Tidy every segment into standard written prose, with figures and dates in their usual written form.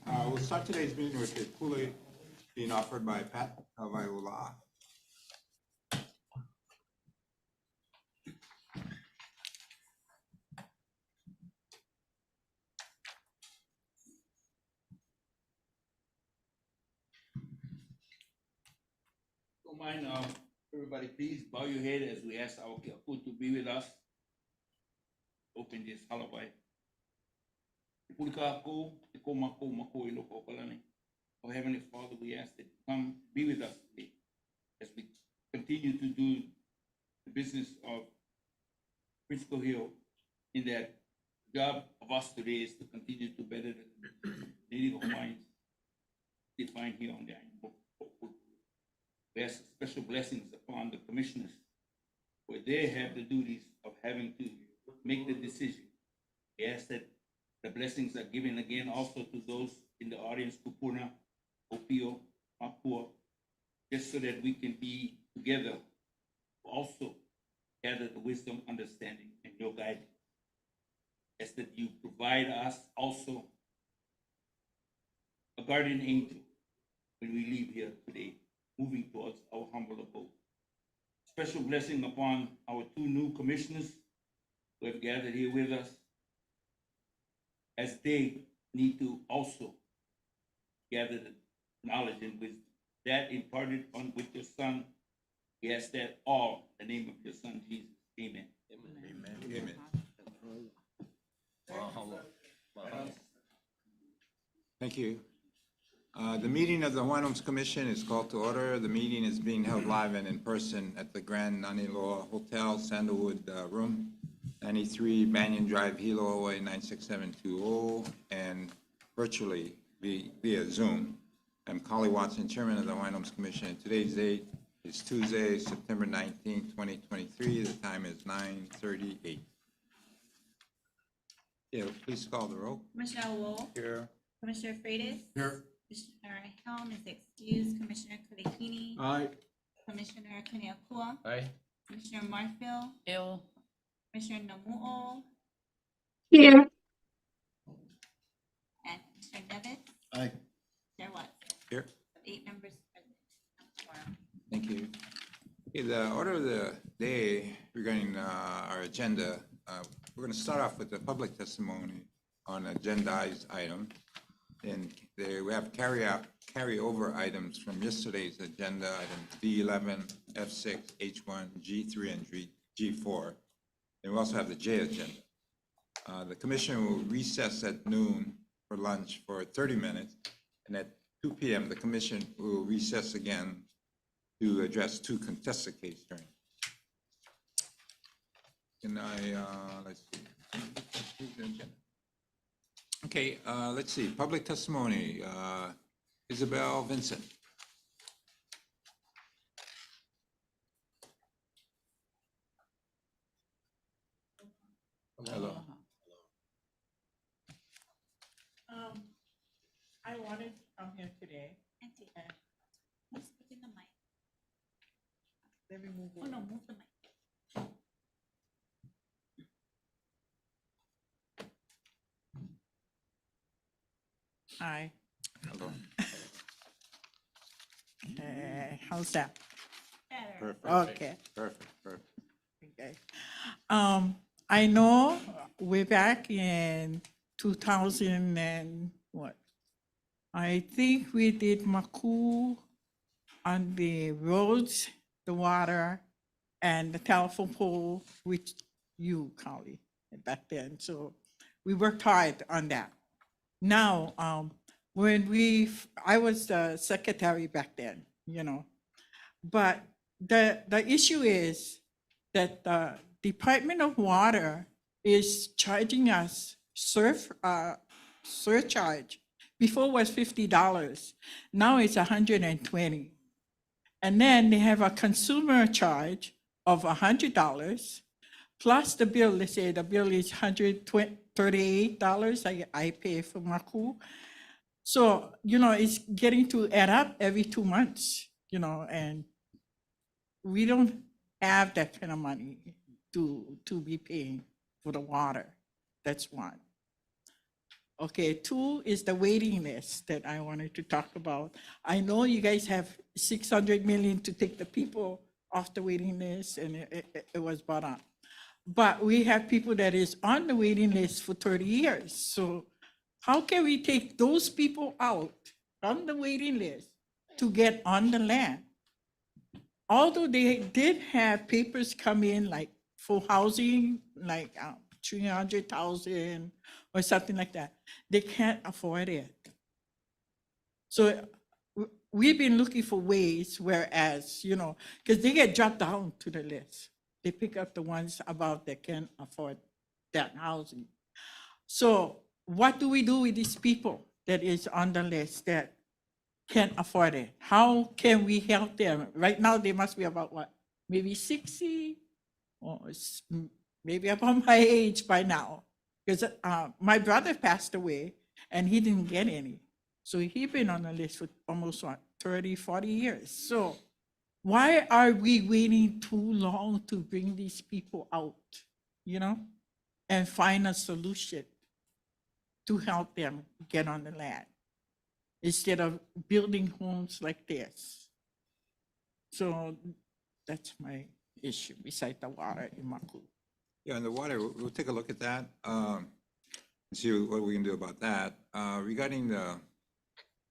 We'll start today's meeting with the Kool-Aid being offered by Pat Hawaiian. Don't mind, everybody, please bow your head as we ask our Kiapu to be with us. Open this halapai. Oh, Heavenly Father, we ask that you come be with us today as we continue to do the business of Frisco Hill. In that job of us today is to continue to better the Native Hawaiians defined here on the island. We ask special blessings upon the commissioners where they have the duties of having to make the decision. We ask that the blessings are given again also to those in the audience, Kupuna, Opio, Mapua, just so that we can be together, also gather the wisdom, understanding, and your guidance. As that you provide us also a guardian angel when we leave here today, moving towards our humble abode. Special blessing upon our two new commissioners who have gathered here with us, as they need to also gather the knowledge and wisdom that imparted on with your son. We ask that all in the name of your son Jesus. Amen. Amen. Amen. Thank you. The meeting of the Hawaiian Homes Commission is called to order. The meeting is being held live and in person at the Grand Naniloa Hotel, Sandalwood Room, 93 Banyan Drive, Hilo, Hawaii 96720, and virtually via Zoom. I'm Collie Watson, Chairman of the Hawaiian Homes Commission, and today's date is Tuesday, September 19, 2023. The time is 9:38. Yeah, please call the roll. Commissioner Wolf, Here. Commissioner Freitas, Here. Commissioner Helm is excused, Commissioner Kulekini, Aye. Commissioner Kaniakua, Aye. Commissioner Marfil, Ill. Commissioner Namu'o, Here. and Commissioner Nevis, Aye. Chair Watson. Here. 8 members present. Thank you. Okay, the order of the day regarding our agenda, we're going to start off with the public testimony on agendized item. And there we have carryover items from yesterday's agenda, items D11, F6, H1, G3, and G4. And we also have the J agenda. The commission will recess at noon for lunch for 30 minutes. And at 2 p.m., the commission will recess again to address 2 contested case hearings. Can I, let's see. Okay, let's see, public testimony, Isabel Vincent. Hello. I wanted to come here today. Auntie, please speak in the mic. Let me move Oh, on. no, move the mic. Hi. Hello. How's that? Better. Perfect. Okay. Perfect. Okay. I know way back in 2000 and what? I think we did Maku on the roads, the water, and the telephone pole, which you, Carly, back then. So we worked hard on that. Now, I was the secretary back then, but the issue is that the Department of Water is charging us surcharge. Before it was $50, now it's $120. And then they have a consumer charge of $100, plus the bill, let's say the bill is $138 I pay for Maku. So, it's getting to add up every 2 months, and we don't have that kind of money to be paying for the water. That's one. Okay, 2 is the waiting list that I wanted to talk about. I know you guys have 600 million to take the people off the waiting list, and it was brought up. But we have people that is on the waiting list for 30 years. So how can we take those people out from the waiting list to get on the land? Although they did have papers come in like for housing, like 300,000 or something like that, they can't afford it. So we've been looking for ways, whereas, because they get dropped down to the list. They pick up the ones above that can afford that housing. So what do we do with these people that is on the list that can't afford it? How can we help them? Right now, they must be about what? Maybe 60 or maybe about my age by now. Because my brother passed away and he didn't get any. So he's been on the list for almost 30, 40 years. So why are we waiting too long to bring these people out, and find a solution to help them get on the land instead of building homes like this? So that's my issue beside the water in Maku. Yeah, and the water, we'll take a look at that, and see what we can do about that. Regarding the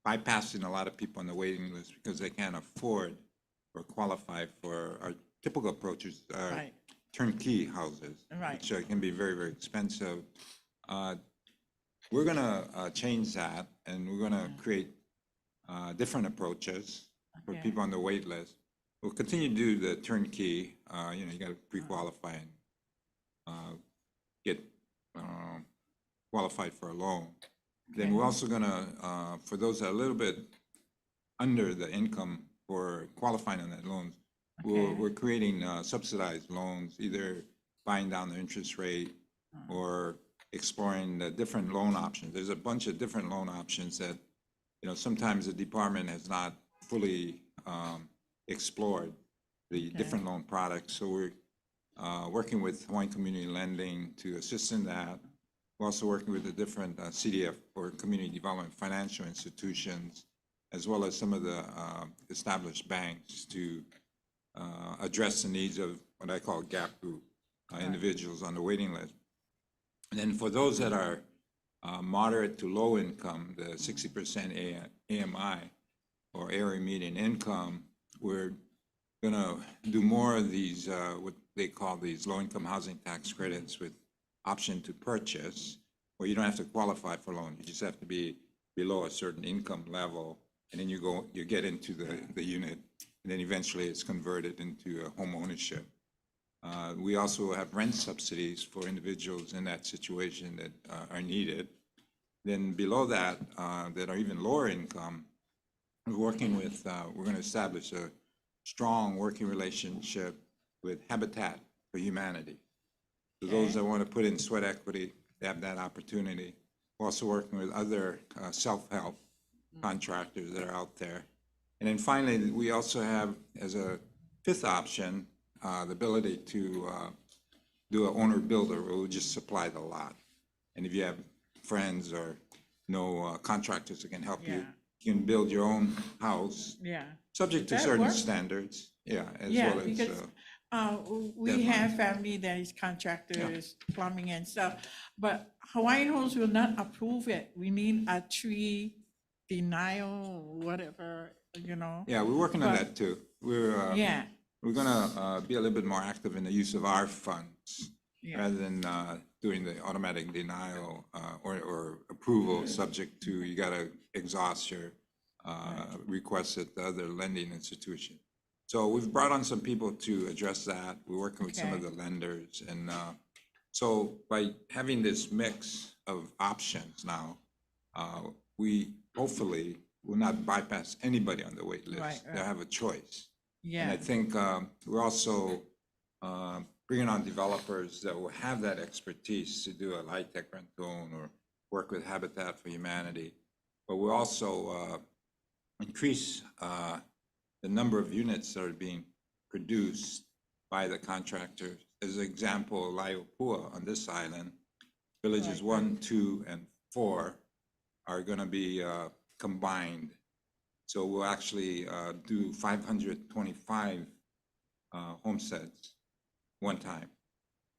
bypassing a lot of people on the waiting list because they can't afford or qualify for our typical approaches are Right. turnkey houses, Right. which can be very, very expensive. We're gonna change that, and we're gonna create different approaches for Okay. people on the wait list. We'll continue to do the turnkey, you gotta pre-qualify and get qualified for a loan. Then we're also gonna, for those that are a little bit under the income for qualifying on that loans, we're creating subsidized loans, either buying down the interest rate or exploring the different loan options. There's a bunch of different loan options that, sometimes the department has not fully explored the different loan products. So we're working with Hawaiian Community Lending to assist in that. We're also working with the different CDF or community development financial institutions, as well as some of the established banks to address the needs of what I call gap group individuals on the waiting list. And then for those that are moderate to low income, the 60% AMI or area median income, we're gonna do more of these, what they call these low income housing tax credits with option to purchase, where you don't have to qualify for loan. You just have to be below a certain income level, and then you get into the unit, and then eventually it's converted into a home ownership. We also have rent subsidies for individuals in that situation that are needed. Then below that, that are even lower income, we're working with, we're gonna establish a strong working relationship with Habitat for Humanity. For those that want to put in sweat equity, they have that opportunity. We're also working with other self-help contractors that are out there. And then finally, we also have, as a fifth option, the ability to do an owner-builder, where we'll just supply the lot. And if you have friends or contractors that can help you, you can build your own house, subject to That certain works. standards, as Yeah, well as. because we have family that is contractors, plumbing and stuff, but Hawaiian Homes will not approve it. We need a tree denial, whatever, Yeah, we're working on But- that too. We're gonna be a little bit more active in the use of our funds Yeah. rather than doing the automatic denial or approval, subject to, you gotta exhaust your requests at the other lending institution. So we've brought on some people to address that. We're working with some of Okay. the lenders, and so by having this mix of options now, we hopefully will not bypass anybody on the wait list. Right, They'll have a choice. And I Yeah, think we're also bringing on developers that will have that expertise to do a high-tech rent zone or work with Habitat for Humanity. But we'll also increase the number of units that are being produced by the contractors. As an example, Laiopua on this island, villages 1, 2, and 4 are going to be combined. So we'll actually do 525 homesteads one time.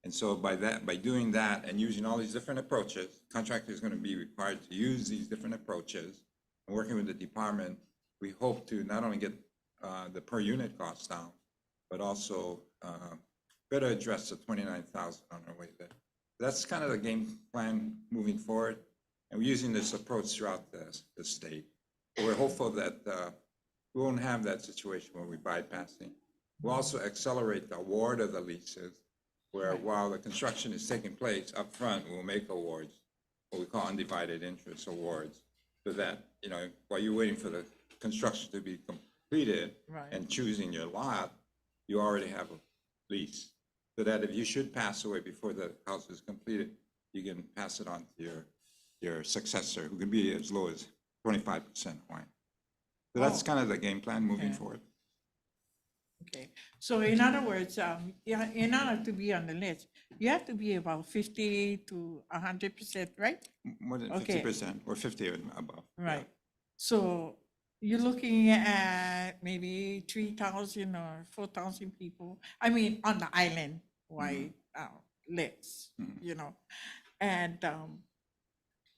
And so by doing that and using all these different approaches, contractor is going to be required to use these different approaches. And working with the department, we hope to not only get the per unit costs down, but also better address the 29,000 on our way there. That's kind of the game plan moving forward. And we're using this approach throughout the state. We're hopeful that we won't have that situation where we're bypassing. We'll also accelerate the award of the leases, where while the construction is taking place up front, we'll make awards, what we call undivided interest awards, so that, you know, while you're waiting for the construction to be completed and choosing your lot, you already have a lease. So that if you should pass away before the house is completed, you can pass it on to your successor, who can be as low as 25% Hawaiian. So that's kind of the game plan moving forward. Okay, so in other words, yeah, in order to be on the list, you have to be about 50 to 100%, right? More than Okay. 50% or 50 or above. Right. So you're looking at maybe 3,000 or 4,000 people, I mean, on the island-wide list, you know. And,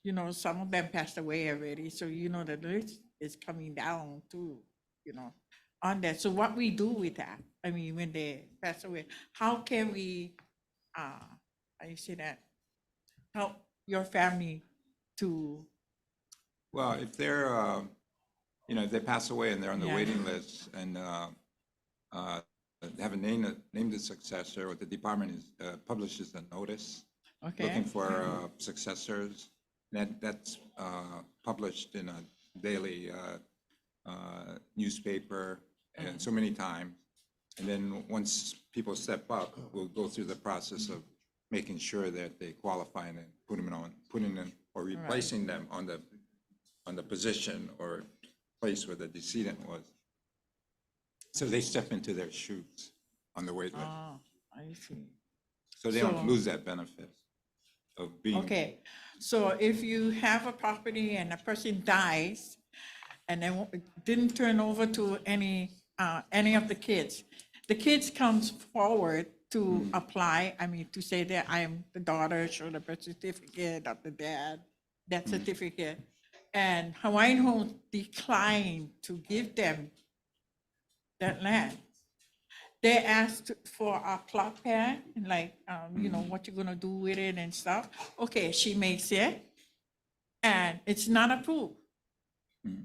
you know, some of them passed away already, so you know the list is coming down too, you know, on that. So what we do with that, I mean, when they pass away, how can we, I say that, help your family to, Well, if they're, you know, if they pass away and they're on the Yeah. waiting list and they haven't named the successor, what the department is, publishes a notice okay? looking for successors. That's published in a daily newspaper and so many times. And then once people step up, we'll go through the process of making sure that they qualify and then putting them or replacing them on the position or place where the decedent was. So they step into their shoes on the wait list. Oh, I see. So they so- don't lose that benefit of being. Okay, so if you have a property and a person dies and then didn't turn over to any of the kids comes forward to apply, I mean, to say that I am the daughter, show the birth certificate of the dad, that certificate. And Hawaiian Homes declined to give them that land. They asked for a plot plan, and like, you know, what you're gonna do with it and stuff. Okay, she makes it, and it's not approved.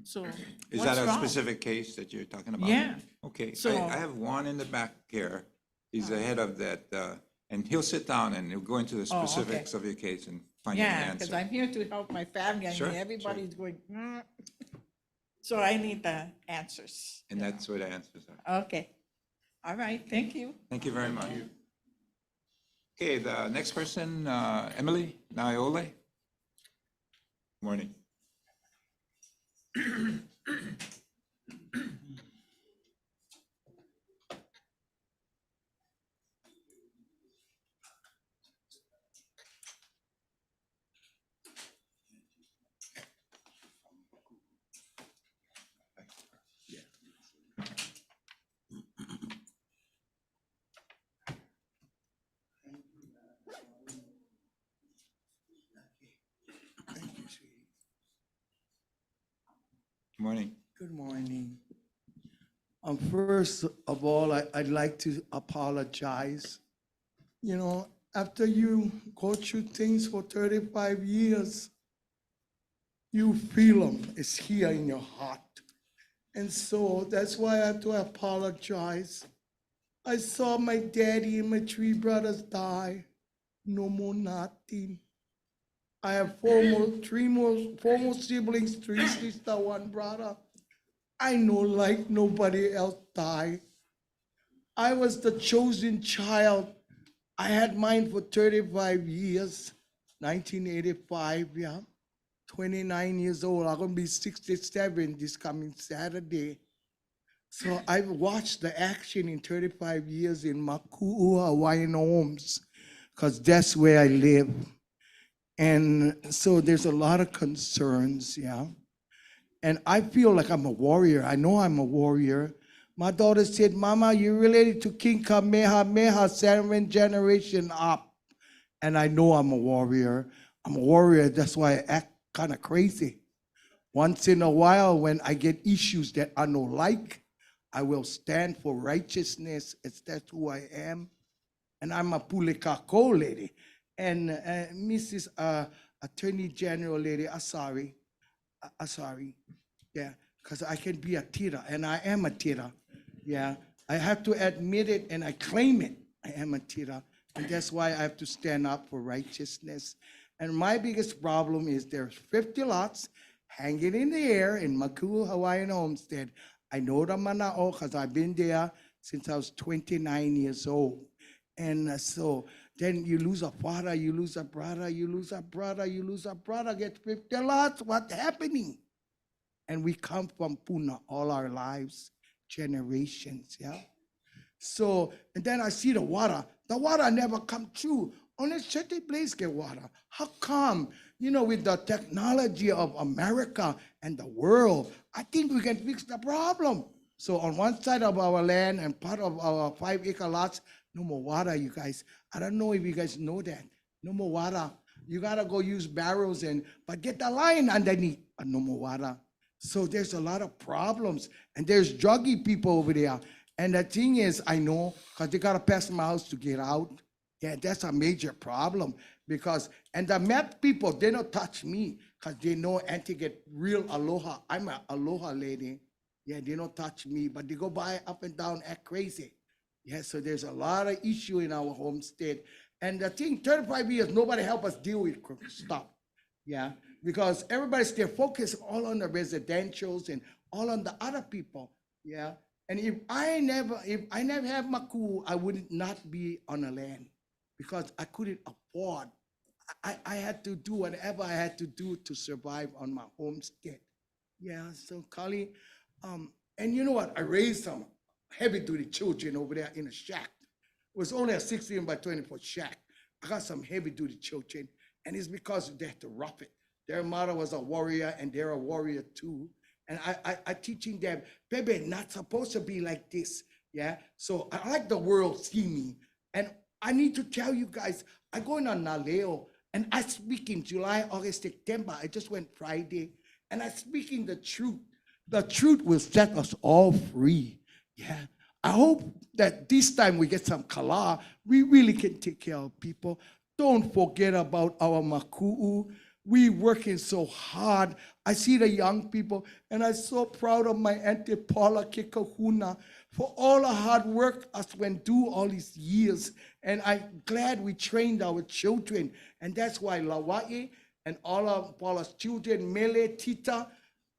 So Is what's that a wrong? specific case that you're talking about? Yeah. Okay, So- I have one in the back here. He's the head of that, and he'll sit down and he'll go into the Oh, okay. specifics of your case and find you an Yeah, because answer. I'm here to help my family. I Sure, mean, sure. everybody's going, So I need the answers. And that's where the answers are. Okay. All right, thank you. Thank you very much. Okay, the next person, Emily Naiole. Morning. Morning. Good morning. First of all, I'd like to apologize. You know, after you go through things for 35 years, you feel them. It's here in your heart. And so that's why I have to apologize. I saw my daddy and my three brothers die. No more nothing. I have four more siblings, 3 sisters, 1 brother. I know like nobody else died. I was the chosen child. I had mine for 35 years, 1985, yeah. 29 years old. I'm gonna be 67 this coming Saturday. So I've watched the action in 35 years in Makua, Hawaiian Homes, because that's where I live. And so there's a lot of concerns, yeah. And I feel like I'm a warrior. I know I'm a warrior. My daughter said, Mama, you're related to King Kamehameha, 7th generation up. And I know I'm a warrior. I'm a warrior. That's why I act kind of crazy. Once in a while, when I get issues that I don't like, I will stand for righteousness. That's who I am. And I'm a Pulikako lady. And Mrs. Attorney General lady, I'm sorry. I'm sorry. Yeah, because I can be a tira, and I am a tira. Yeah, I have to admit it, and I claim it. I am a tira, and that's why I have to stand up for righteousness. And my biggest problem is there's 50 lots hanging in the air in Makua Hawaiian Homestead. I know the mana'o because I've been there since I was 29 years old. And so then you lose a father, you lose a brother, you lose a brother, you lose a brother, get 50 lots. What's happening? And we come from Puna all our lives, generations, yeah? So, and then I see the water. The water never come true. Only certain place get water. How come? You know, with the technology of America and the world, I think we can fix the problem. So on one side of our land and part of our 5-acre lots, no more water, you guys. I don't know if you guys know that. No more water. You gotta go use barrels but get the line underneath. No more water. So there's a lot of problems. And there's druggy people over there. And the thing is, I know, because they gotta pass my house to get out. Yeah, that's a major problem. And the Met people, they don't touch me because they know Auntie get real aloha. I'm an aloha lady. Yeah, they don't touch me, but they go by up and down, act crazy. Yeah, so there's a lot of issue in our homestead. And the thing, 35 years, nobody help us deal with stuff. Yeah, because everybody's still focused all on the residentials and all on the other people. Yeah, and if I never have Maku, I would not be on the land because I couldn't afford. I had to do whatever I had to do to survive on my homestead. Yeah, so Kali, and you know what? I raised some heavy-duty children over there in a shack. It was only a 16 by 24 shack. I got some heavy-duty children, and it's because they had to rough it. Their mother was a warrior, and they're a warrior too. And I teaching them, baby, not supposed to be like this. Yeah. So I like the world see me, and I need to tell you guys, I go in on Naleo, and I speak in July, August, September. I just went Friday, and I speak in the truth. The truth will set us all free. Yeah. I hope that this time we get some kala. We really can take care of people. Don't forget about our maku'u. We working so hard. I see the young people, and I'm so proud of my Auntie Paula Kekahuna for all the hard work us went through all these years. And I'm glad we trained our children. And that's why Lawai and all of Paula's children, Mele, Tita,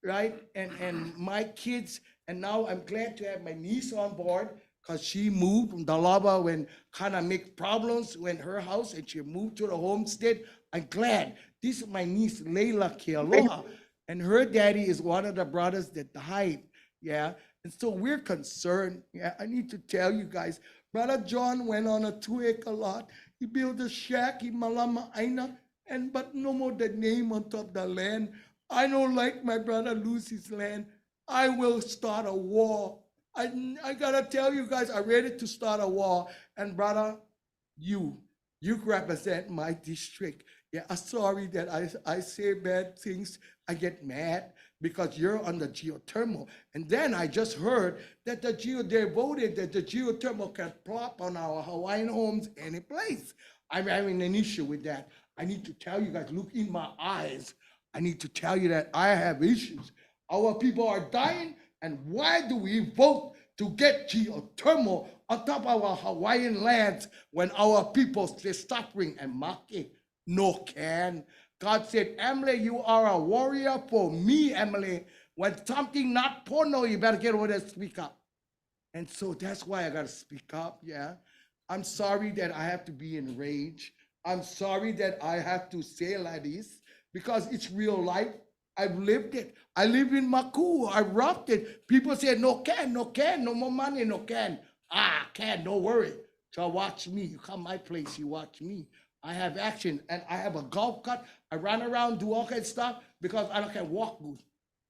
right? And my kids. And now I'm glad to have my niece on board because she moved from Dalaba when kind of make problems when her house, and she moved to the homestead. I'm glad. This is my niece, Leila Kealoha, and her daddy is one of the brothers that died, yeah? And so we're concerned, yeah? I need to tell you guys, Brother John went on a 2-acre lot. He built a shack in Malama Aina, but no more the name on top of the land. I don't like my brother lose his land. I will start a war. I gotta tell you guys, I'm ready to start a war. And brother, you represent my district. Yeah, I'm sorry that I say bad things. I get mad because you're on the geothermal. And then I just heard that they voted that the geothermal can plop on our Hawaiian homes any place. I'm having an issue with that. I need to tell you guys, look in my eyes. I need to tell you that I have issues. Our people are dying, and why do we vote to get geothermal on top of our Hawaiian lands when our people stay suffering and maki? No can. God said, Emily, you are a warrior for me, Emily. When something not porno, you better get over there and speak up. And so that's why I gotta speak up, yeah. I'm sorry that I have to be enraged. I'm sorry that I have to say like this because it's real life. I've lived it. I live in Maku. I roughed it. People say, no can, no more money, no can. Can, don't worry. So watch me. You come my place, you watch me. I have action, and I have a golf cart. I run around, do all kinds of stuff because I can walk good.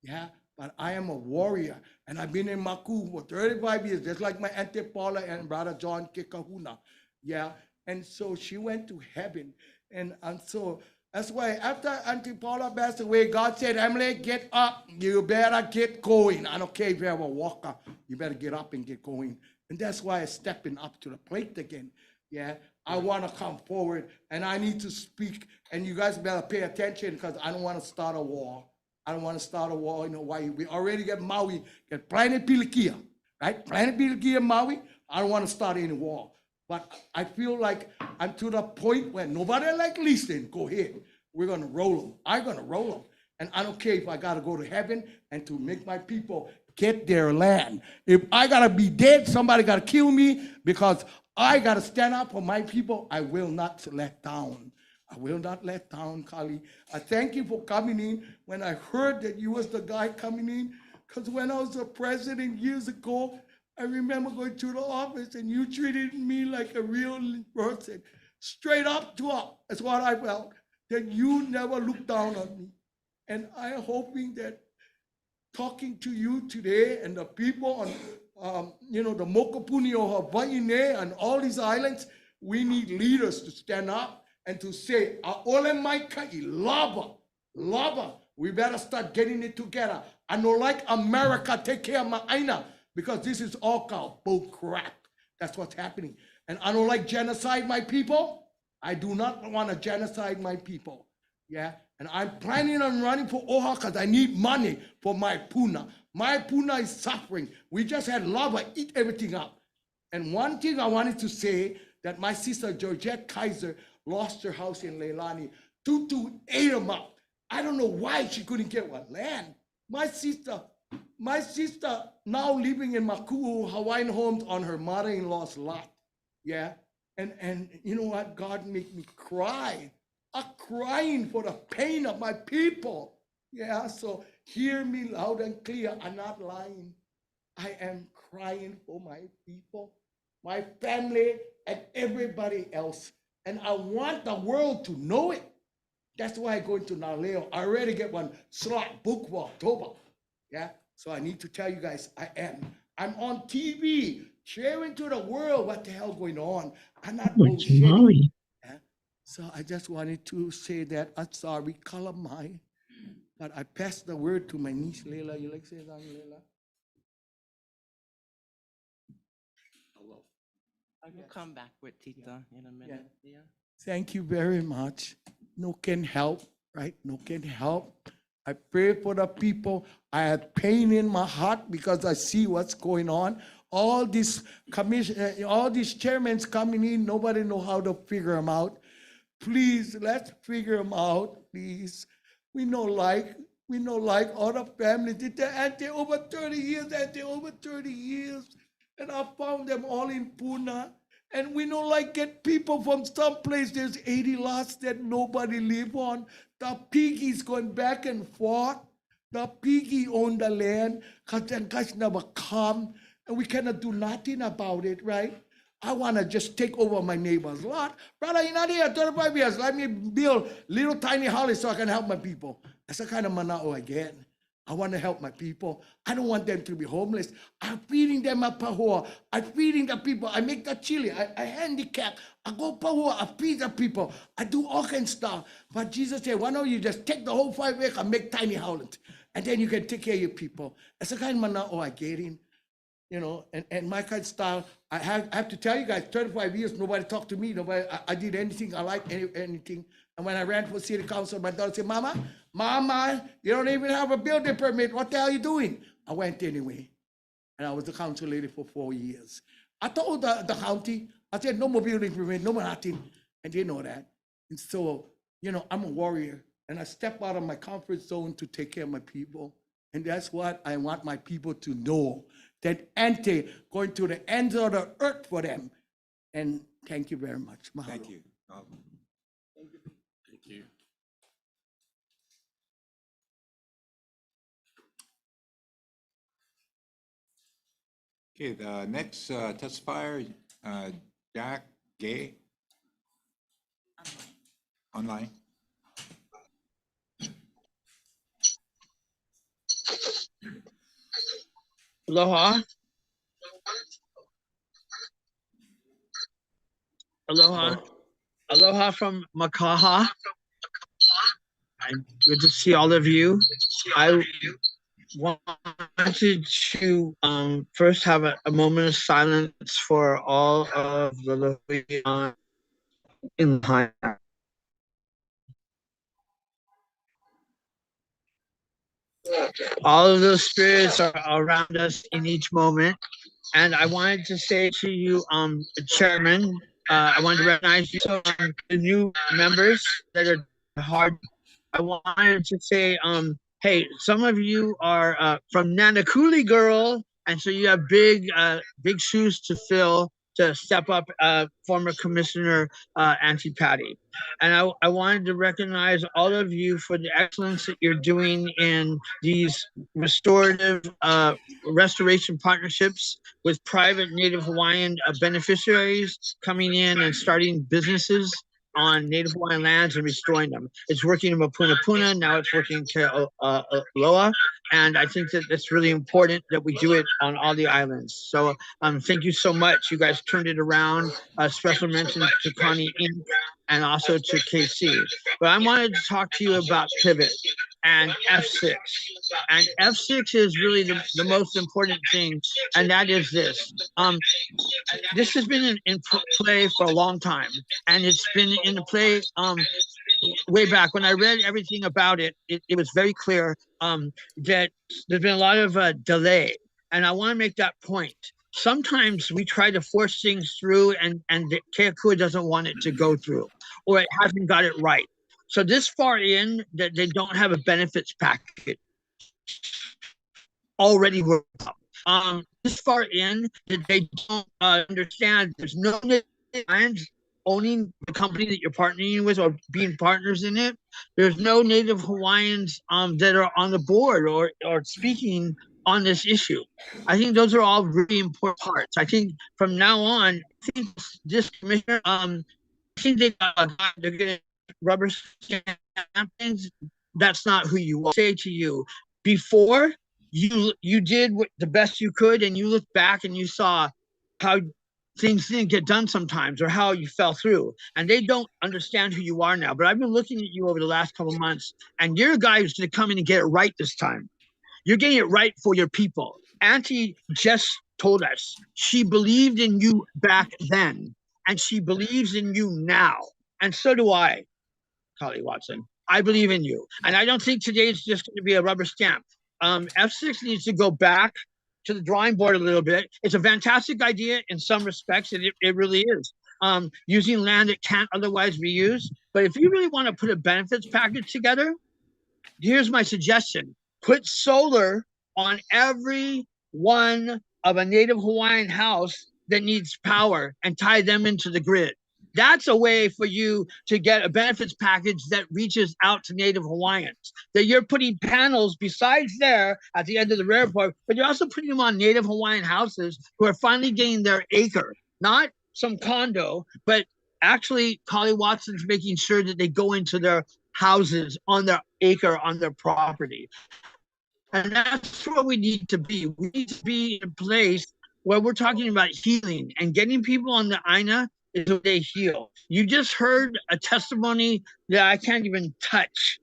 Yeah, but I am a warrior, and I've been in Maku for 35 years, just like my Auntie Paula and Brother John Kikahuna. Yeah, and so she went to heaven, and so that's why after Auntie Paula passed away, God said, Emily, get up. You better get going. I don't care if you have a walker. You better get up and get going. And that's why I'm stepping up to the plate again. Yeah, I want to come forward, and I need to speak. And you guys better pay attention because I don't want to start a war. I don't want to start a war in Hawaii. We already get Maui, get Planet Pilikia, right? Planet Pilikia, Maui. I don't want to start any war. But I feel like I'm to the point where nobody like listen. Go ahead. We're going to roll them. I'm going to roll them. And I don't care if I got to go to heaven and to make my people get their land. If I got to be dead, somebody got to kill me because I got to stand up for my people. I will not let down. I will not let down, Kali. I thank you for coming in. When I heard that you was the guy coming in, because when I was the president years ago, I remember going to the office and you treated me like a real person, straight up to up. That's what I felt, that you never looked down on me. And I'm hoping that talking to you today and the people on, the Mokopuni or Hawaiian and all these islands, we need leaders to stand up and to say, "Ole Maika I lava. We better start getting it together. I know like America take care of my aina because this is all called bull crap. That's what's happening. And I don't like genocide my people. I do not want to genocide my people. Yeah. And I'm planning on running for Oha because I need money for my puna. My puna is suffering. We just had lava eat everything up. And one thing I wanted to say that my sister Georgette Kaiser lost her house in Leilani. Tutu ate them up. I don't know why she couldn't get one land. My sister now living in Maku'u Hawaiian homes on her mother-in-law's lot. Yeah. And you know what? God made me cry. I'm crying for the pain of my people. Yeah, so hear me loud and clear. I'm not lying. I am crying for my people, my family, and everybody else. And I want the world to know it. That's why I go into Naleo. I already get one slot book for October. Yeah, so I need to tell you guys I'm on TV sharing to the world what the hell going on. I'm not bullshitting. Yeah? So I just wanted to say that I'm sorry, Kalamai, but I passed the word to my niece Leila. You like to say something, Leila? I will come back with Tita in a minute. Yeah. Thank you very much. No can help, right? No can help. I pray for the people. I had pain in my heart because I see what's going on. All these all these chairmen coming in, nobody know how to figure them out. Please, let's figure them out, please. We know like other families. Did the auntie over 30 years, and I found them all in Puna. And we know like get people from some place, there's 80 lots that nobody live on. The piggies going back and forth. The piggy own the land, because the guys never come, and we cannot do nothing about it, right? I want to just take over my neighbor's lot. Brother, you're not here 35 years. Let me build little tiny houses so I can help my people. That's the kind of mana'o I get. I want to help my people. I don't want them to be homeless. I'm feeding them a pahua. I'm feeding the people. I make the chili. I handicap. I go pahua. I feed the people. I do all kinds of stuff. But Jesus said, why don't you just take the whole 5 acres and make tiny houses? And then you can take care of your people. That's the kind of mana'o I get in. You know, and my kind of style, I have to tell you guys, 35 years, nobody talked to me. I did anything I liked, anything. And when I ran for city council, my daughter said, Mama, you don't even have a building permit. What the hell are you doing? I went anyway. And I was the council lady for 4 years. I told the county, I said, no more building permit, no more nothing. And they know that. And so, you know, I'm a warrior. And I step out of my comfort zone to take care of my people. And that's what I want my people to know. That Ante going to the ends of the earth for them. And thank you very much. Mahalo. Thank you. Thank you. Okay, the next testifier, Jack Gay. Online. online? Aloha. Aloha. Aloha from Makaha. And good to see all of you. I wanted to first have a moment of silence for all of the Hawaiian in Hawaiian. All of those spirits are around us in each moment. And I wanted to say to you, Chairman, I wanted to recognize you, the new members that are hard. I wanted to say, hey, some of you are from Nanakuli, girl, and so you have big shoes to fill to step up, former Commissioner Auntie Patty. And I wanted to recognize all of you for the excellence that you're doing in these restorative restoration partnerships with private Native Hawaiian beneficiaries coming in and starting businesses on Native Hawaiian lands and restoring them. It's working in Mapuna Puna, now it's working in Kealoha, and I think that it's really important that we do it on all the islands. So thank you so much. You guys turned it around. Special mention to Connie Inc. and also to KC. But I wanted to talk to you about Pivot and F6. And F6 is really the most important thing, and that is this. This has been in play for a long time, and it's been in play way back. When I read everything about it, it was very clear that there's been a lot of delay, and I want to make that point. Sometimes we try to force things through, and the Keakua doesn't want it to go through, or it hasn't got it right. So this far in, that they don't have a benefits package already worked out. This far in, that they don't understand there's no Native owning the company that you're partnering with or being partners in it. There's no Native Hawaiians that are on the board or speaking on this issue. I think those are all really important parts. I think from now on, I think this commissioner, I think they're going to rubber stamp things. That's not who you are. I say to you, before you did the best you could, and you looked back and you saw how things didn't get done sometimes or how you fell through, and they don't understand who you are now. But I've been looking at you over the last couple of months, and you're a guy who's going to come in and get it right this time. You're getting it right for your people. Auntie just told us she believed in you back then, and she believes in you now, and so do I, Kali Watson. I believe in you, and I don't think today is just going to be a rubber stamp. F6 needs to go back to the drawing board a little bit. It's a fantastic idea in some respects, and it really is. Using land that can't otherwise be used. But if you really want to put a benefits package together, here's my suggestion. Put solar on every one of a Native Hawaiian house that needs power and tie them into the grid. That's a way for you to get a benefits package that reaches out to Native Hawaiians. That you're putting panels besides there at the end of the railroad, but you're also putting them on Native Hawaiian houses who are finally getting their acre, not some condo, but actually Kali Watson's making sure that they go into their houses on their acre, on their property. And that's what we need to be. We need to be in a place where we're talking about healing and getting people on the Aina is where they heal. You just heard a testimony that I can't even touch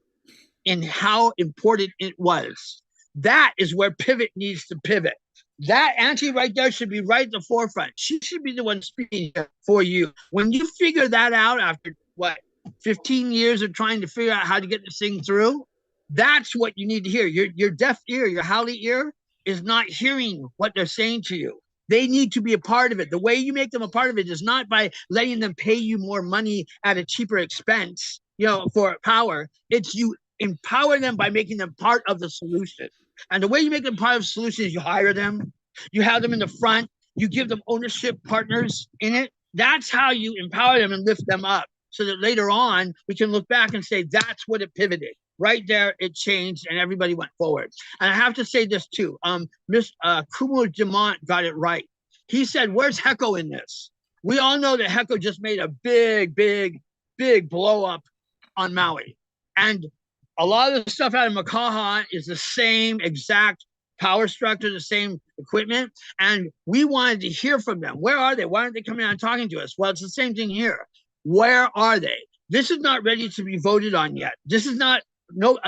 in how important it was. That is where Pivot needs to pivot. That Auntie right there should be right at the forefront. She should be the one speaking for you. When you figure that out after, 15 years of trying to figure out how to get this thing through, that's what you need to hear. Your deaf ear, your haole ear is not hearing what they're saying to you. They need to be a part of it. The way you make them a part of it is not by letting them pay you more money at a cheaper expense, for power. It's you empower them by making them part of the solution. And the way you make them part of the solution is you hire them, you have them in the front, you give them ownership partners in it. That's how you empower them and lift them up, so that later on we can look back and say, that's what it pivoted. Right there, it changed and everybody went forward. And I have to say this too. Miss Kumu Demont got it right. He said, where's Heko in this? We all know that Heko just made a big blow up on Maui. And a lot of the stuff out of Makaha is the same exact power structure, the same equipment. And we wanted to hear from them. Where are they? Why aren't they coming out and talking to us? Well, it's the same thing here. Where are they? This is not ready to be voted on yet. This is not, no,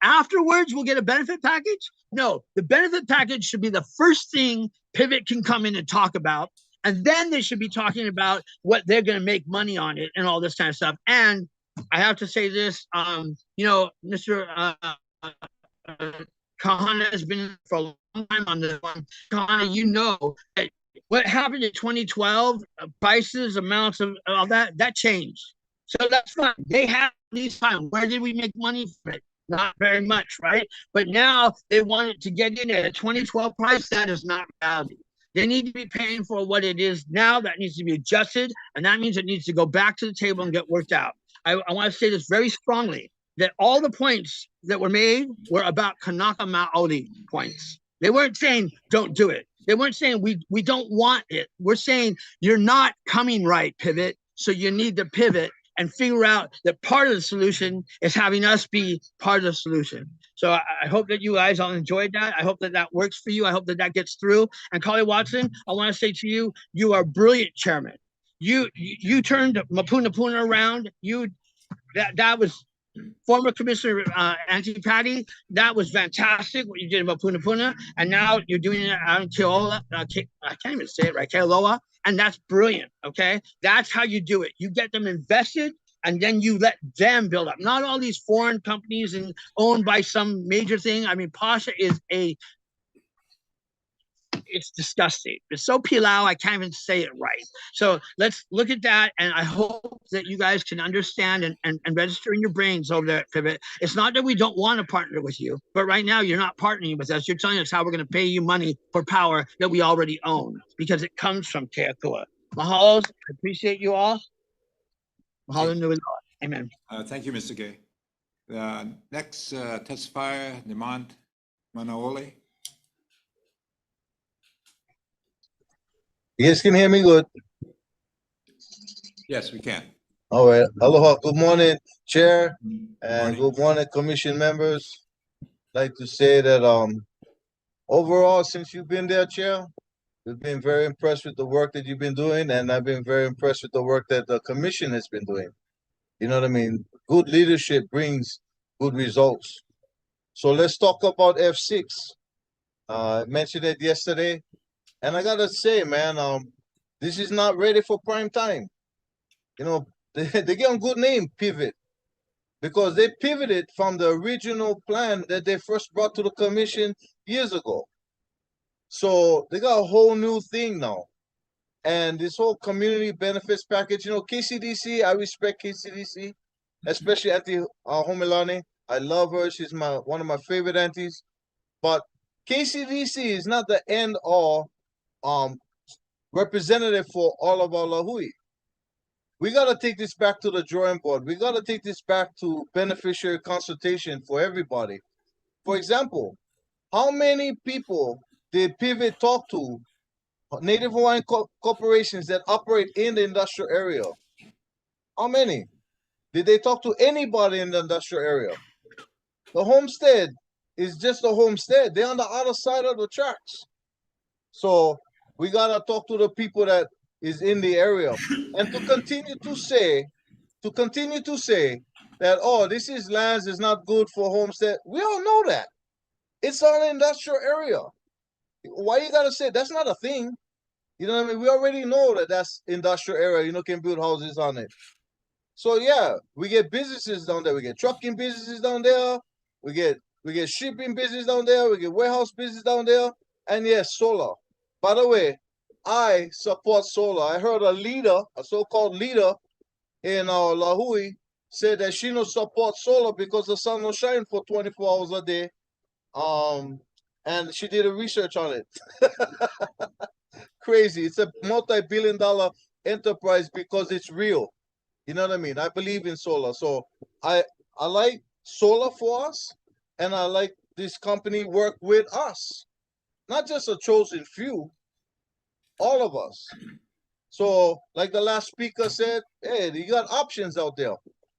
afterwards we'll get a benefit package. No, the benefit package should be the first thing Pivot can come in and talk about. And then they should be talking about what they're going to make money on it and all this kind of stuff. And I have to say this, Mr. Kahana has been for a long time on this one. Kahana, you know that what happened in 2012, prices, amounts of all that changed. So that's fine. They have these time. Where did we make money from it? Not very much, right? But now they wanted to get in at a 2012 price. That is not reality. They need to be paying for what it is now. That needs to be adjusted, and that means it needs to go back to the table and get worked out. I want to say this very strongly, that all the points that were made were about Kanaka Maoli points. They weren't saying don't do it. They weren't saying we don't want it. We're saying you're not coming right, Pivot, so you need to pivot and figure out that part of the solution is having us be part of the solution. So I hope that you guys all enjoyed that. I hope that that works for you. I hope that that gets through. And Carly Watson, I want to say to you, you are a brilliant chairman. You turned Mapuna Puna around. That was former Commissioner Auntie Patty. That was fantastic what you did in Mapuna Puna, and now you're doing it out in Keola. I can't even say it right, Kealoha, and that's brilliant. Okay, that's how you do it. You get them invested, and then you let them build up. Not all these foreign companies and owned by some major thing. I mean, Pasha is it's disgusting. It's so pilau, I can't even say it right. So let's look at that, and I hope that you guys can understand and register in your brains over there at Pivot. It's not that we don't want to partner with you, but right now you're not partnering with us. You're telling us how we're going to pay you money for power that we already own because it comes from Keakua. Mahalos, I appreciate you all. Mahalo nui loa. Amen. Thank you, Mr. Gay. Next testifier, Nemant Manaole. You guys can hear me good? Yes, we can. All right. Aloha. Good morning, Chair, and Morning. good morning, Commission members. I'd like to say that overall, since you've been there, Chair, we've been very impressed with the work that you've been doing, and I've been very impressed with the work that the Commission has been doing. You know what I mean? Good leadership brings good results. So let's talk about F6. I mentioned it yesterday. And I gotta say, man, this is not ready for prime time. You know, they get a good name, Pivot, because they pivoted from the original plan that they first brought to the Commission years ago. So they got a whole new thing now. And this whole community benefits package, you know, KCDC, I respect KCDC, especially Auntie Homilani. I love her. She's one of my favorite aunties. But KCDC is not the end all representative for all of our Lahui. We got to take this back to the drawing board. We got to take this back to beneficiary consultation for everybody. For example, how many people did Pivot talk to, Native Hawaiian corporations that operate in the industrial area? How many? Did they talk to anybody in the industrial area? The homestead is just a homestead. They're on the other side of the tracks. So we gotta talk to the people that is in the area, and to continue to say that, oh, this is lands is not good for homestead. We all know that. It's an industrial area. Why you gotta say that's not a thing? You know what I mean? We already know that that's industrial area. You know, can build houses on it. So yeah, we get businesses down there. We get trucking businesses down there. We get shipping business down there. We get warehouse business down there. And yes, solar. By the way, I support solar. I heard a so-called leader in Lahui, said that she don't support solar because the sun will shine for 24 hours a day. And she did a research on it. Crazy. It's a multi-billion-dollar enterprise because it's real. You know what I mean? I believe in solar. So I like solar for us, and I like this company work with us. Not just a chosen few, all of us. So, like the last speaker said, hey, you got options out there.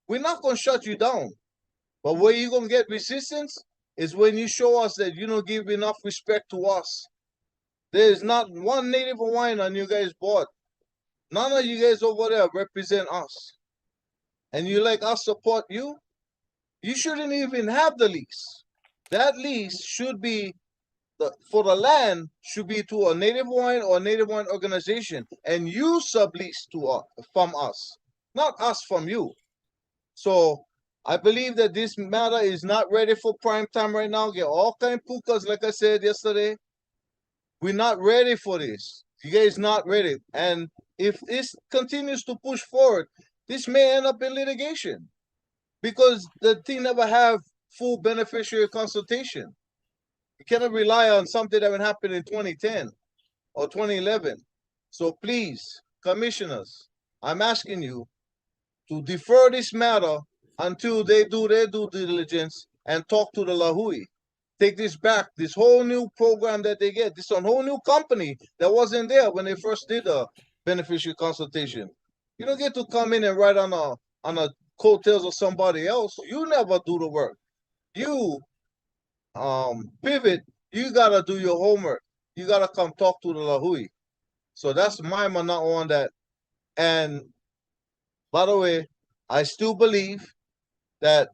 we're not gonna shut you down. But where you gonna get resistance is when you show us that you don't give enough respect to us. There is not one Native Hawaiian on you guys' board. None of you guys over there represent us. And you like us support you? You shouldn't even have the lease. That lease should be for the land should be to a Native Hawaiian or Native Hawaiian organization, and you sublease to us from us, not us from you. So I believe that this matter is not ready for prime time right now. Get all kind of pukas, like I said yesterday. We're not ready for this. You guys not ready. And if this continues to push forward, this may end up in litigation because the thing never have full beneficiary consultation. You cannot rely on something that would happen in 2010 or 2011. So please, commissioners, I'm asking you to defer this matter until they do their due diligence and talk to the Lahui. Take this back, this whole new program that they get, this a whole new company that wasn't there when they first did a beneficiary consultation. You don't get to come in and write on a coattails of somebody else. You never do the work. You pivot, you gotta do your homework. You gotta come talk to the Lahui. So that's my mana on that. And by the way, I still believe that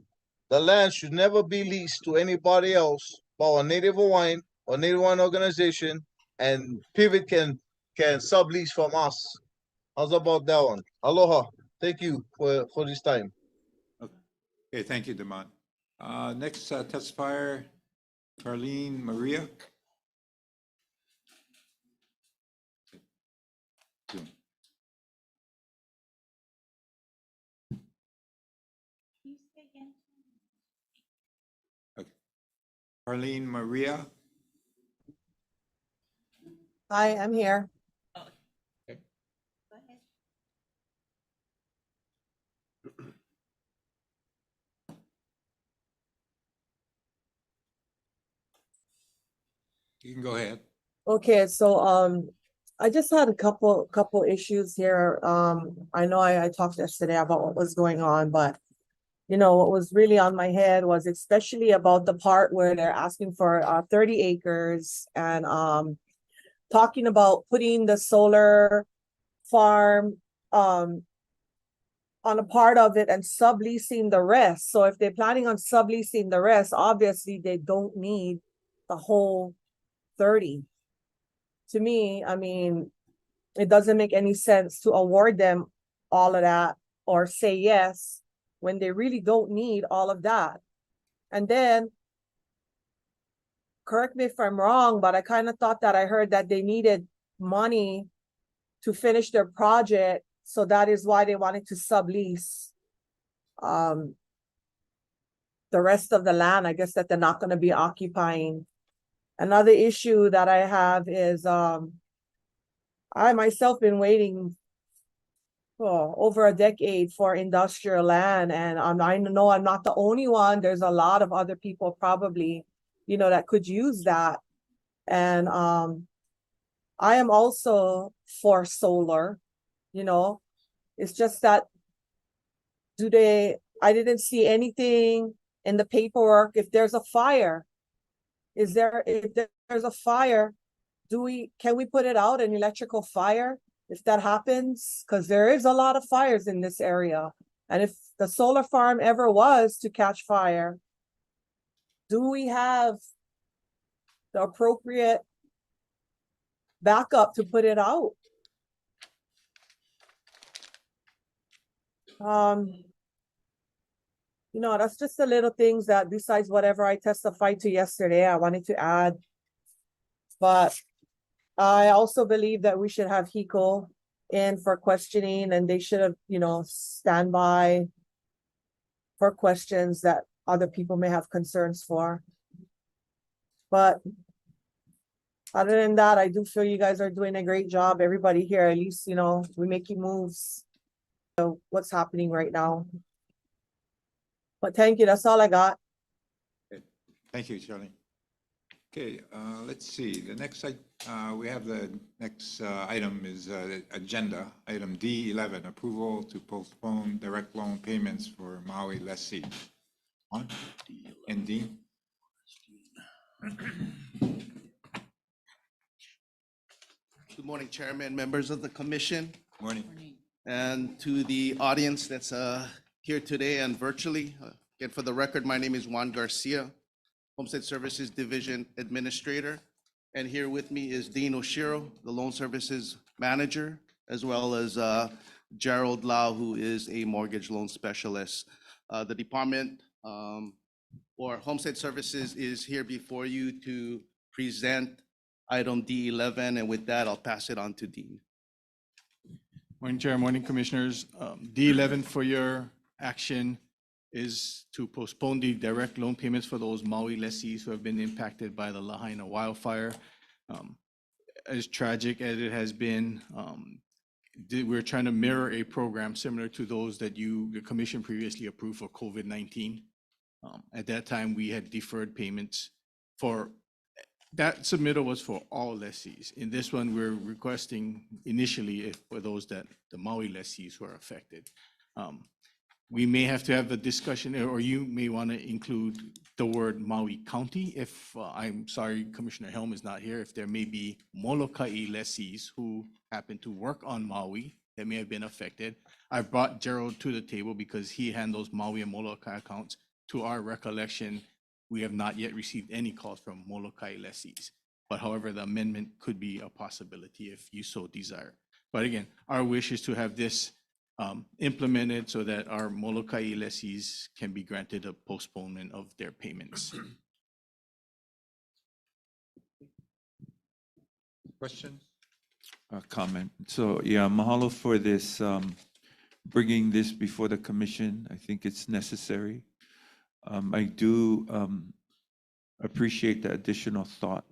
the land should never be leased to anybody else but a Native Hawaiian or Native Hawaiian organization, and Pivot can sublease from us. How's about that one? Aloha. Thank you for this time. Okay, thank you, Demont. Next testifier, Carlene Maria. Zoom. Can you say again? Okay. Carlene Maria. Hi, I'm here. Go ahead. You can go ahead. Okay, so I just had a couple issues here. I know I talked yesterday about what was going on, but you know, what was really on my head was especially about the part where they're asking for 30 acres and talking about putting the solar farm on a part of it and subleasing the rest. So if they're planning on subleasing the rest, obviously they don't need the whole 30. To me, I mean, it doesn't make any sense to award them all of that or say yes when they really don't need all of that. And then, correct me if I'm wrong, but I kind of thought that I heard that they needed money to finish their project. So that is why they wanted to sublease the rest of the land, I guess, that they're not going to be occupying. Another issue that I have is I myself been waiting for over a decade for industrial land, and I know I'm not the only one. There's a lot of other people probably, you know, that could use that. And I am also for solar, you know. It's just that I didn't see anything in the paperwork. If there's a fire, if there's a fire, can we put it out, an electrical fire, if that happens? Because there is a lot of fires in this area. And if the solar farm ever was to catch fire, do we have the appropriate backup to put it out? You know, that's just the little things that besides whatever I testified to yesterday, I wanted to add. But I also believe that we should have HECO in for questioning, and they should have, you know, stand by for questions that other people may have concerns for. But other than that, I do feel you guys are doing a great job. Everybody here, at least, you know, we're making moves. So what's happening right now. But thank you. That's all I got. Thank you, Charlene. Okay, let's see, the next, we have the next item is agenda, item D11, approval to postpone direct loan payments for Maui lessee. On, and D, Good morning, Chairman, members of the commission, morning. and to the audience that's here today and virtually. Again, for the record, my name is Juan Garcia, Homestead Services Division Administrator. And here with me is Dean Oshiro, the Loan Services Manager, as well as Gerald Lau, who is a mortgage loan specialist. The department or Homestead Services is here before you to present item D11, and with that, I'll pass it on to Dean. Morning, Chair, morning, Commissioners. D11 for your action is to postpone the direct loan payments for those Maui lessees who have been impacted by the Lahaina wildfire. As tragic as it has been, we're trying to mirror a program similar to those that the Commission previously approved for COVID-19. At that time, we had deferred payments for that submittal was for all lessees. In this one, we're requesting initially for those the Maui lessees who are affected. We may have to have a discussion, or you may want to include the word Maui County. If I'm sorry, Commissioner Helm is not here. If there may be Molokai lessees who happen to work on Maui that may have been affected. I've brought Gerald to the table because he handles Maui and Molokai accounts. To our recollection, we have not yet received any calls from Molokai lessees. But however, the amendment could be a possibility if you so desire. But again, our wish is to have this implemented so that our Molokai lessees can be granted a postponement of their payments. Questions? Comment. So yeah, mahalo for this, bringing this before the commission. I think it's necessary. I do appreciate the additional thought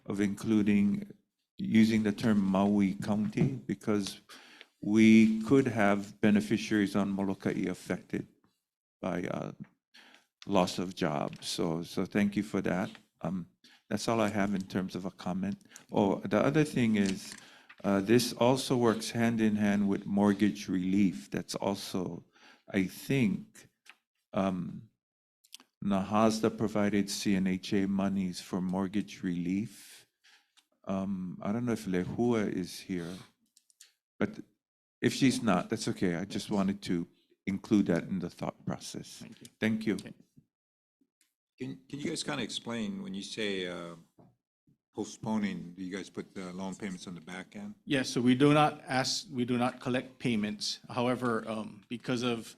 of using the term Maui County, because we could have beneficiaries on Molokai affected by loss of jobs. So thank you for that. That's all I have in terms of a comment. Oh, the other thing is, this also works hand in hand with mortgage relief. That's also, I think, Nahasda provided CNHA monies for mortgage relief. I don't know if Lehua is here, but if she's not, that's okay. I just wanted to include that in the thought process. Thank you. Thank you. Okay. Can you guys kind of explain when you say postponing, do you guys put the loan payments on the back end? Yes, so we do not collect payments. However, because of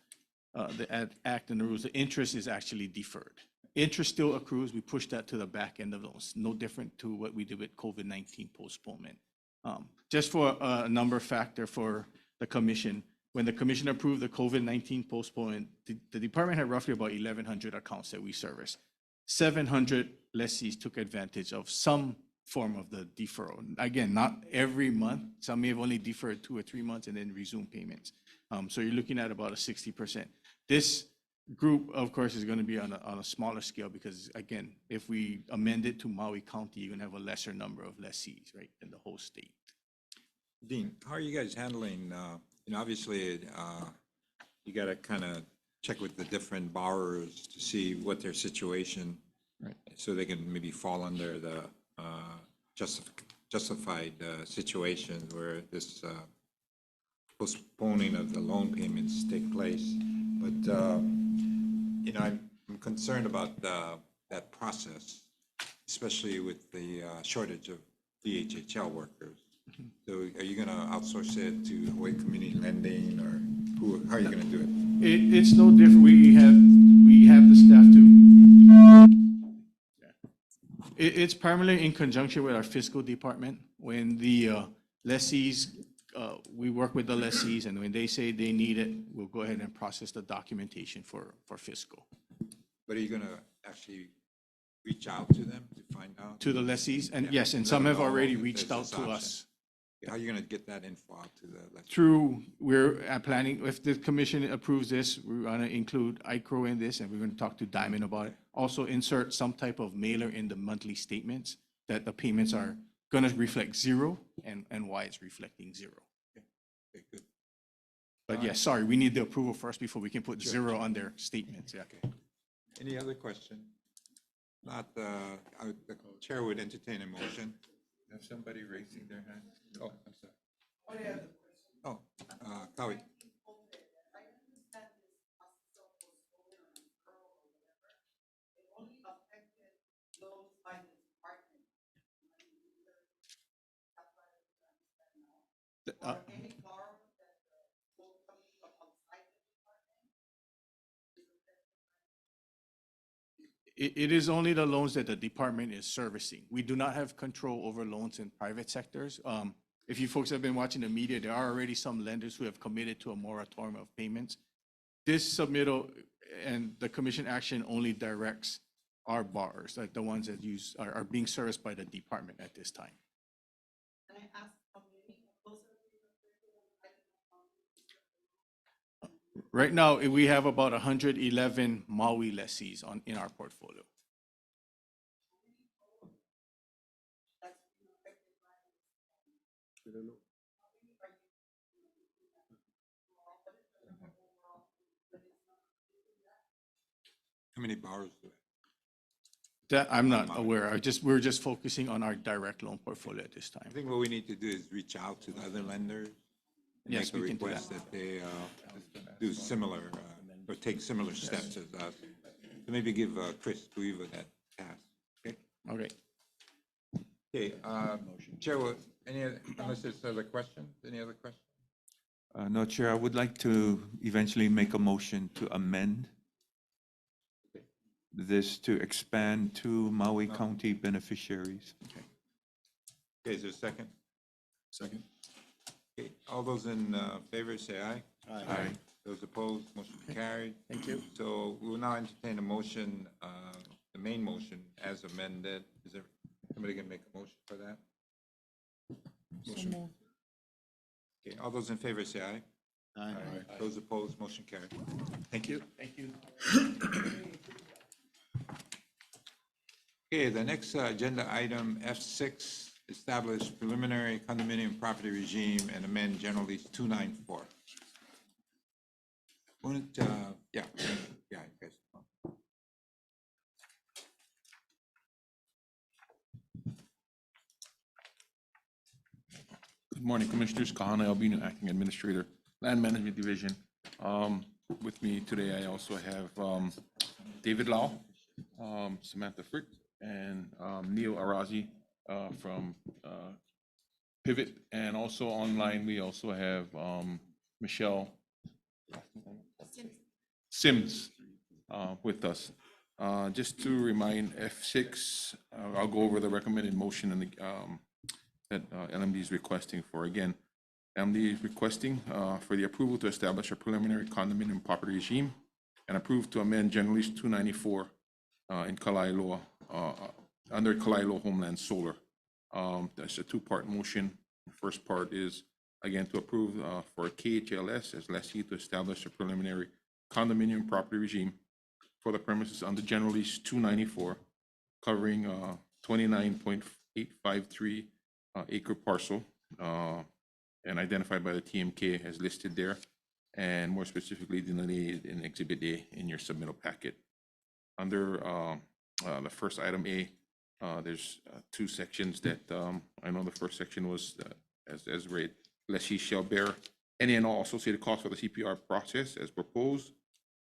the act and the rules, the interest is actually deferred. Interest still accrues. We push that to the back end of those. No different to what we did with COVID-19 postponement. Just for a number factor for the commission, when the commission approved the COVID-19 postponement, the department had roughly about 1,100 accounts that we service. 700 lessees took advantage of some form of the deferral. Again, not every month. Some may have only deferred 2 or 3 months and then resume payments. So you're looking at about a 60%. This group, of course, is going to be on a smaller scale because, again, if we amend it to Maui County, you're going to have a lesser number of lessees, right, than the whole state. Dean, how are you guys handling, obviously, you got to kind of check with the different borrowers to see what their situation, right, so they can maybe fall under the justified situations where this postponing of the loan payments take place. But, I'm concerned about that process, especially with the shortage of DHHL workers. So are you going to outsource it to Hawaii Community Lending, or how are you going to do it? It's no different. We have the staff to. It's primarily in conjunction with our fiscal department. When the lessees, we work with the lessees, and when they say they need it, we'll go ahead and process the documentation for fiscal. But are you going to actually reach out to them to find out? To the lessees, and Yeah, yes, and let some them have know already if reached there's out this to option. us. How are you gonna get that info out to the? Through, we're planning, if the commission approves this, we're gonna include ICRO in this, and we're gonna talk to Diamond about it. Also insert some type of mailer in the monthly statements that the payments are gonna reflect zero and why it's reflecting zero. Okay, good. But yes, sorry, we need the approval first before we can put zero on their statements, yeah. Okay. Any other question? Not, the chair would entertain a motion. Have somebody raising their hand? Oh, I'm sorry. Oh, Cowie. It is only the loans that the department is servicing. We do not have control over loans in private sectors. If you folks have been watching the media, there are already some lenders who have committed to a moratorium of payments. This submittal and the commission action only directs our borrowers, like the ones that are being serviced by the department at this time. Right now, we have about 111 Maui lessees in our portfolio. How many borrowers do we have? That I'm not aware. We're just focusing on our direct loan portfolio at this I time. think what we need to do is reach out to the other lenders. And Yes, make a we can do request that they do similar, or take similar steps as us. So maybe give Chris Guiva that task, okay? Okay. Okay, Chair, unless there's other questions, any other questions? No, Chair, I would like to eventually make a motion to amend this to expand to Maui County beneficiaries. Okay, is there a second? Second. Okay, all those in favor say aye. Aye. Those opposed, motion carried. Thank you. So we will now entertain a motion, the main motion as amended. Is there, somebody gonna make a motion for that? Motion. Okay, all those in favor say aye. Aye. Those opposed, motion carried. Thank you. Thank you. Okay, the next agenda item, F6, establish preliminary condominium property regime and amend General Lease 294. Wouldn't, yeah, I guess. Good morning, Commissioners. Kahana Albino, Acting Administrator, Land Management Division. With me today, I also have David Lau, Samantha Frick, and Neil Arazi from Pivot. And also online, we also have Michelle Sims with us. Just to remind F6, I'll go over the recommended motion and that LMD is requesting for. Again, LMD is requesting for the approval to establish a preliminary condominium property regime and approve to amend General Lease 294 in Kalailoa, under Kalailoa Homeland Solar. That's a two-part motion. The first part is, again, to approve for KHLS as lessee to establish a preliminary condominium property regime for the premises under General Lease 294, covering 29.853 acre parcel and identified by the TMK as listed there, and more specifically delineated in Exhibit A in your submittal packet. Under the first item A, there's two sections that I know the first section was as read, lessee shall bear any and all associated costs for the CPR process as proposed.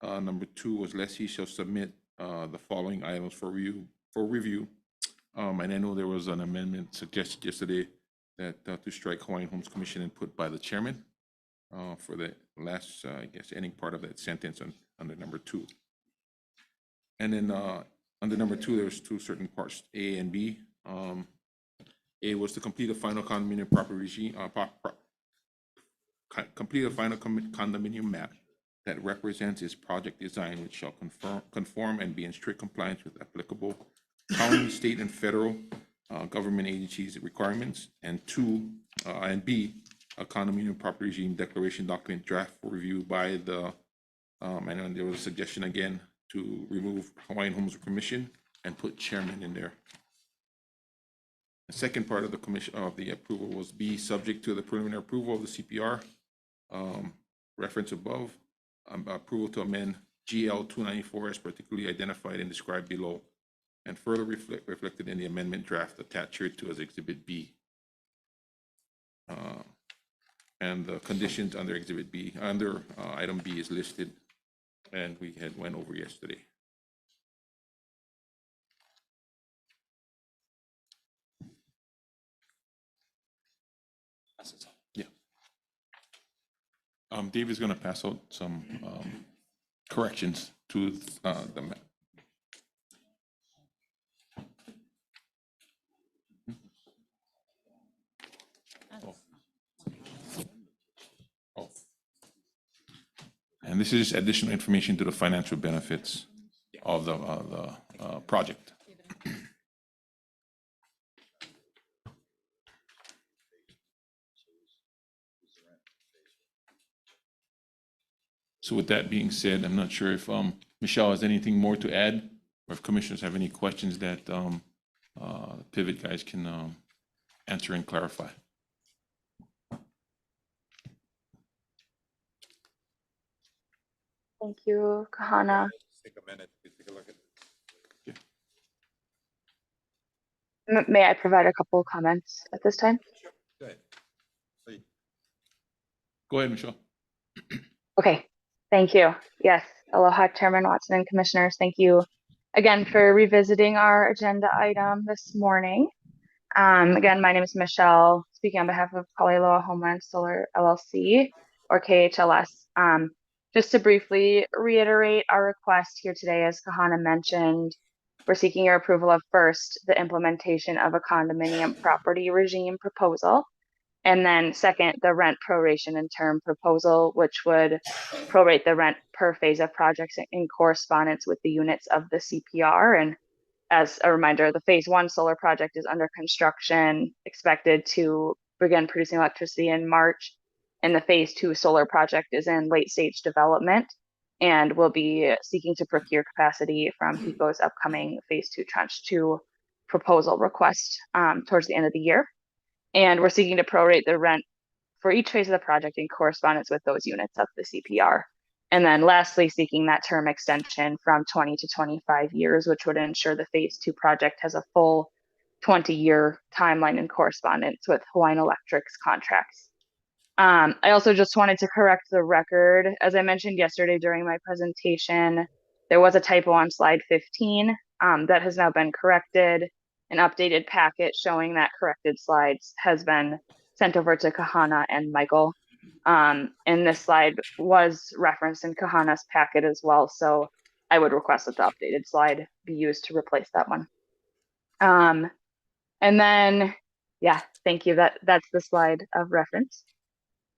Number two was lessee shall submit the following items for review. And I know there was an amendment suggested yesterday that to strike Hawaiian Homes Commission and put by the chairman for the last, I guess, ending part of that sentence under number two. And then under number two, there's two certain parts, A and B. A was to complete a final condominium property regime, complete a final condominium map that represents its project design, which shall conform and be in strict compliance with applicable county, state, and federal government agencies' requirements. And two, And B, a condominium property regime declaration document draft for review by the, and then there was a suggestion again to remove Hawaiian Homes Commission and put chairman in there. The second part of the commission of the approval was B, subject to the preliminary approval of the CPR, reference above, approval to amend GL 294 as particularly identified and described below, and further reflected in the amendment draft attached here to as Exhibit B. And the conditions under Exhibit B, under item B is listed, and we had went over yesterday. Yeah. Dave is going to pass out some corrections to the map. And this is additional information to the financial benefits of the project. So with that being said, I'm not sure if Michelle has anything more to add, or if commissioners have any questions that Pivot guys can answer and clarify. Thank you, Kahana. Take a minute to take a look at it. May I provide a couple comments at this time? Go ahead. Go ahead, Michelle. Okay, thank you. Yes, aloha, Chairman Watson and Commissioners. Thank you again for revisiting our agenda item this morning. Again, my name is Michelle, speaking on behalf of Kalealoa Homeland Solar LLC, or KHLS. Just to briefly reiterate our request here today, as Kahana mentioned, we're seeking your approval of first, the implementation of a condominium property regime proposal, and then second, the rent proration and term proposal, which would prorate the rent per phase of projects in correspondence with the units of the CPR. And as a reminder, the phase 1 solar project is under construction, expected to begin producing electricity in March. And the phase 2 solar project is in late stage development and will be seeking to procure capacity from HECO's upcoming phase 2 tranche 2 proposal request towards the end of the year. And we're seeking to prorate the rent for each phase of the project in correspondence with those units of the CPR. And then lastly, seeking that term extension from 20 to 25 years, which would ensure the phase 2 project has a full 20-year timeline in correspondence with Hawaiian Electric's contracts. I also just wanted to correct the record. As I mentioned yesterday during my presentation, there was a typo on slide 15 that has now been corrected. An updated packet showing that corrected slides has been sent over to Kahana and Michael. And this slide was referenced in Kahana's packet as well, so I would request that the updated slide be used to replace that one. And then, yeah, thank you. That's the slide of reference.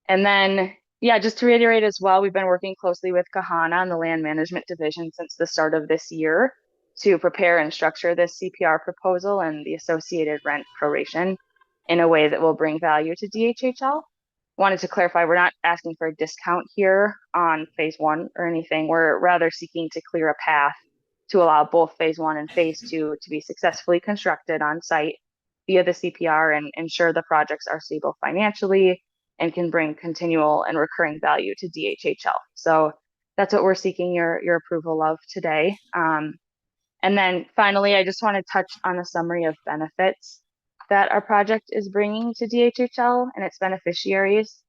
And then, yeah, just to reiterate as well, we've been working closely with Kahana and the Land Management Division since the start of this year to prepare and structure this CPR proposal and the associated rent proration in a way that will bring value to DHHL. Wanted to clarify, we're not asking for a discount here on phase 1 or anything. We're rather seeking to clear a path to allow both phase 1 and phase 2 to be successfully constructed on site via the CPR and ensure the projects are stable financially and can bring continual and recurring value to DHHL. So that's what we're seeking your approval of today. And then finally, I just want to touch on a summary of benefits that our project is bringing to DHHL and its beneficiaries.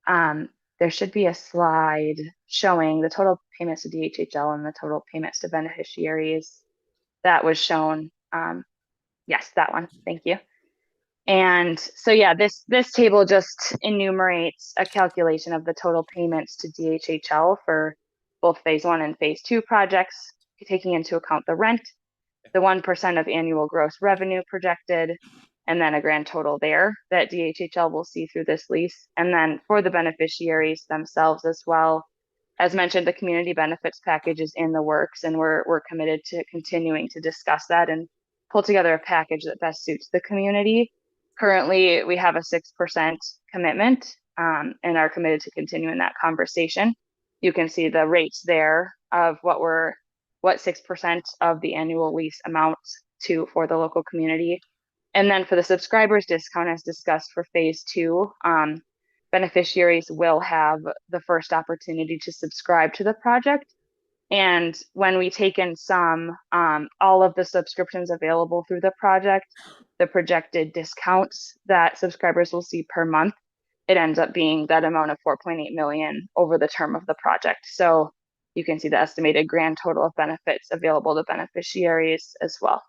There should be a slide showing the total payments to DHHL and the total payments to beneficiaries. That was shown. Yes, that one. Thank you. And so, yeah, this table just enumerates a calculation of the total payments to DHHL for both phase 1 and phase 2 projects, taking into account the rent, the 1% of annual gross revenue projected, and then a grand total there that DHHL will see through this lease. And then for the beneficiaries themselves as well, as mentioned, the community benefits package is in the works, and we're committed to continuing to discuss that and pull together a package that best suits the community. Currently, we have a 6% commitment and are committed to continuing that conversation. You can see the rates there of what 6% of the annual lease amounts to for the local community. And then for the subscribers discount as discussed for phase 2, beneficiaries will have the first opportunity to subscribe to the project. And when we take in all of the subscriptions available through the project, the projected discounts that subscribers will see per month, it ends up being that amount of 4.8 million over the term of the project. So you can see the estimated grand total of benefits available to beneficiaries as well.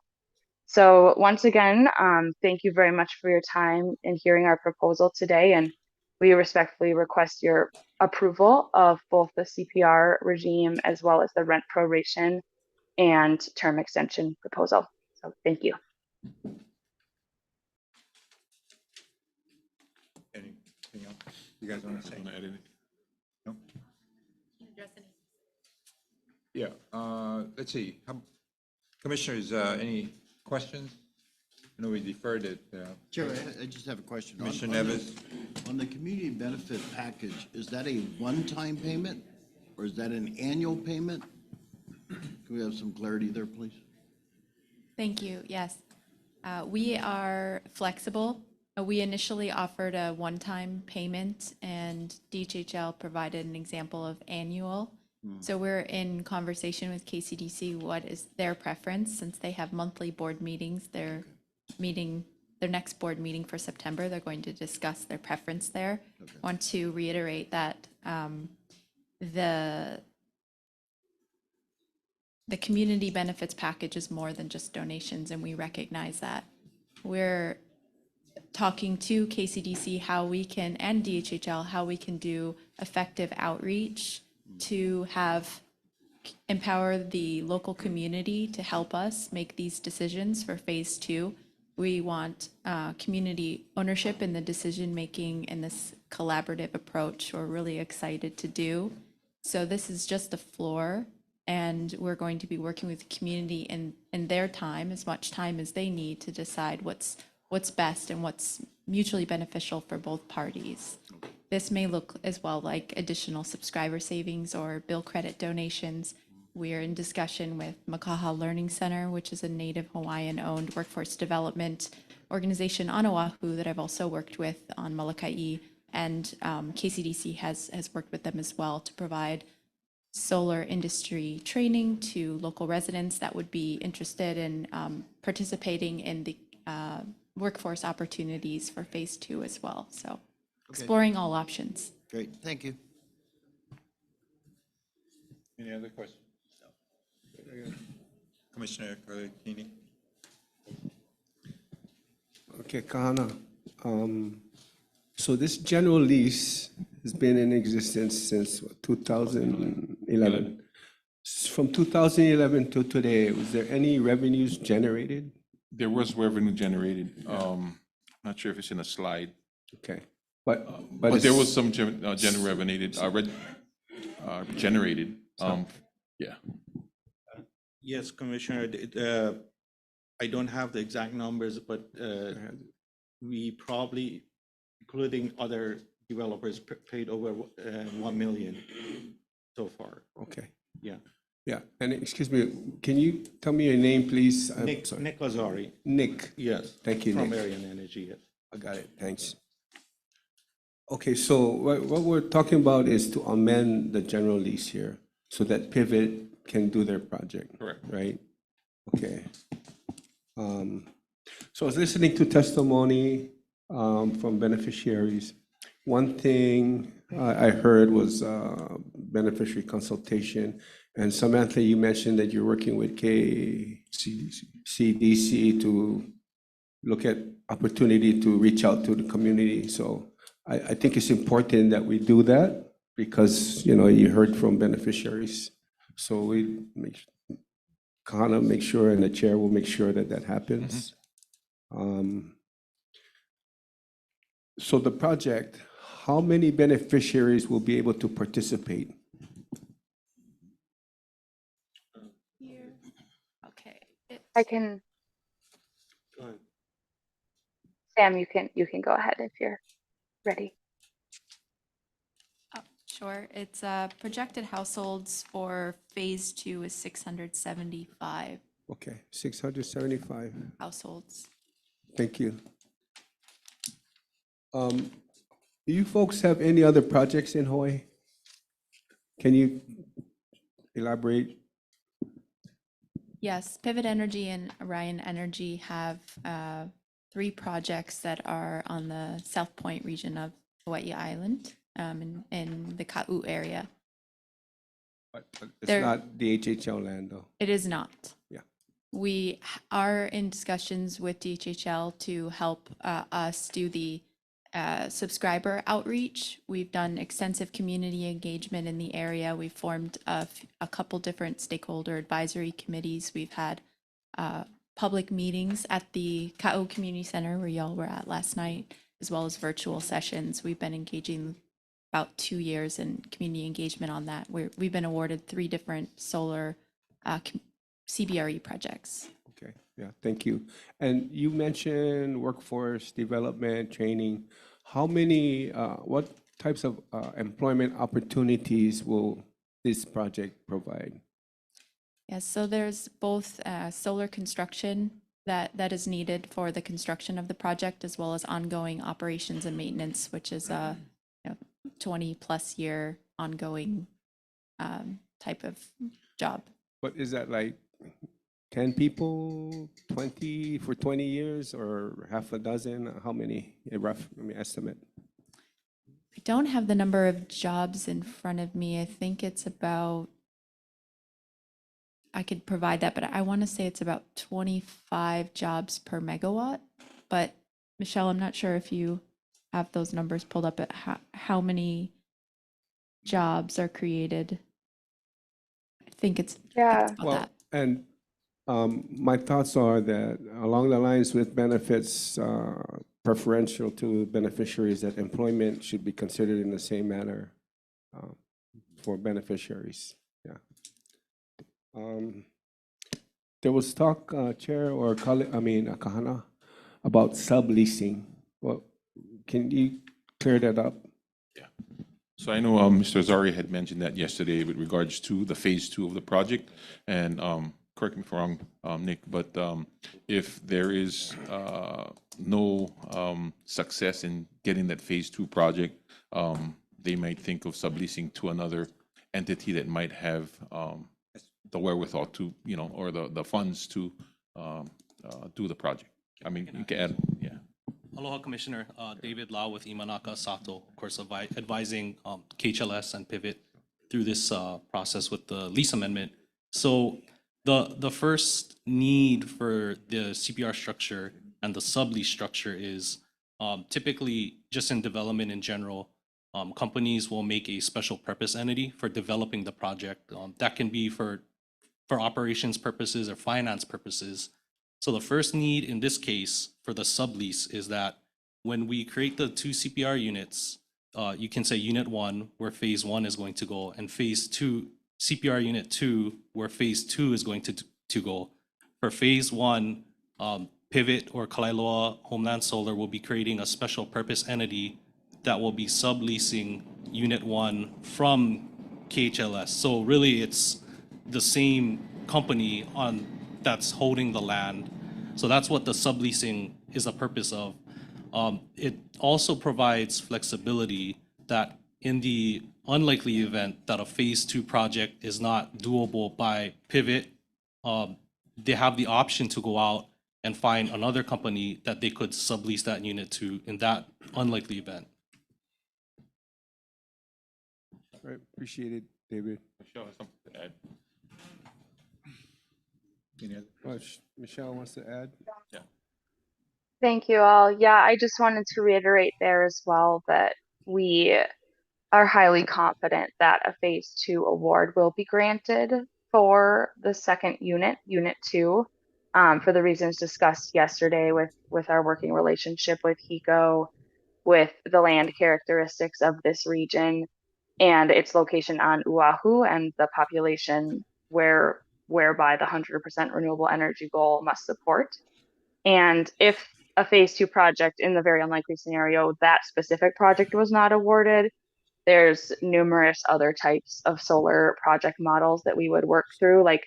So once again, thank you very much for your time in hearing our proposal today, and we respectfully request your approval of both the CPR regime as well as the rent proration and term extension proposal. So thank you. Anything else you guys want to say? No? Yeah, let's see. Commissioners, any questions? I know we deferred it. Chair, I just have a question. Commissioner Neves? On the community benefit package, is that a one-time payment or is that an annual payment? Can we have some clarity there, please? Thank you. Yes. We are flexible. We initially offered a one-time payment and DHHL provided an example of annual. So we're in conversation with KCDC, what is their preference, since they have monthly board meetings. They're meeting their next board meeting for September. They're going to discuss their preference there. Want to reiterate that the community benefits package is more than just donations, and we recognize that. We're talking to KCDC how we can, and DHHL, how we can do effective outreach to empower the local community to help us make these decisions for phase 2. We want community ownership in the decision-making in this collaborative approach we're really excited to do. So this is just the floor, and we're going to be working with the community in their time, as much time as they need to decide what's best and what's mutually beneficial for both parties. This may look as well like additional subscriber savings or bill credit donations. We are in discussion with Makaha Learning Center, which is a native Hawaiian-owned workforce development organization on Oahu that I've also worked with on Molokai, and KCDC has worked with them as well to provide solar industry training to local residents that would be interested in participating in the workforce opportunities for phase 2 as well. So exploring all options. Great, thank you. Any other questions? Commissioner Kalakini? Okay, Kahana. So this general lease has been in existence since 2011. From 2011 to today, was there any revenues generated? There was revenue generated. Not sure if it's in a slide. Okay. But there was some general revenue generated. Yeah. Yes, Commissioner, I don't have the exact numbers, but we probably, including other developers, paid over 1 million so far. Okay. Yeah. Yeah, and excuse me, can you tell me your name, please? Nick Lazari. Nick. Yes. Thank you, Nick. From Arian Energy, yes. I got it, thanks. Okay, so what we're talking about is to amend the general lease here so that Pivot can do their project. Correct. Right? Okay. So I was listening to testimony from beneficiaries. One thing I heard was beneficiary consultation. And Samantha, you mentioned that you're working with KCDC to look at opportunity to reach out to the community. So I think it's important that we do that because, you know, you heard from beneficiaries. So we kind of make sure, and the chair will make sure that that happens. So the project, how many beneficiaries will be able to participate? I can. Sam, you can go ahead if you're ready. Oh, sure. It's projected households for phase 2 is 675 Okay, 675. households. Thank you. Do you folks have any other projects in Hawaii? Can you elaborate? Yes, Pivot Energy and Orion Energy have 3 projects that are on the South Point region of Hawaii Island, in the Ka'u area. But it's There- not DHHL land, though. It is not. Yeah. We are in discussions with DHHL to help us do the subscriber outreach. We've done extensive community engagement in the area. We've formed a couple different stakeholder advisory committees. We've had public meetings at the Ka'o Community Center where y'all were at last night, as well as virtual sessions. We've been engaging about 2 years in community engagement on that. We've been awarded 3 different solar CBRE projects. Okay, yeah, thank you. And you mentioned workforce development, training. How many, what types of employment opportunities will this project provide? Yes, so there's both solar construction that is needed for the construction of the project, as well as ongoing operations and maintenance, which is a 20-plus year ongoing type of job. But is that like 10 people, 20 for 20 years, or half a dozen? How many, a rough estimate? I don't have the number of jobs in front of me. I think it's about, I could provide that, but I want to say it's about 25 jobs per megawatt. But Michelle, I'm not sure if you have those numbers pulled up at how many jobs are created. I think it's about Well, that. and my thoughts are that along the lines with benefits preferential to beneficiaries, that employment should be considered in the same manner for beneficiaries. Yeah. There was talk, Chair or Kahana, about subleasing. Well, can you clear that up? So I know Mr. Azari had mentioned that yesterday with regards to the phase 2 of the project. And correct me if I'm wrong, Nick, but if there is no success in getting that phase 2 project, they might think of subleasing to another entity that might have the wherewithal to, or the funds to do the project. I mean, you can add, yeah. Aloha, Commissioner. David Lau with Imanaka Sato, of course, advising KHLS and Pivot through this process with the lease amendment. So the first need for the CPR structure and the sublease structure is typically just in development in general, companies will make a special purpose entity for developing the project. That can be for operations purposes or finance purposes. So the first need in this case for the sublease is that when we create the 2 CPR units, you can say unit 1 where phase 1 is going to go, and phase 2, CPR unit 2 where phase 2 is going to go. For phase 1, Pivot or Kalailoa Homeland Solar will be creating a special purpose entity that will be subleasing unit 1 from KHLS. So really it's the same company that's holding the land. So that's what the subleasing is the purpose of. It also provides flexibility that in the unlikely event that a phase 2 project is not doable by Pivot, they have the option to go out and find another company that they could sublease that unit to in that unlikely event. All right, appreciate it, David. Michelle has something to add. Michelle wants to add? Yeah. Thank you all. Yeah, I just wanted to reiterate there as well that we are highly confident that a phase 2 award will be granted for the second unit, unit 2, for the reasons discussed yesterday with our working relationship with HECO, with the land characteristics of this region and its location on Oahu and the population whereby the 100% renewable energy goal must support. And if a phase two project, in the very unlikely scenario that specific project was not awarded, there's numerous other types of solar project models that we would work through. Like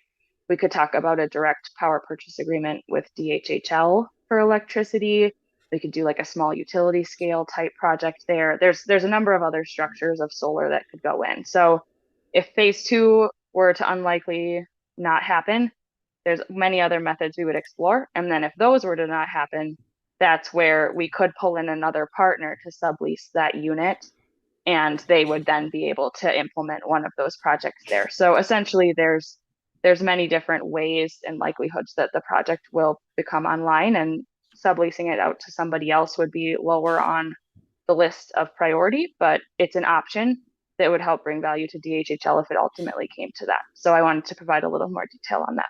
we could talk about a direct power purchase agreement with DHHL for electricity. We could do like a small utility scale type project there. There's a number of other structures of solar that could go in. So if phase two were to unlikely not happen, there's many other methods we would explore. And then if those were to not happen, that's where we could pull in another partner to sublease that unit, and they would then be able to implement one of those projects there. So essentially there's many different ways and likelihoods that the project will become online, and subleasing it out to somebody else would be lower on the list of priority, but it's an option that would help bring value to DHHL if it ultimately came to that. So I wanted to provide a little more detail on that.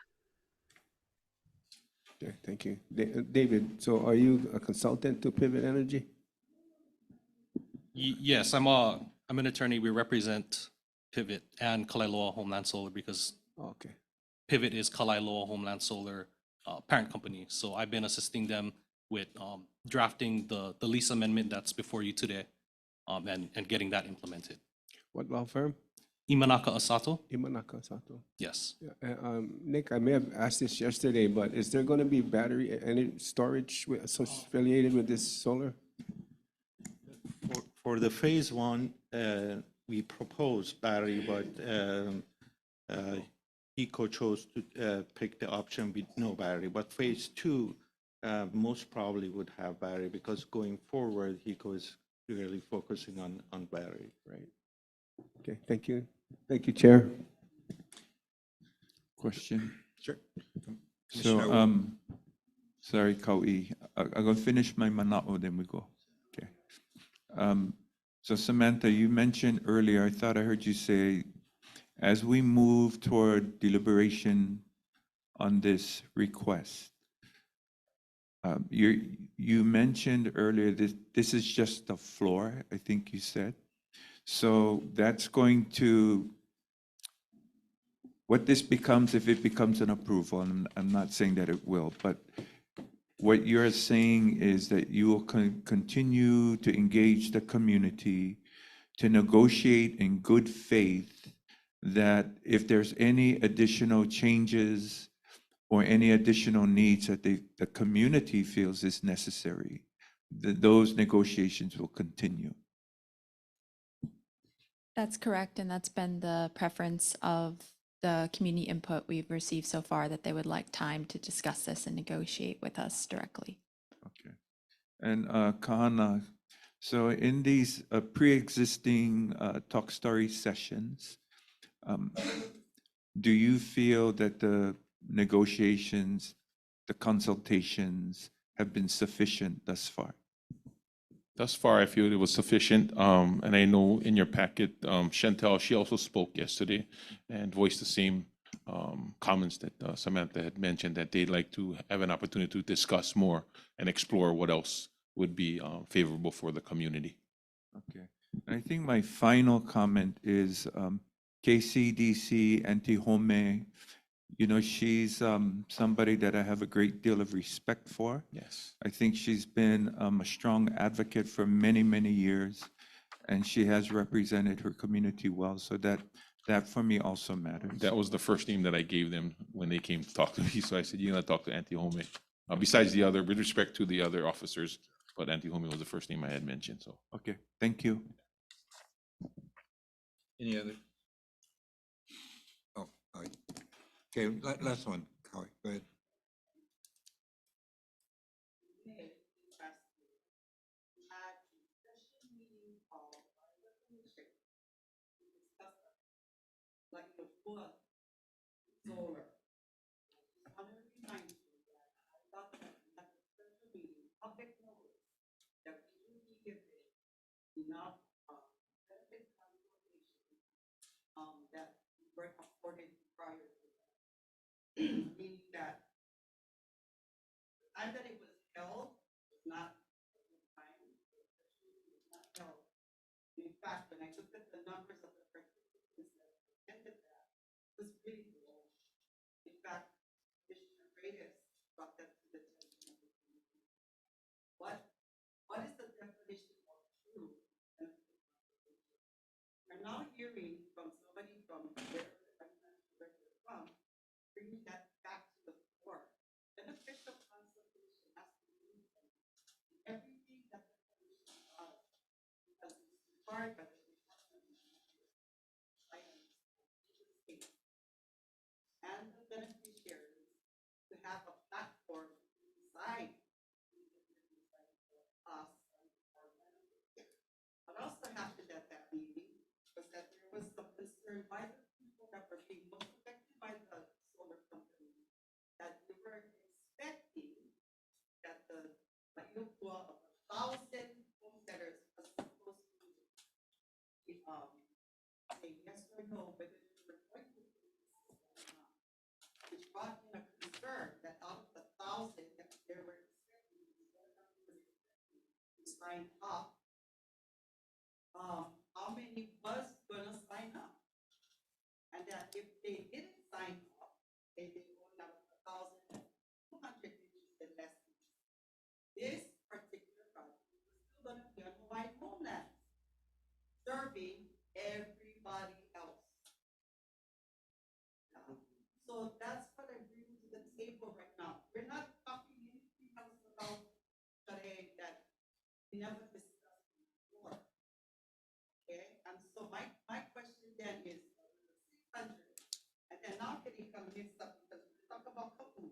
Okay, thank you. David, so are you a consultant to Pivot Energy? Yes, I'm an attorney. We represent Pivot and Kalailoa Homeland Solar because Okay. Pivot is Kalailoa Homeland Solar parent company. So I've been assisting them with drafting the lease amendment that's before you today, and getting that implemented. What law firm? Imanaka Asato? Imanaka Sato. Yes. Yeah, Nick, I may have asked this yesterday, but is there going to be battery any storage affiliated with this solar? For the phase one, we proposed battery, but ECO chose to pick the option with no battery. But phase two, most probably would have battery because going forward, ECO is really focusing on battery. Right. Okay, thank you. Thank you, Chair. Question? Sure. So, Commissioner sorry, Kau'i. I'm gonna finish my mana'o, then we go. Okay. So Samantha, you mentioned earlier, I thought I heard you say, as we move toward deliberation on this request, you mentioned earlier that this is just the floor, I think you said. So that's going to, what this becomes, if it becomes an approval, and I'm not saying that it will, but what you're saying is that you will continue to engage the community to negotiate in good faith that if there's any additional changes or any additional needs that the community feels is necessary, that those negotiations will continue. That's correct, and that's been the preference of the community input we've received so far, that they would like time to discuss this and negotiate with us directly. Okay. And Kahana, so in these pre-existing talk story sessions, do you feel that the negotiations, the consultations have been sufficient thus far? Thus far, I feel it was sufficient. And I know in your packet, Chantel, she also spoke yesterday and voiced the same comments that Samantha had mentioned, that they'd like to have an opportunity to discuss more and explore what else would be favorable for the community. Okay. I think my final comment is KCDC Antihome, you know, she's somebody that I have a great deal of respect for. Yes. I think she's been a strong advocate for many, many years, and she has represented her community well. So that for me also matters. That was the first name that I gave them when they came to talk to me. So I said, you gotta talk to Auntie Home. Besides the other, with respect to the other officers, but Auntie Home was the first name I had mentioned. So okay, thank you. Any other? Oh, okay, last one, Howie, go ahead. Solar. I want to remind you that I thought that at the special meeting, public notice that we will be given enough benefit consultation that we were afforded prior to that. Meaning that the time that it was held was not a good time, especially it was not held. In fact, when I looked at the numbers of the participants that attended that, it was pretty low. In fact, Commissioner Reyes brought that to the attention of the community. hearing from somebody from where I'm not sure where they're from, bringing that back to the floor. Beneficial consultation has to do with everything that the commission does, because it's required by the Department of Interior, and the beneficiaries to have a platform to decide us or benefit. What also happened at that meeting was that there was some concern by the people that were being most affected by the solar company, that we were expecting that the Mayukwa of 1,000 homesteaders was supposed to say yes or no whether they were going to put this system or not, which brought in a concern that out of the 1,000 that they were expecting, to sign up, how many was gonna sign up? And that if they didn't sign up, they only have 1,200 interested lessons. This particular project is still gonna be on Hawaiian homeland, serving everybody else. So that's what I bring to the table right now. We're not talking anything else about today that we never discussed before. Okay, and so my question then is 600, and then now getting kind of mixed up because we talk about Kapu,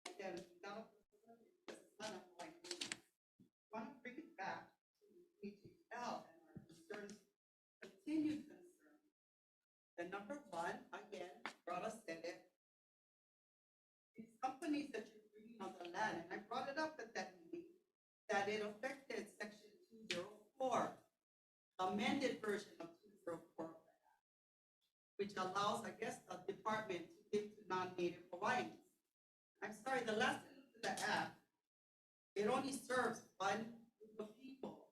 and then we got because it's not a point. I want to bring it back to HHL and our concerns, continued concern. The number one, again, Brother said it, these companies that you're bringing on the land, and I brought it up at that meeting, that it affected section 204, amended version of 204 of the act, which allows, I guess, the department to give to non-native Hawaiians. I'm sorry, the last I looked at the act, it only serves one group of people.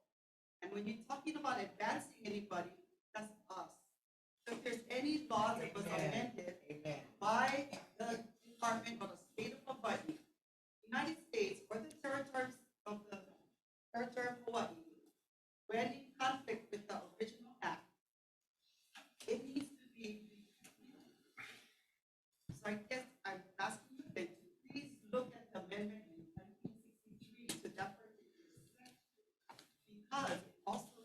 And when you're talking about advancing anybody, that's us. So if there's any law that was amended by the Department of the State of Hawaii, United States, or the territories of the territory of Hawaii, when in conflict with the original act, it needs to be. So I guess I'm asking you then to please look at the amendment in 1963 to that particular section, because it also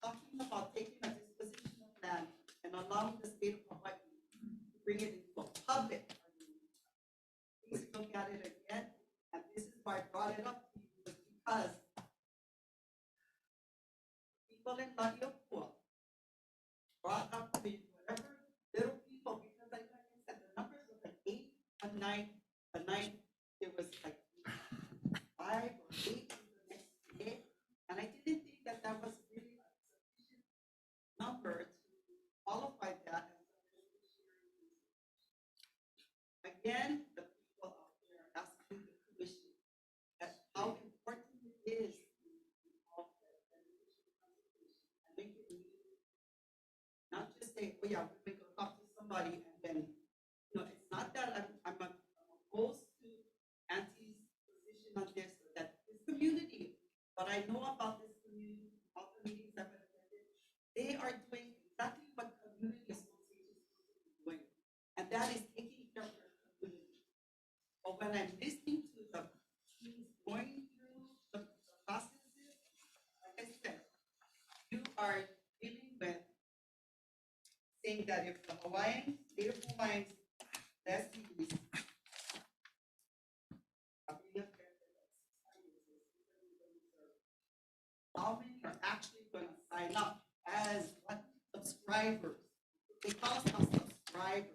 talking about taking a disposition of land and allowing the state of Hawaii to bring it into a public. Please look at it again, and this is why I brought it up to you, was because people in Laiopua brought up to me whatever little people, because like I said, the numbers were like 8 a night, it was like 5 or 8 the next day, and I didn't think that that was really a sufficient number to qualify that as a beneficiary. Again, the people out there are asking the commission that how important it is to involve the beneficiary consultation and make it meaningful. Not just say, oh yeah, we're going to talk to somebody and then, it's not that I'm opposed to Auntie's position on this, or that this community, but I know about this community, all the meetings I've attended, they are doing exactly what community associations are doing, and that is taking care of their community. But when I'm listening to the teams going through the processes, like I said, you are dealing with saying that if the Hawaiian, state of Hawaii's lessees are being affected, how many are actually going to sign up as what subscribers? They call us now subscribers.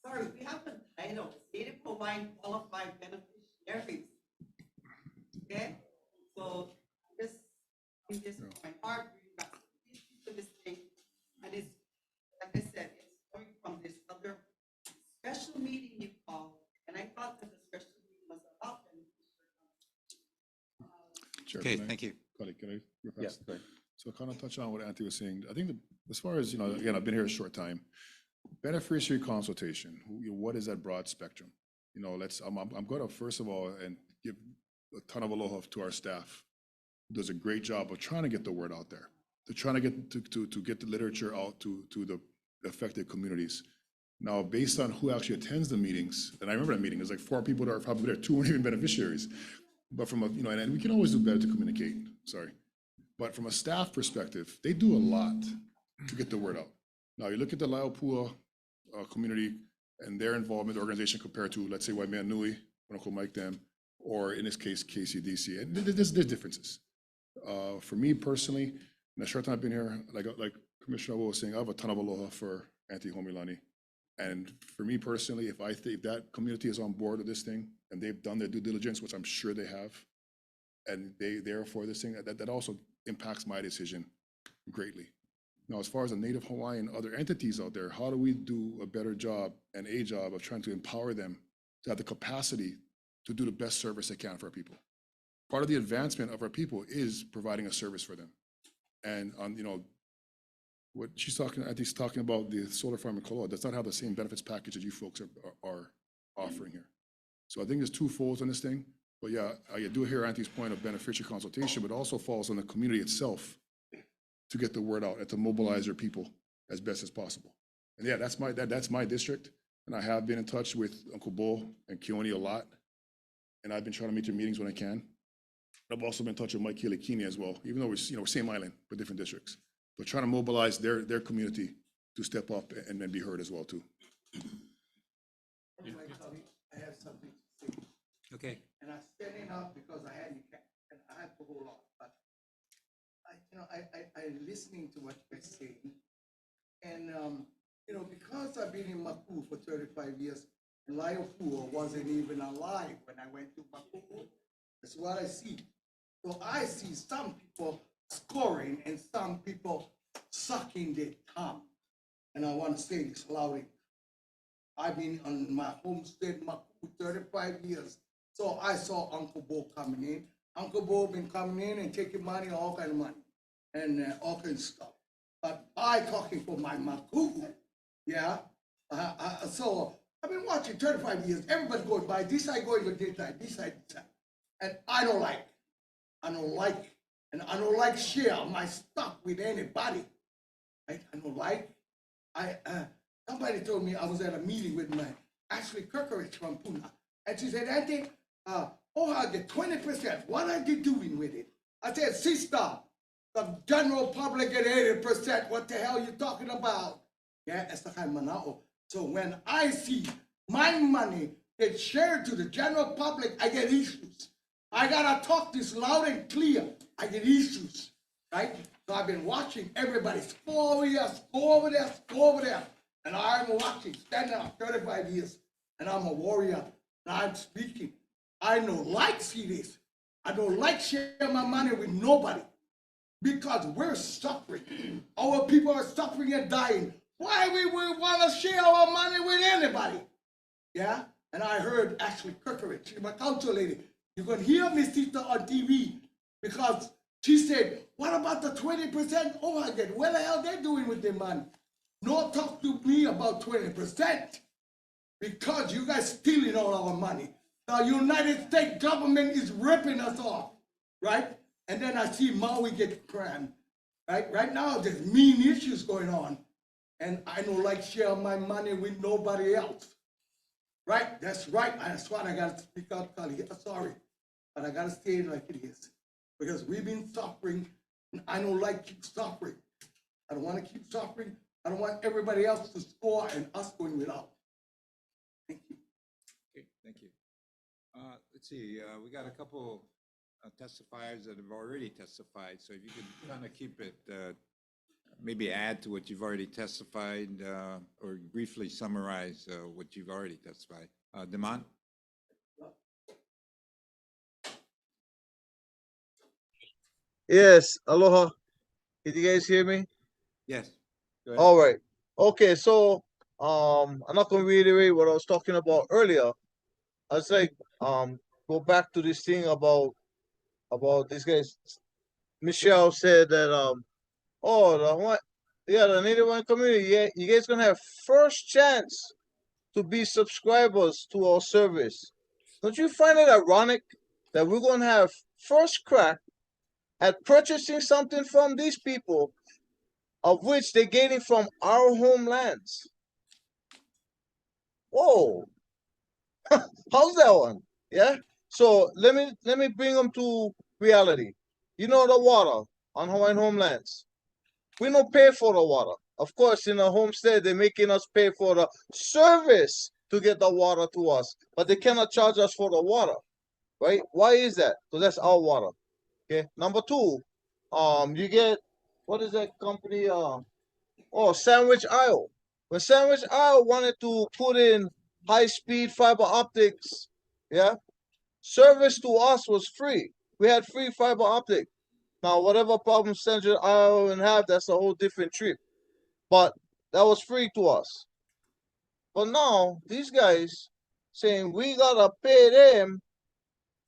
Sorry, we have the title, State of Hawaiian Qualified Beneficiaries. Okay, so this is just my heart bringing back to this thing, and it's like I said, it's going from this other special meeting you called, and I thought that the special meeting was about Chair, Okay, can I- thank you. Can I go Yes, fast? go ahead. So kind of touch on what Auntie was saying. I think as far as, again, I've been here a short time. Beneficiary consultation, what is that broad spectrum? I'm going to first of all, and give a ton of aloha to our staff, who does a great job of trying to get the word out there. to trying to get the literature out to the affected communities. Now, based on who actually attends the meetings, and I remember that meeting, there's like 4 people that are probably there, 2 weren't even beneficiaries. But from a, and we can always do better to communicate, sorry. But from a staff perspective, they do a lot to get the word out. Now, you look at the Laopua community and their involvement organization compared to, let's say, Waimanui, Uncle Mike them, or in this case, KCDC, and there's differences. For me personally, in the short time I've been here, like Commissioner Wo was saying, I have a ton of aloha for Auntie Homilani. And for me personally, if that community is on board with this thing and they've done their due diligence, which I'm sure they have, and they're for this thing, that also impacts my decision greatly. Now, as far as the Native Hawaiian other entities out there, how do we do a better job and a job of trying to empower them to have the capacity to do the best service they can for our people? Part of the advancement of our people is providing a service for them. And what she's talking, I think she's talking about the solar farm in Koloa does not have the same benefits package that you folks are offering here. So I think there's 2 folds on this thing. But yeah, I do hear Auntie's point of beneficiary consultation, but also falls on the community itself to get the word out and to mobilize their people as best as possible. And yeah, that's my district. And I have been in touch with Uncle Bo and Keone a lot. And I've been trying to meet their meetings when I can. I've also been in touch with Mike Kealakini as well, even though we're same island, but different districts. But trying to mobilize their community to step up and then be heard as well too. I have something to say. Okay. And I'm standing up because I had and I had to hold on. But I listening to what you guys saying, and because I've been in Maku for 35 years, and Laopua wasn't even alive when I went to Maku. That's what I see. So I see some people scoring and some people sucking their thumb. And I want to say this loudly. I've been on my homestead Maku 35 years. So I saw Uncle Bo coming in. Uncle Bo been coming in and taking money, all kind of money, and all kind of stuff. But I talking for my Maku, yeah. So I've been watching 35 years. Everybody going by this side, going to this side, this side, this side, and I don't like, and I don't like share my stuff with anybody. Right? I don't like. Somebody told me I was at a meeting with my Ashley Kirkerich from Puna, and she said, Auntie, I get 20%. What are you doing with it? I said, sister, the general public get 80%. What the hell are you talking about? Yeah, that's the kind of manao. So when I see my money get shared to the general public, I get issues. I gotta talk this loud and clear. I get issues, right? So I've been watching everybody go over here, go over there, go over there. And I'm watching, standing up 35 years. And I'm a warrior, and I'm speaking. I don't like see this. I don't like sharing my money with nobody because we're suffering. Our people are suffering and dying. Why we want to share our money with anybody? Yeah? And I heard Ashley Kirkerich, my council lady. You're going to hear Miss Tita on TV because she said, what about the 20% overhead? What the hell they doing with their money? No talk to me about 20% because you guys stealing all our money. The United States government is ripping us off, right? And then I see Maui get crammed, right? Right now, there's mean issues going on. And I don't like share my money with nobody else, right? That's right. That's why I got to speak up, Kali. Sorry, but I got to say it like it is. Because we've been suffering, and I don't like keep suffering. I don't want to keep suffering. I don't want everybody else to score and us going without. Thank you. Okay, thank you. Let's see, we got a couple testifiers that have already testified. So if you could kind of keep it, maybe add to what you've already testified or briefly summarize what you've already testified. Demont? Yes, aloha. Did you guys hear me? Yes. Go ahead. All right. Okay, so I'm not gonna reiterate what I was talking about earlier. I was like, go back to this thing about these guys. Michelle said that the Native Hawaiian community, yeah, you guys gonna have first chance to be subscribers to our service. Don't you find it ironic that we're gonna have first crack at purchasing something from these people, of which they're getting from our homelands. Whoa, how's that one? Yeah. So let me bring them to reality. You know the water on Hawaiian homelands. We don't pay for the water. Of course, in a homestead, they're making us pay for the service to get the water to us, but they cannot charge us for the water, right? Why is that? Because that's our water. Okay. Number two, you get, what is that company? Sandwich Isle. When Sandwich Isle wanted to put in high-speed fiber optics, yeah, service to us was free. We had free fiber optic. Now, whatever problem Sandwich Isle and have, that's a whole different trip. But that was free to us. But now these guys saying we gotta pay them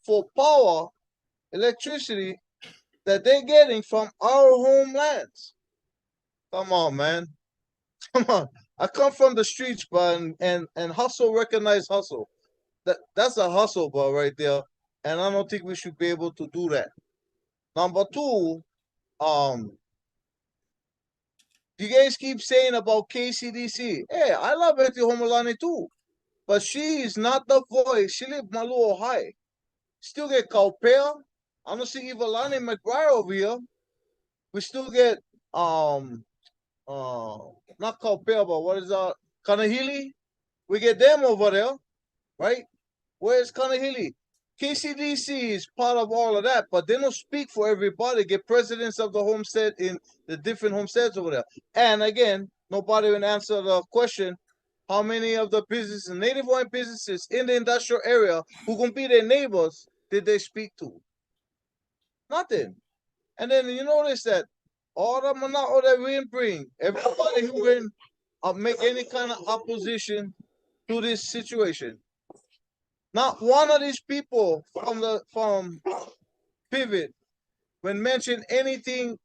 for power, electricity that they're getting from our homelands. Come on, man. Come on. I come from the streets, but and hustle recognize hustle. That's a hustle, but right there. And I don't think we should be able to do that. Number two, you guys keep saying about KCDC. Hey, I love Auntie Homolani too. But she is not the voice. She live Maluo High. Still get Kaupea. I don't see Ivalani McBride over here. We still get not Kaupea, but what is that? Kanahili. We get them over there, right? Where's Kanahili? KCDC is part of all of that, but they don't speak for everybody. Get presidents of the homestead in the different homesteads over there. And again, nobody will answer the question, how many of the businesses, Native Hawaiian businesses in the industrial area who gonna be their neighbors did they speak to? Nothing. And then you notice that all the mana'o that we bring, everybody who can make any kind of opposition to this situation. Not one of these people from Pivot, when mentioned anything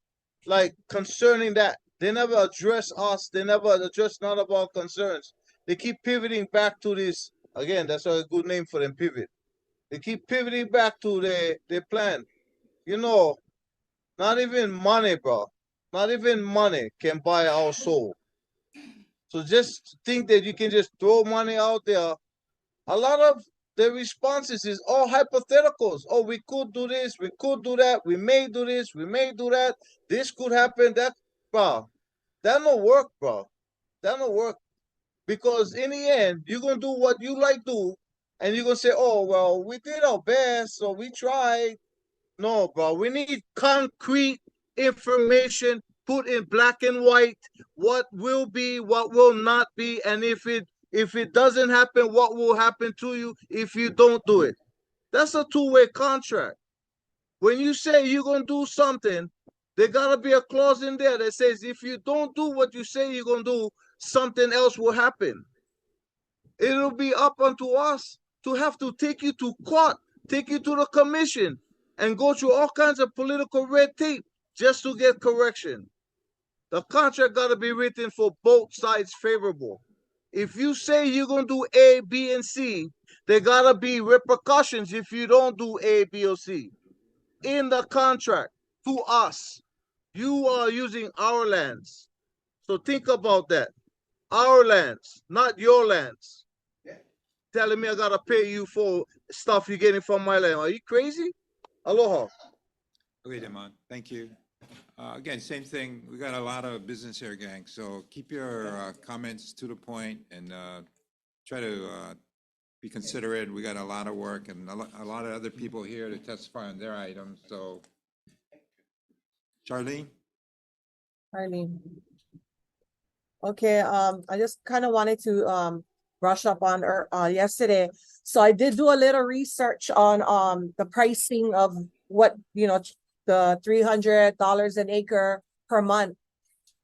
like concerning that, they never address us. They never address none of our concerns. They keep pivoting back to this again. That's a good name for them. Pivot. They keep pivoting back to their plan. You know, not even money, bro. Not even money can buy our soul. So just think that you can just throw money out there. A lot of the responses is all hypotheticals. Oh, we could do this, we could do that, we may do this, we may do that. This could happen, that, bro. That don't work, bro. That don't work. Because in the end, you're gonna do what you like to, and you're gonna say, oh, well, we did our best, so we tried. No, bro, we need concrete information put in black and white, what will be, what will not be, and if it doesn't happen, what will happen to you if you don't do it. That's a two-way contract. When you say you're gonna do something, there gotta be a clause in there that says if you don't do what you say you're gonna do, something else will happen. It'll be up unto us to have to take you to court, take you to the commission, and go through all kinds of political red tape just to get correction. The contract got to be written for both sides favorable. If you say you're going to do A, B, and C, there got to be repercussions if you don't do A, B, or C. In the contract, to us, you are using our lands. So think about that. Our lands, not your lands. Telling me I got to pay you for stuff you're getting from my land. Are you crazy? Aloha. Okay, Demon, thank you. Again, same thing. We got a lot of business here, gang. So keep your comments to the point and try to be considerate. We got a lot of work and a lot of other people here to testify on their items. So, Charlene? Arlene. Okay, I just kind of wanted to brush up on yesterday. So I did do a little research on the pricing of what, the $300 an acre per month.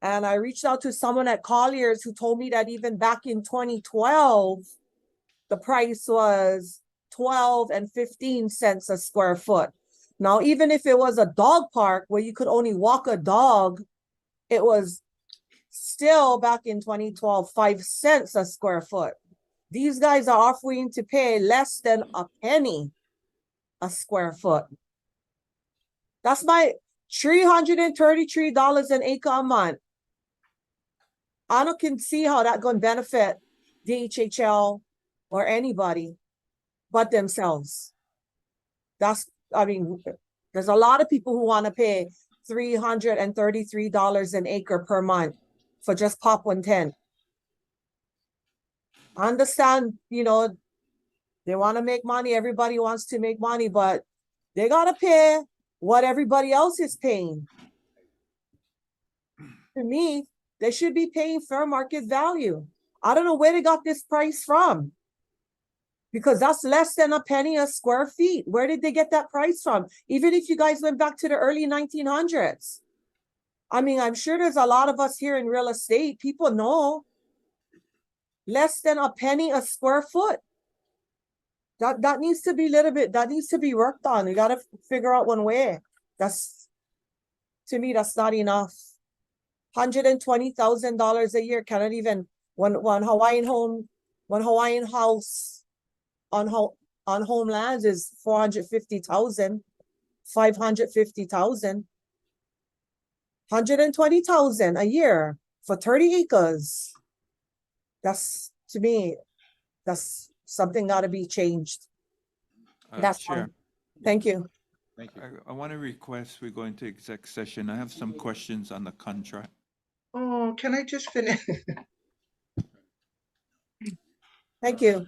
And I reached out to someone at Colliers who told me that even back in 2012, the price was 12 and 15 cents a square foot. Now, even if it was a dog park where you could only walk a dog, it was still back in 2012, 5 cents a square foot. These guys are offering to pay less than a penny a square foot. That's $333 an acre a month. I don't can see how that gonna benefit DHHL or anybody but themselves. I mean, there's a lot of people who want to pay $333 an acre per month for just Pop 110. I understand, they want to make money. Everybody wants to make money, but they got to pay what everybody else is paying. To me, they should be paying fair market value. I don't know where they got this price from, because that's less than a penny a square feet. Where did they get that price from? Even if you guys went back to the early 1900s. I mean, I'm sure there's a lot of us here in real estate. People know less than a penny a square foot. That needs to be that needs to be worked on. You got to figure out one way. To me, that's not enough. $120,000 a year cannot even, one Hawaiian house on homelands is 450,000, 550,000. 120,000 a year for 30 acres. To me, that's something got to be changed. That's Chair. all. Thank you. Thank you. I want to request we go into exec session. I have some questions on the contract. Oh, can I just finish? Thank you.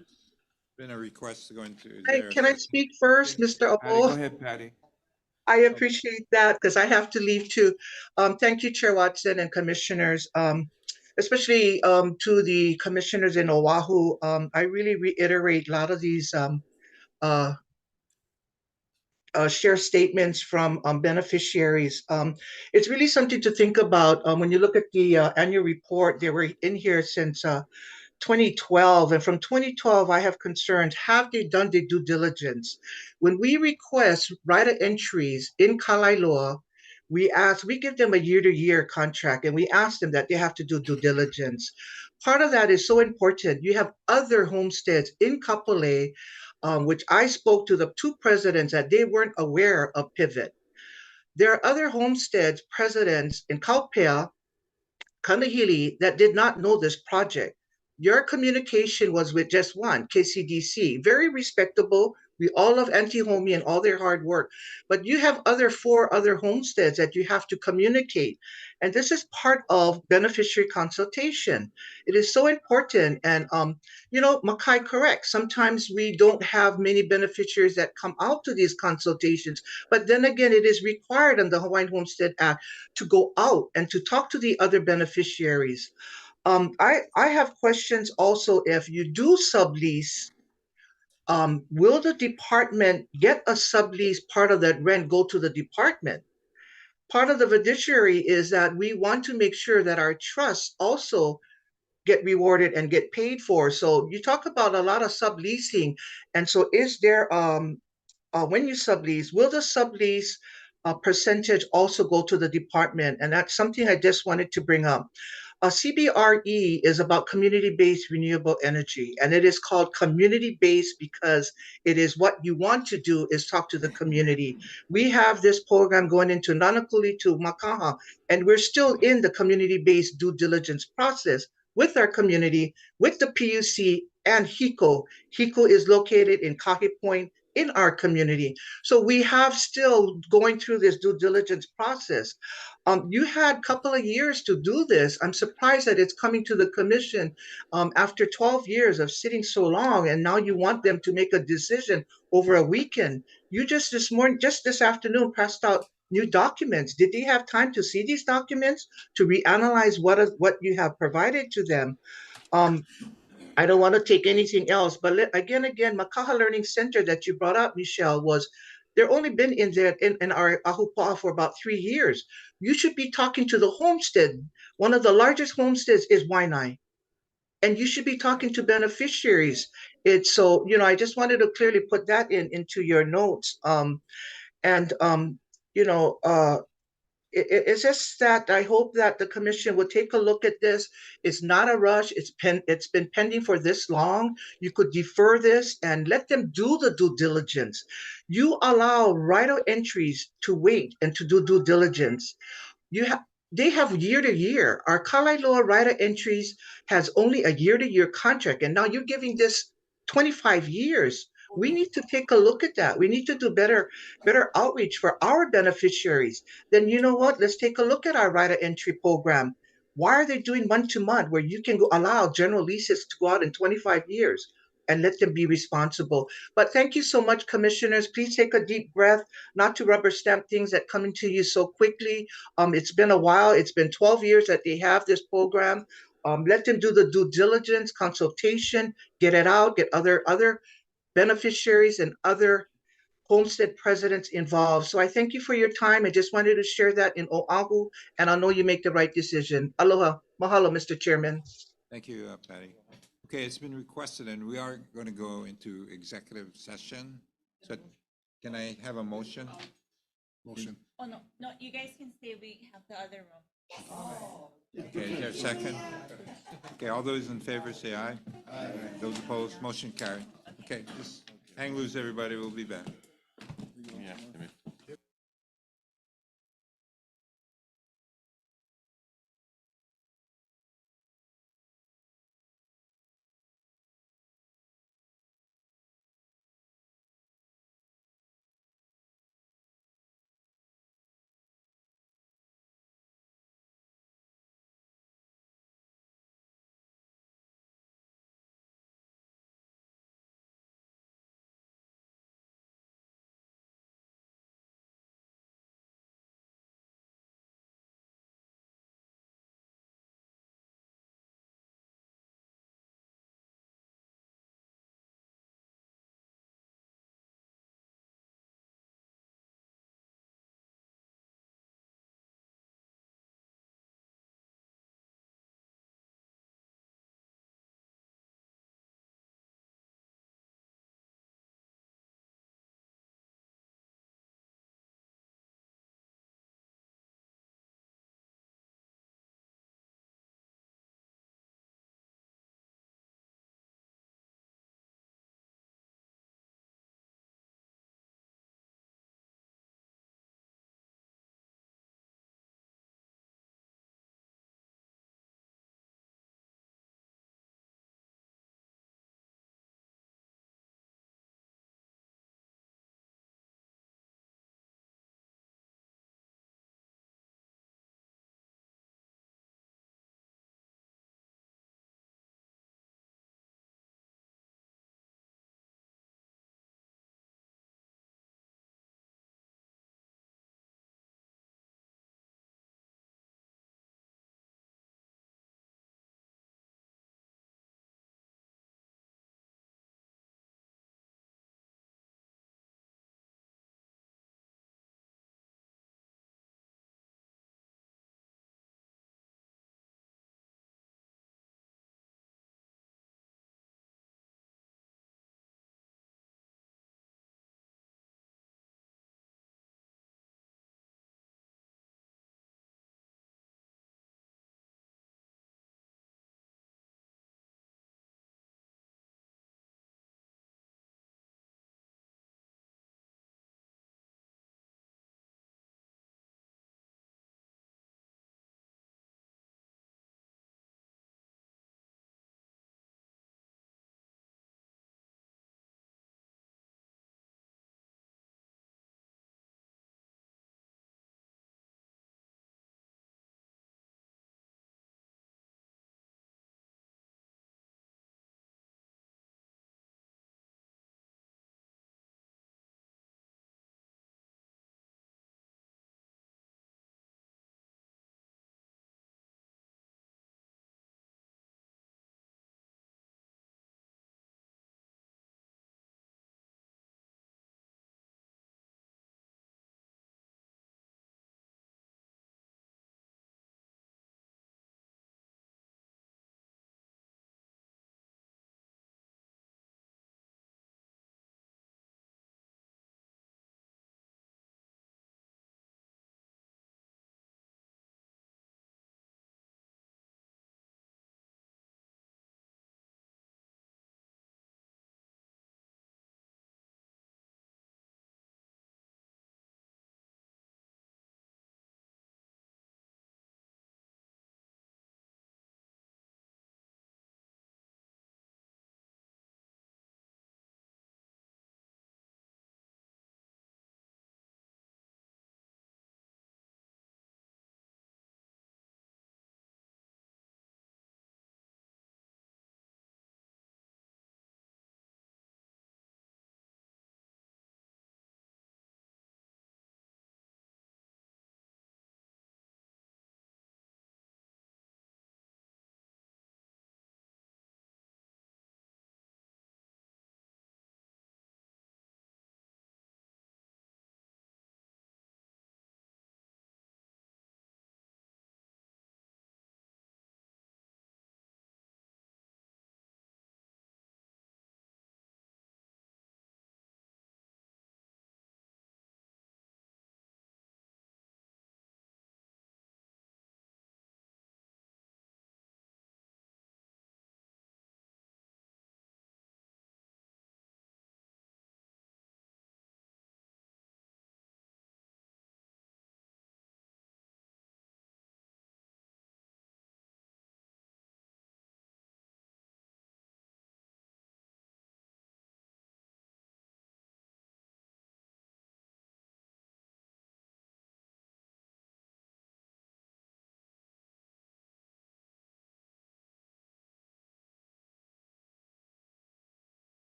Been a request to go into. Can I speak first, Mr. Patty, go Abo? ahead, Patty. I appreciate that because I have to leave too. Thank you, Chair Watson and commissioners, especially to the commissioners in Oahu. I really reiterate a lot of these share statements from beneficiaries. It's really something to think about when you look at the annual report. They were in here since 2012, and from 2012 I have concerns. Have they done their due diligence? When we request right of entries in Kalailoa, we give them a year-to-year contract, and we ask them that they have to do due diligence. Part of that is so important. You have other homesteads in Kapolei, which I spoke to the two presidents that they weren't aware of Pivot. There are other homesteads presidents in Kaupea, Kanahili, that did not know this project. Your communication was with just one, KCDC, very respectable. We all love Auntie Homie and all their hard work, but you have four other homesteads that you have to communicate. And this is part of beneficiary consultation. It is so important. And, Makai, correct. Sometimes we don't have many beneficiaries that come out to these consultations, but then again, it is required in the Hawaiian Homestead Act to go out and to talk to the other beneficiaries. I have questions also. If you do sublease, will the department get a sublease? Part of that rent go to the department? Part of the fiduciary is that we want to make sure that our trusts also get rewarded and get paid for. So you talk about a lot of subleasing, and so is there when you sublease, will the sublease percentage also go to the department? And that's something I just wanted to bring up. CBRE is about community-based renewable energy, and it is called community-based because it is what you want to do is talk to the community. We have this program going into Nanakuli to Makaha, and we're still in the community-based due diligence process with our community, with the PUC and HICO. HICO is located in Kahe Point in our community. So we have still going through this due diligence process. You had a couple of years to do this. I'm surprised that it's coming to the commission after 12 years of sitting so long, and now you want them to make a decision over a weekend. You just this afternoon, passed out new documents. Did they have time to see these documents, to reanalyze what you have provided to them? I don't want to take anything else, but again, Makaha Learning Center that you brought up, Michelle, they're only been in our Ahupua'a for about 3 years. You should be talking to the homestead. One of the largest homesteads is Waianae, and you should be talking to beneficiaries. I just wanted to clearly put that into your notes. it's just that I hope that the commission will take a look at this. It's not a rush. It's been pending for this long. You could defer this and let them do the due diligence. You allow right of entries to wait and to do due diligence. You have They have year to year. Our Kalaeloa right of entries has only a year to year contract, and now you're giving this 25 years. We need to take a look at that. We need to do better outreach for our beneficiaries. Then you know what? Let's take a look at our right of entry program. Why are they doing month to month where you can allow general leases to go out in 25 years and let them be responsible? But thank you so much, commissioners. Please take a deep breath, not to rubber stamp things that come into you so quickly. It's been a while. It's been 12 years that they have this program. Let them do the due diligence, consultation, get it out, get other beneficiaries and other homestead presidents involved. So I thank you for your time. I just wanted to share that in Oahu, and I know you make the right decision. Aloha. Mahalo, Mr. Chairman. Thank you, Patty. Okay, it's been requested, and we are going to go into executive session. So can I have a motion? Motion. Oh, no, you guys can stay. We have the other room. Okay, is there a second? Okay, all those in favor say aye. Aye. Those opposed, motion carried. Okay, just hang loose, everybody. We'll be back. Yeah.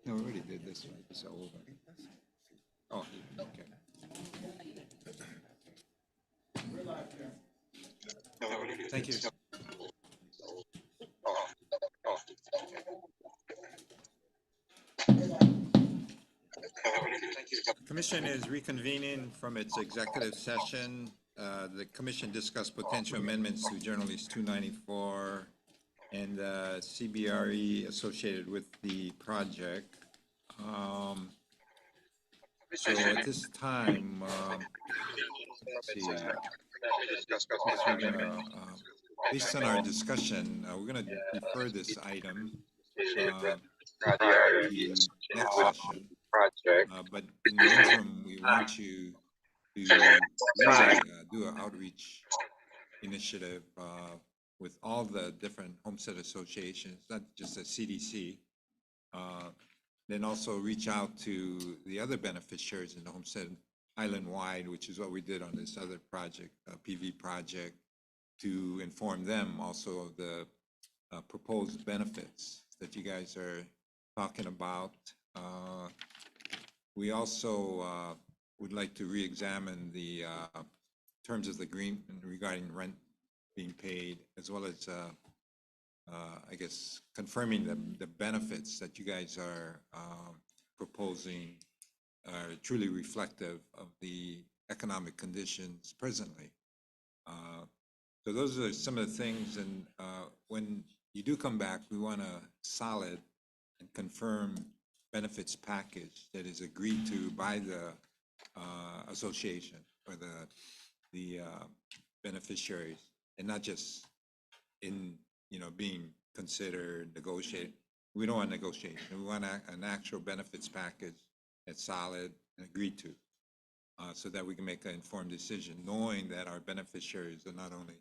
No, we already did this one, it's over. Oh, okay. Thank you. Commission is reconvening from its executive session. The commission discussed potential amendments to Journal List 294 and CBRE associated with the project. So at this time, let's see, we're gonna, based on our discussion, we're gonna defer this item to next session. But in the interim, we want you to really do an outreach initiative with all the different homestead associations, not just the CDC. Then also reach out to the other beneficiaries in the homestead island-wide, which is what we did on this other project, PV project, to inform them also of the proposed benefits that you guys are talking about. We also would like to re-examine the terms of the agreement regarding rent being paid, as well as, I guess, confirming the benefits that you guys are proposing are truly reflective of the economic conditions presently. So those are some of the things, and when you do come back, we want a solid and confirmed benefits package that is agreed to by the association or the beneficiaries, and not just in, being considered, negotiated. We don't want negotiation. We want an actual benefits package that's solid and agreed to, so that we can make an informed decision, knowing that our beneficiaries are not only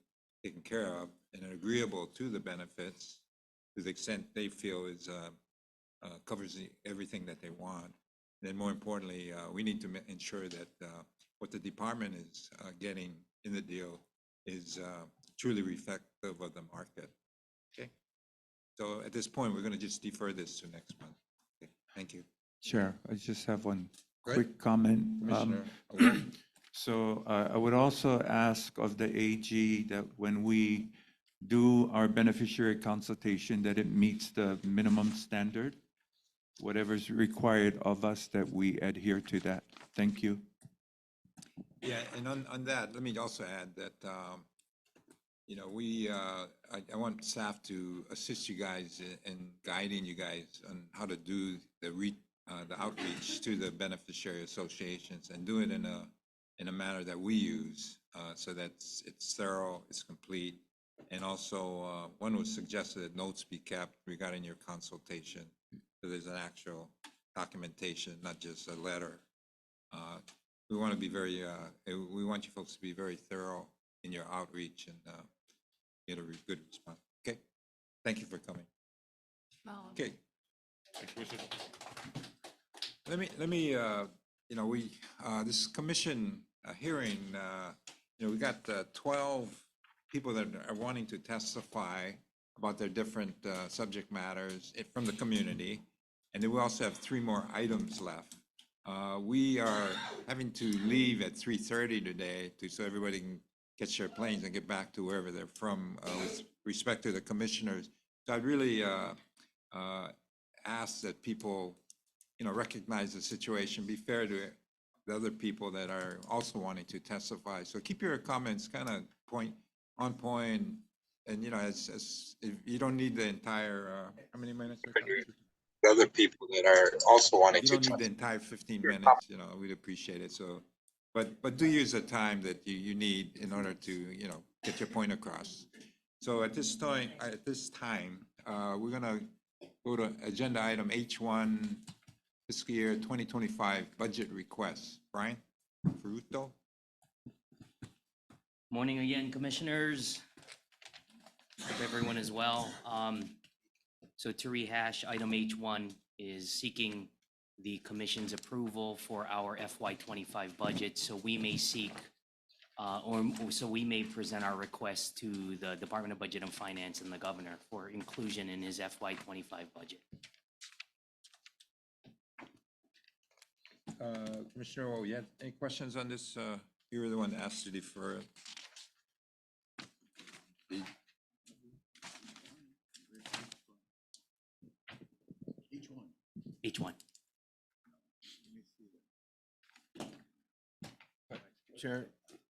taken care of and are agreeable to the benefits to the extent they feel is covers everything that they want. And then more importantly, we need to ensure that what the department is getting in the deal is truly reflective of the market. Okay. So at this point, we're going to just defer this to next month. Okay. Thank you. Chair, I just have one Go quick comment. Commissioner. So I would also ask of the AG that when we do our beneficiary consultation, that it meets the minimum standard, whatever's required of us, that we adhere to that. Thank you. Yeah, and on that, let me also add that, I want staff to assist you guys in guiding you guys on how to do the outreach to the beneficiary associations, and do it in a manner that we use, so that it's thorough, it's complete. And also, one was suggested that notes be kept regarding your consultation, so there's an actual documentation, not just a letter. We want to be we want you folks to be very thorough in your outreach and get a good response. Okay, thank you for coming. Okay. Let me, this commission hearing, we got 12 people that are wanting to testify about their different subject matters from the community. And then we also have 3 more items left. We are having to leave at 3:30 today so everybody can catch their planes and get back to wherever they're from with respect to the commissioners. So I'd really ask that people, recognize the situation, be fair to the other people that are also wanting to testify. So keep your comments kind of on point, and as if you don't need the entire, how many minutes? The other people that are also wanting to. You don't need the entire 15 minutes, we'd appreciate it. So, but do use the time that you need in order to, get your point across. So at this time, we're gonna go to agenda item H1, fiscal year 2025 budget request. Brian Fruto. Morning again, commissioners. Hope everyone is well. So to rehash, item H1 is seeking the commission's approval for our FY25 budget. So we may seek, so we may present our request to the Department of Budget and Finance and the governor for inclusion in his FY25 budget. Commissioner, Wo, you had any questions on this? You were the one that asked to defer it. H1. Chair,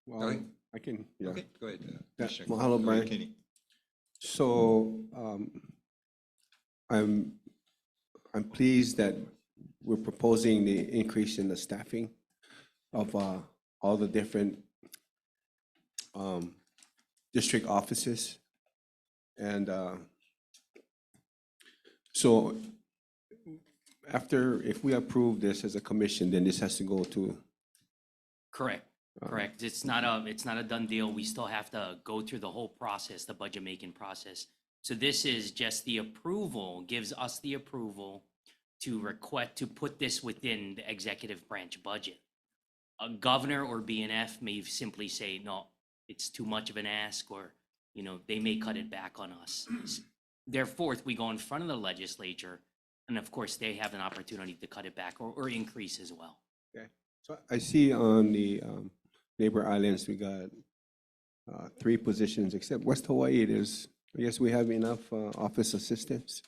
Go well, ahead. I can, yeah. Okay, go ahead. Yeah, Commissioner mahalo, Brian. Kenny. So, I'm pleased that we're proposing the increase in the staffing of all the different district offices. And so after, if we approve this as a commission, then this has to go to. Correct, correct. It's not a done deal. We still have to go through the whole process, the budget making process. So this is just the approval, gives us the approval to request, to put this within the executive branch budget. A governor or BNF may simply say, no, it's too much of an ask, or, you know, they may cut it back on us. Therefore, we go in front of the legislature, and of course, they have an opportunity to cut it back or increase as well. Okay. So I see on the neighbor islands, we got 3 positions, except West Hawaii, there's, I guess we have enough office assistants.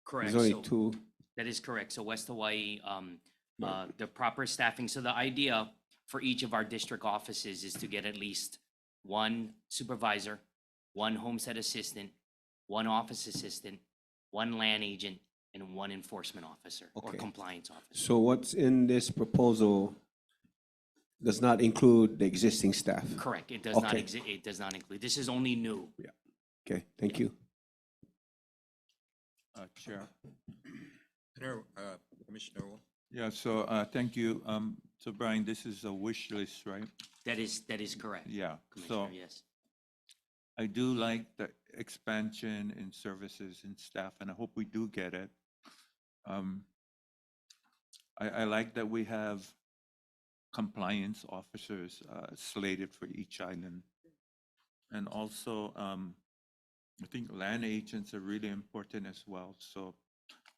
Correct. There's only So 2. That is correct. So West Hawaii, the proper staffing. So the idea for each of our district offices is to get at least 1 supervisor, 1 homestead assistant, 1 office assistant, 1 land agent, and 1 enforcement officer or Okay. compliance officer. So what's in this proposal does not include the existing staff? Correct. It does not Okay. exist. It does not include. This is only new. Yeah. Okay, thank you. Chair. Commissioner Wo. Yeah, so thank you. So Brian, this is a wish list, right? That is correct. Yeah, Commissioner, so yes. I do like the expansion in services and staff, and I hope we do get it. I like that we have compliance officers slated for each island. And also, I think land agents are really important as well. So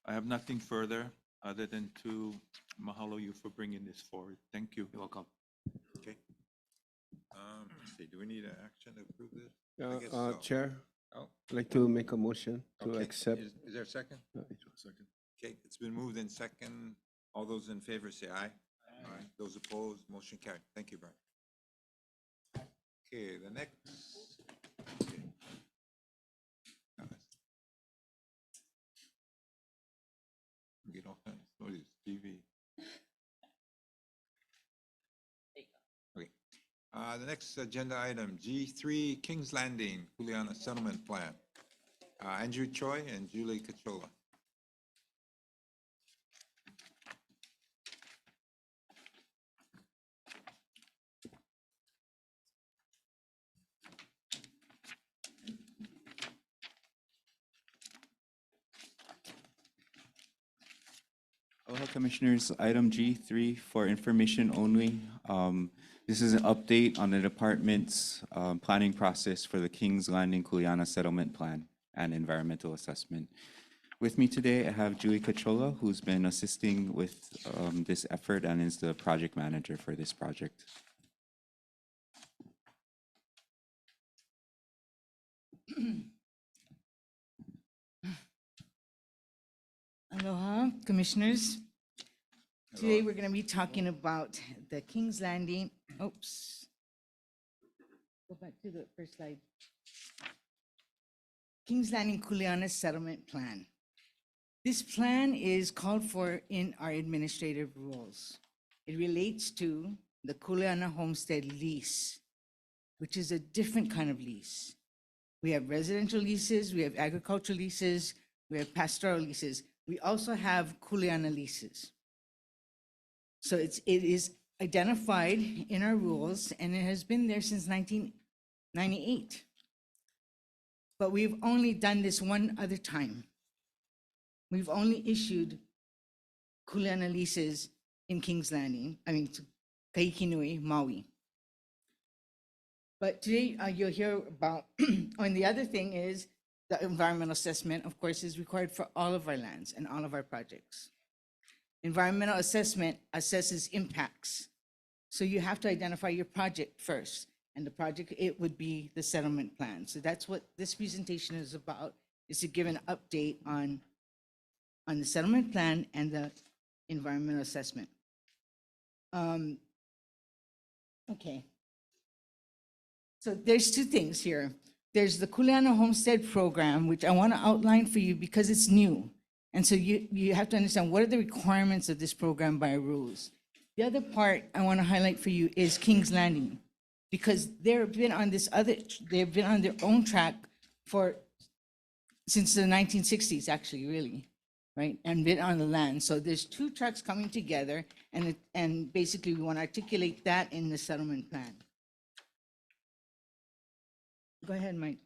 I have nothing further other than to mahalo you for bringing this forward. Thank you. You're welcome. Okay. Let's see, do we need an action to approve this? I guess so. Chair, Oh, I'd like to make a motion to okay. accept. Is there a second? Second. Okay, it's been moved in second. All those in favor say aye. Aye. Those opposed, motion carried. Thank you, Brian. Okay, the next. Okay. Get off that. What is TV? Okay. The next agenda item, G3 Kings Landing, Juliana Settlement Plan. Andrew Choi and Julie Cachola. Aloha Commissioners, item G3 for information only. This is an update on the department's planning process for the Kings Landing Kuleana Settlement Plan and environmental assessment. With me today, I have Julie Cachola, who's been assisting with this effort and is the project manager for this project. Aloha, Commissioners. Today, we're going to be talking about the Kings Landing. Oops. Go back to the first slide. Kings Landing Kuleana Settlement Plan. This plan is called for in our administrative rules. It relates to the Kuleana Homestead lease, which is a different kind of lease. We have residential leases, we have agricultural leases, we have pastoral leases. We also have Kuleana leases. So it is identified in our rules, and it has been there since 1998. But we've only done this one other time. We've only issued Kuleana leases in Kings Landing, Kahikinui, Maui. But today you'll hear about, and the other thing is the environmental assessment, of course, is required for all of our lands and all of our projects. Environmental assessment assesses impacts. So you have to identify your project first. And the project, it would be the settlement plan. So that's what this presentation is about, is to give an update on the settlement plan and the environmental assessment. Okay. So there's two things here. There's the Kuleana Homestead Program, which I want to outline for you because it's new. And so you have to understand what are the requirements of this program by rules. The other part I want to highlight for you is King's Landing, because they've been on their own track since the 1960s, actually, really, right? And been on the land. So there's two tracks coming together, and basically we want to articulate that in the settlement plan. Go ahead, Mike.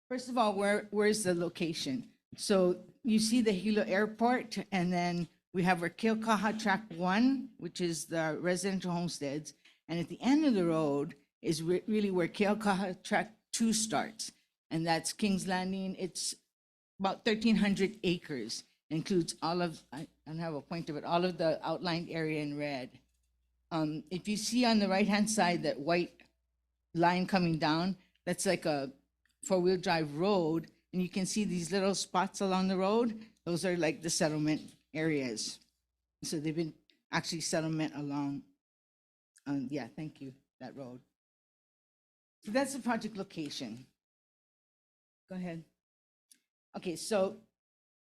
First of all, where's the location? So you see the Hilo Airport, and then we have our Keaukaha Track 1, which is the residential homesteads. And at the end of the road is really where Keaukaha Track 2 starts. And that's King's Landing. It's about 1,300 acres. Includes all of, I don't have a point of it, all of the outlined area in red. If you see on the right-hand side that white line coming down, that's like a four-wheel drive road. And you can see these little spots along the road. Those are like the settlement areas. So they've been actually settlement along, yeah, thank you, that road. So that's the project location. Go ahead. Okay, so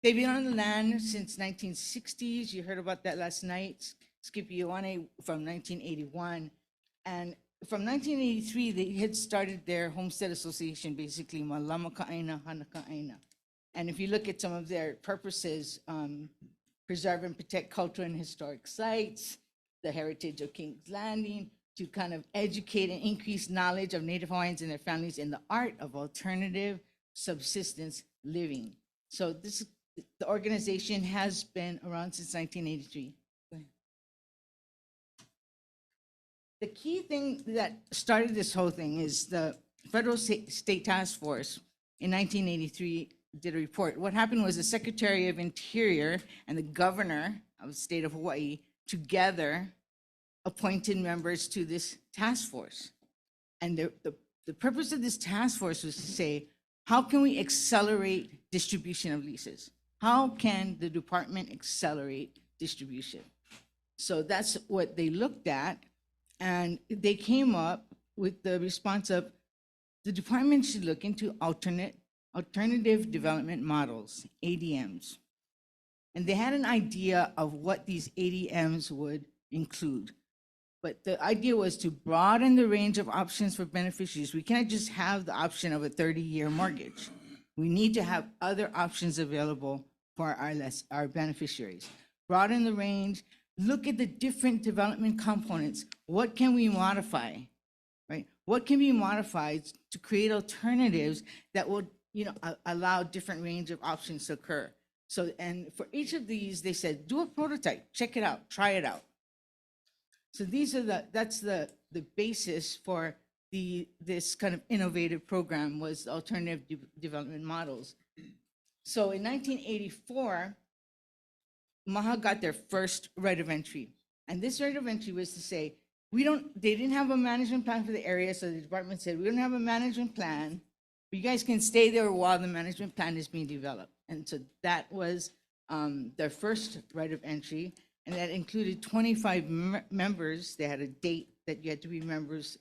they've been on the land since 1960s. You heard about that last night. Skippy Ioane from 1981. And from 1983, they had started their homestead association, basically Malama Ka'aina, Hana Ka'aina. And if you look at some of their purposes, preserve and protect cultural and historic sites, the heritage of King's Landing, to kind of educate and increase knowledge of Native Hawaiians and their families in the art of alternative subsistence living. So the organization has been around since 1983. The key thing that started this whole thing is the Federal State Task Force in 1983 did a report. What happened was the Secretary of Interior and the Governor of the state of Hawaii together appointed members to this task force. And the purpose of this task force was to say, how can we accelerate distribution of leases? How can the department accelerate distribution? So that's what they looked at. And they came up with the response of the department should look into alternative development models, ADMs. And they had an idea of what these ADMs would include. But the idea was to broaden the range of options for beneficiaries. We can't just have the option of a 30-year mortgage. We need to have other options available for our beneficiaries. Broaden the range, look at the different development components. What can we modify, right? What can be modified to create alternatives that will, allow different range of options to occur? So, and for each of these, they said, do a prototype, check it out, try it out. So that's the basis for this kind of innovative program was alternative development models. So in 1984, Maha got their first right of entry. And this right of entry was to say, they didn't have a management plan for the area, so the department said, we don't have a management plan, but you guys can stay there while the management plan is being developed. And so that was their first right of entry, and that included 25 members. They had a date that you had to be members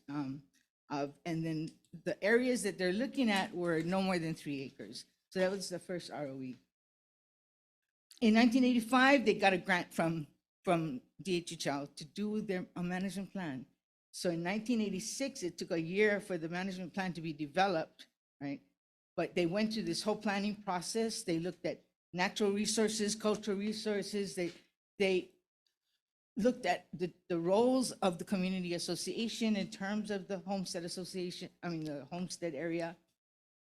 of, and then the areas that they're looking at were no more than 3 acres. So that was the first ROE. In 1985, they got a grant from DHHL to do their management plan. So in 1986, it took a year for the management plan to be developed, right? But they went through this whole planning process. They looked at natural resources, cultural resources. They looked at the roles of the community association in terms of the homestead association, the homestead area.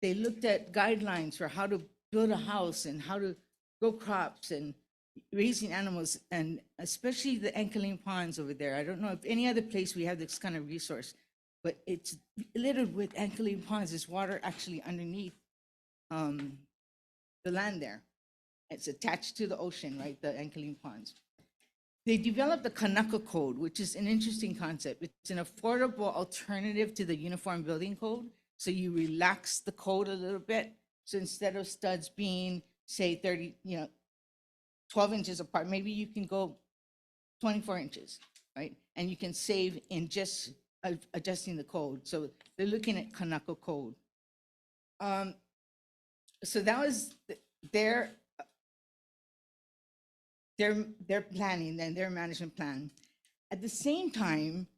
They looked at guidelines for how to build a house and how to grow crops and raising animals, and especially the Ankaling ponds over there. I don't know if any other place we have this kind of resource, but it's littered with Ankaling ponds. There's water actually underneath the land there. It's attached to the ocean, right? The Ankaling ponds. they developed the Kanaka Code, which is an interesting concept. It's an affordable alternative to the Uniform Building Code. So you relax the code a little bit. So instead of studs being, say, 30, 12 inches apart, maybe you can go 24 inches, right? And you can save in just adjusting the code. So they're looking at Kanaka Code. So that was their planning and their management plan. At the same time,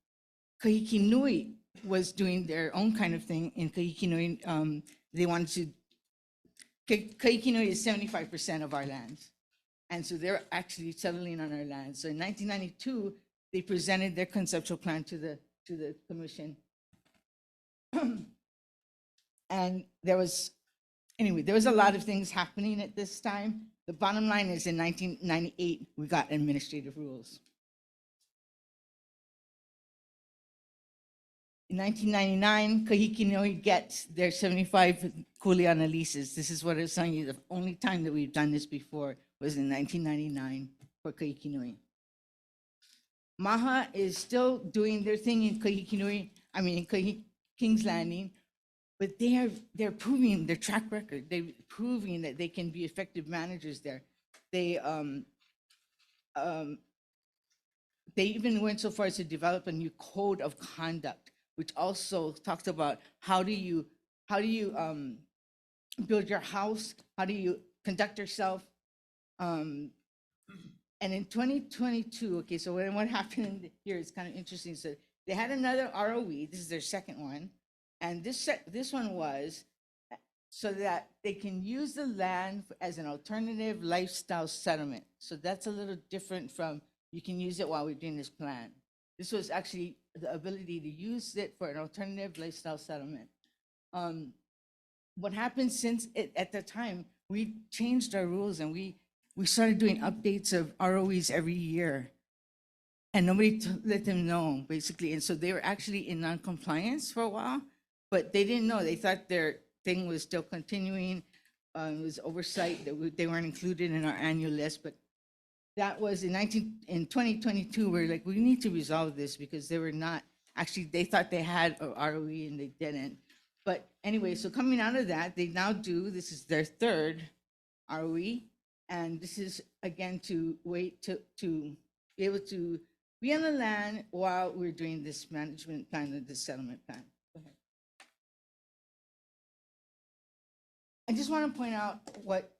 Kahikinui was doing their own kind of thing. In Kahikinui, they wanted to, Kahikinui is 75% of our lands. And so they're actually settling on our land. So in 1992, they presented their conceptual plan to the commission. And there was a lot of things happening at this time. The bottom line is in 1998, we got administrative rules. In 1999, Kahikinui gets their 75 kuleana leases. This is what I was telling you, the only time that we've done this before was in 1999 for Kahikinui. Maha is still doing their thing in Kahikinui, in King's Landing, but they're proving their track record. They're proving that they can be effective managers there. They even went so far as to develop a new code of conduct, which also talks about how do you build your house, how do you conduct yourself. And in 2022, okay, so what happened here is kind of interesting. So they had another ROE. This is their second one. And this one was so that they can use the land as an alternative lifestyle settlement. So that's a little different from you can use it while we're doing this plan. This was actually the ability to use it for an alternative lifestyle settlement. What happened since at the time, we changed our rules and we started doing updates of ROEs every year. And nobody let them know, basically. And so they were actually in non-compliance for a while, but they didn't know. They thought their thing was still continuing. It was oversight that they weren't included in our annual list. But that was in 2022, we're like, we need to resolve this because they were not, actually, they thought they had a ROE and they didn't. But anyway, so coming out of that, they now do, this is their third ROE. And this is, again, to wait to be able to be on the land while we're doing this management plan and this settlement plan. Go ahead. I just want to point out what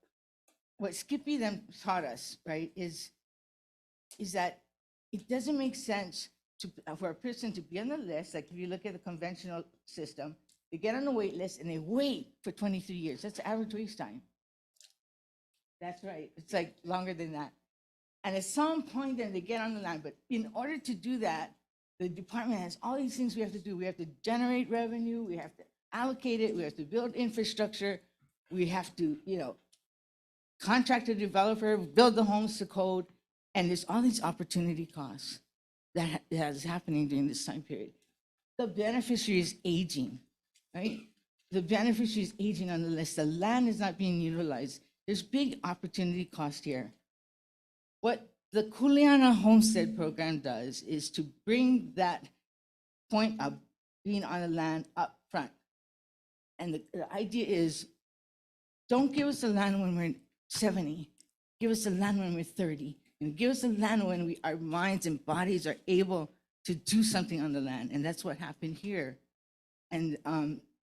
Skippy then taught us, right, is that it doesn't make sense for a person to be on the list, like if you look at the conventional system, they get on the wait list and they wait for 23 years. That's the average wait time. That's right. It's like longer than that. And at some point, then they get on the line. But in order to do that, the department has all these things we have to do. We have to generate revenue. We have to allocate it. We have to build infrastructure. We have to, contract a developer, build the homes to code. And there's all these opportunity costs that is happening during this time period. The beneficiary is aging, right? The beneficiary is aging on the list. The land is not being utilized. There's big opportunity cost here. What the Kuleana Homestead Program does is to bring that point of being on the land up front. And the idea is, don't give us the land when we're 70. Give us the land when we're 30. And give us the land when our minds and bodies are able to do something on the land. And that's what happened here. And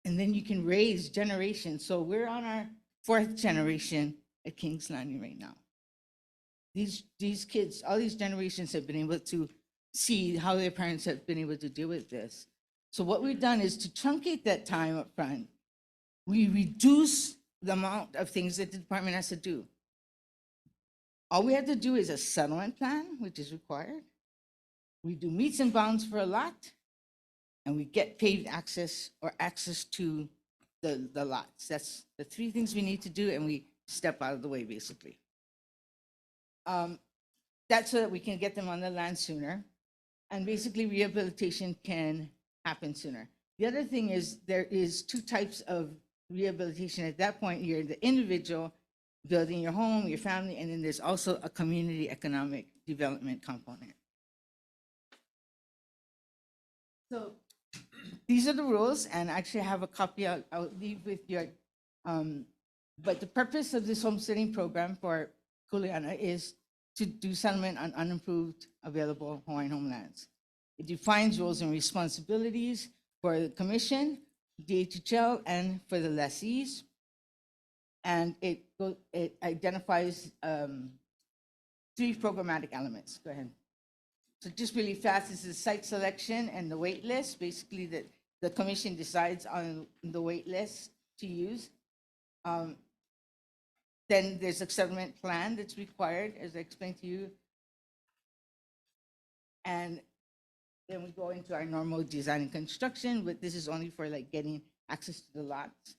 then you can raise generations. So we're on our 4th generation at King's Landing right now. These kids, all these generations have been able to see how their parents have been able to deal with this. So what we've done is to truncate that time up front. We reduce the amount of things that the department has to do. All we have to do is a settlement plan, which is required. We do meets and bounds for a lot, and we get paved access or access to the lots. That's the 3 things we need to do, and we step out of the way, basically. That's so that we can get them on the land sooner, and basically rehabilitation can happen sooner. The other thing is there is 2 types of rehabilitation. At that point, you're the individual building your home, your family, and then there's also a community economic development component. So these are the rules, and actually I have a copy I'll leave with you. But the purpose of this homesteading program for Kuleana is to do settlement on unimproved available Hawaiian homelands. It defines roles and responsibilities for the commission, DHHL, and for the lessees. And it identifies 3 programmatic elements. Go ahead. So just really fast, this is site selection and the wait list, basically that the commission decides on the wait list to use. Then there's a settlement plan that's required, as I explained to you. And then we go into our normal design and construction, but this is only for like getting access to the lots.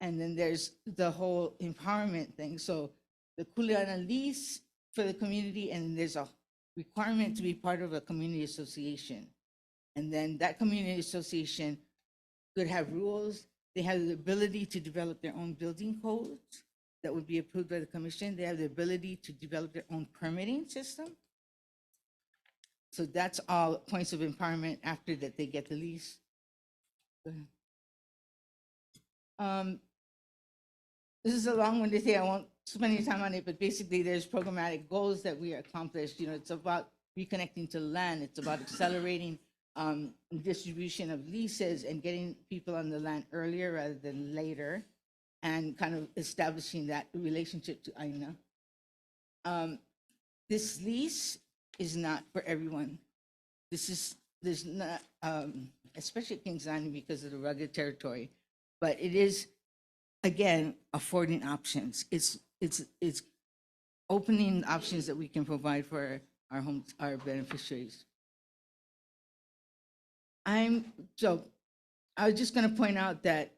And then there's the whole empowerment thing. So the Kuleana lease for the community, and there's a requirement to be part of a community association. And then that community association could have rules. They have the ability to develop their own building codes that would be approved by the commission. They have the ability to develop their own permitting system. So that's all points of empowerment after that they get the lease. Go ahead. This is a long-winded thing. I won't spend any time on it, but basically there's programmatic goals that we accomplished. You know, it's about reconnecting to land. It's about accelerating distribution of leases and getting people on the land earlier rather than later, and kind of establishing that relationship to Aina. This lease is not for everyone. There's not, especially at Kings Landing because of the rugged territory, but it is, again, affording options. It's opening options that we can provide for our beneficiaries. I was just going to point out that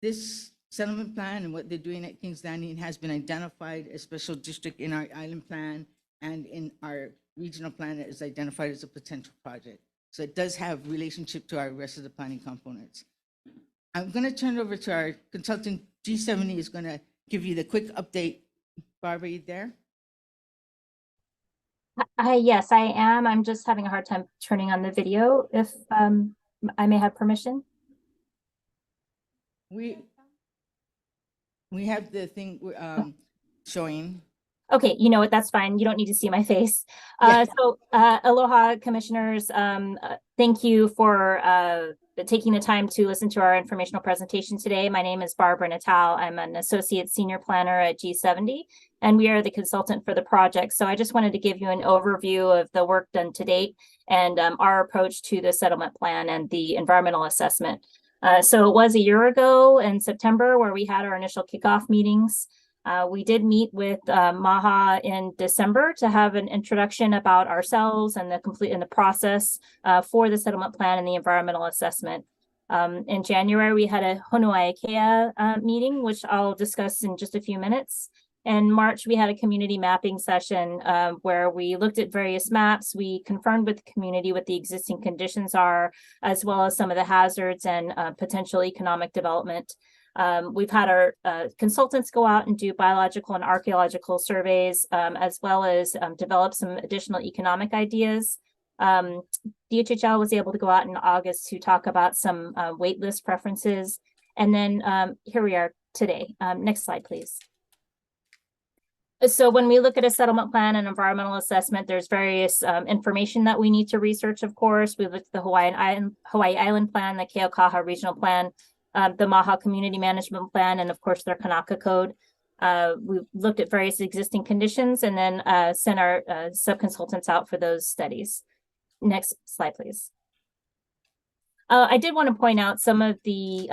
this settlement plan and what they're doing at Kings Landing has been identified as special district in our island plan and in our regional plan that is identified as a potential project. So it does have relationship to our rest of the planning components. I'm going to turn it over to our consultant. G70 is going to give you the quick update. Barbara, you there? Yes, I am. I'm just having a hard time turning on the video. If I may have permission. We have the thing showing. Okay, you know what, that's fine. You don't need to see my face. Yeah. Aloha, commissioners. Thank you for taking the time to listen to our informational presentation today. My name is Barbara Natal. I'm an associate senior planner at G70, and we are the consultant for the project. So I just wanted to give you an overview of the work done to date and our approach to the settlement plan and the environmental assessment. So it was a year ago in September where we had our initial kickoff meetings. We did meet with MAHA in December to have an introduction about ourselves and the process for the settlement plan and the environmental assessment. In January, we had a Honua Aikea meeting, which I'll discuss in just a few minutes. In March, we had a community mapping session where we looked at various maps. We confirmed with the community what the existing conditions are, as well as some of the hazards and potential economic development. We've had our consultants go out and do biological and archaeological surveys, as well as develop some additional economic ideas. DHHL was able to go out in August to talk about some waitlist preferences. And then here we are today. Next slide, please. So when we look at a settlement plan and environmental assessment, there's various information that we need to research, of course. We looked at the Hawaii Island Plan, the Keaukaha Regional Plan, the MAHA Community Management Plan, and of course their Kanaka Code. We looked at various existing conditions and then sent our sub-consultants out for those studies. Next slide, please. I did want to point out some of the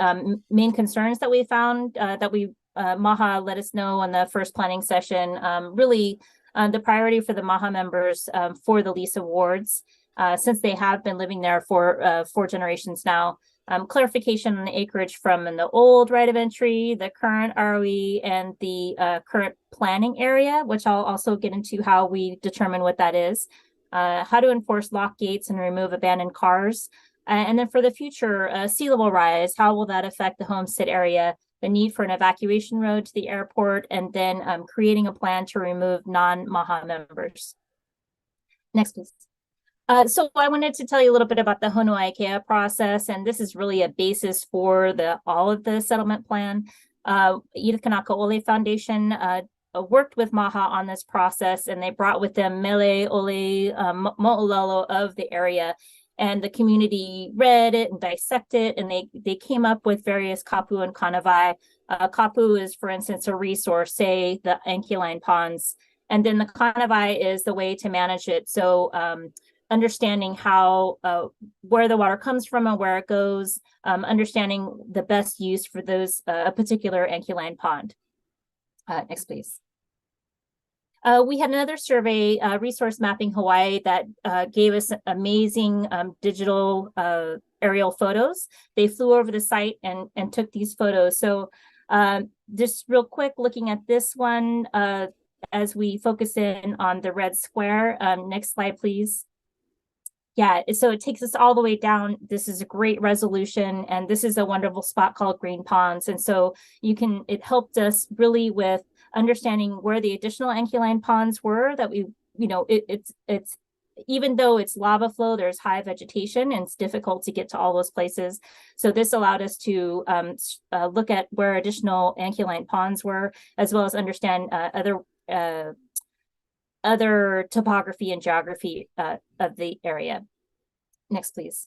main concerns that we found that MAHA let us know on the first planning session. Really, the priority for the MAHA members for the lease awards, since they have been living there for 4 generations now. Clarification on the acreage from the old right of entry, the current ROE, and the current planning area, which I'll also get into how we determine what that is. How to enforce lock gates and remove abandoned cars. And then for the future sea level rise, how will that affect the homestead area the need for an evacuation road to the airport, and then creating a plan to remove non-MAHA members. Next, please. So I wanted to tell you a little bit about the Honua Ikea process, and this is really a basis for all of the settlement plan. Edith Kanaka Ole Foundation worked with MAHA on this process, and they brought with them Mele Ole Mo'olelo of the area, and the community read it and dissected it, and they came up with various kapu and kanawai. Kapu is, for instance, a resource, say the Anchialine ponds, and then the kanawai is the way to manage it. So understanding how where the water comes from and where it goes, understanding the best use for those a particular Anchialine pond. Next, please. We had another survey, Resource Mapping Hawaii, that gave us amazing digital aerial photos. They flew over the site and took these photos. So just real quick, looking at this one, as we focus in on the red square. Next slide, please. Yeah, so it takes us all the way down. This is a great resolution, and this is a wonderful spot called Green Ponds. And so it helped us really with understanding where the additional Anchialine ponds were that we, it's even though it's lava flow, there's high vegetation and it's difficult to get to all those places. So this allowed us to look at where additional Anchialine ponds were, as well as understand other topography and geography of the area. Next, please.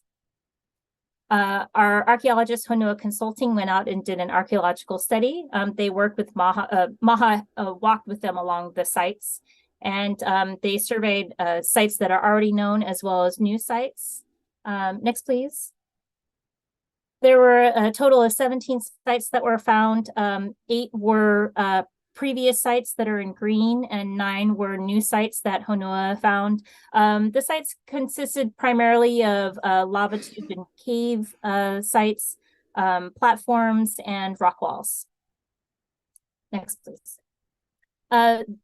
Our archaeologist Honua Consulting went out and did an archaeological study. They worked with MAHA, walked with them along the sites, and they surveyed sites that are already known as well as new sites. Next, please. There were a total of 17 sites that were found. 8 were previous sites that are in green, and 9 were new sites that Honua found. The sites consisted primarily of lava tube and cave sites, platforms, and rock walls. Next, please.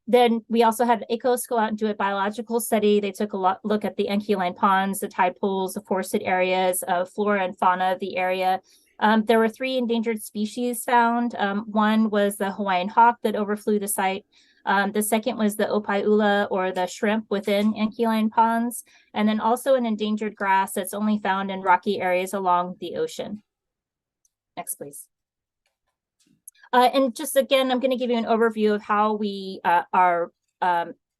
Then we also had ACOS go out and do a biological study. They took a look at the Anchialine ponds, the tide pools, the forested areas, flora and fauna of the area. There were 3 endangered species found. One was the Hawaiian hawk that overflew the site. The second was the opaiula, or the shrimp within Anchialine ponds, and then also an endangered grass that's only found in rocky areas along the ocean. Next, please. And just again, I'm going to give you an overview of how we are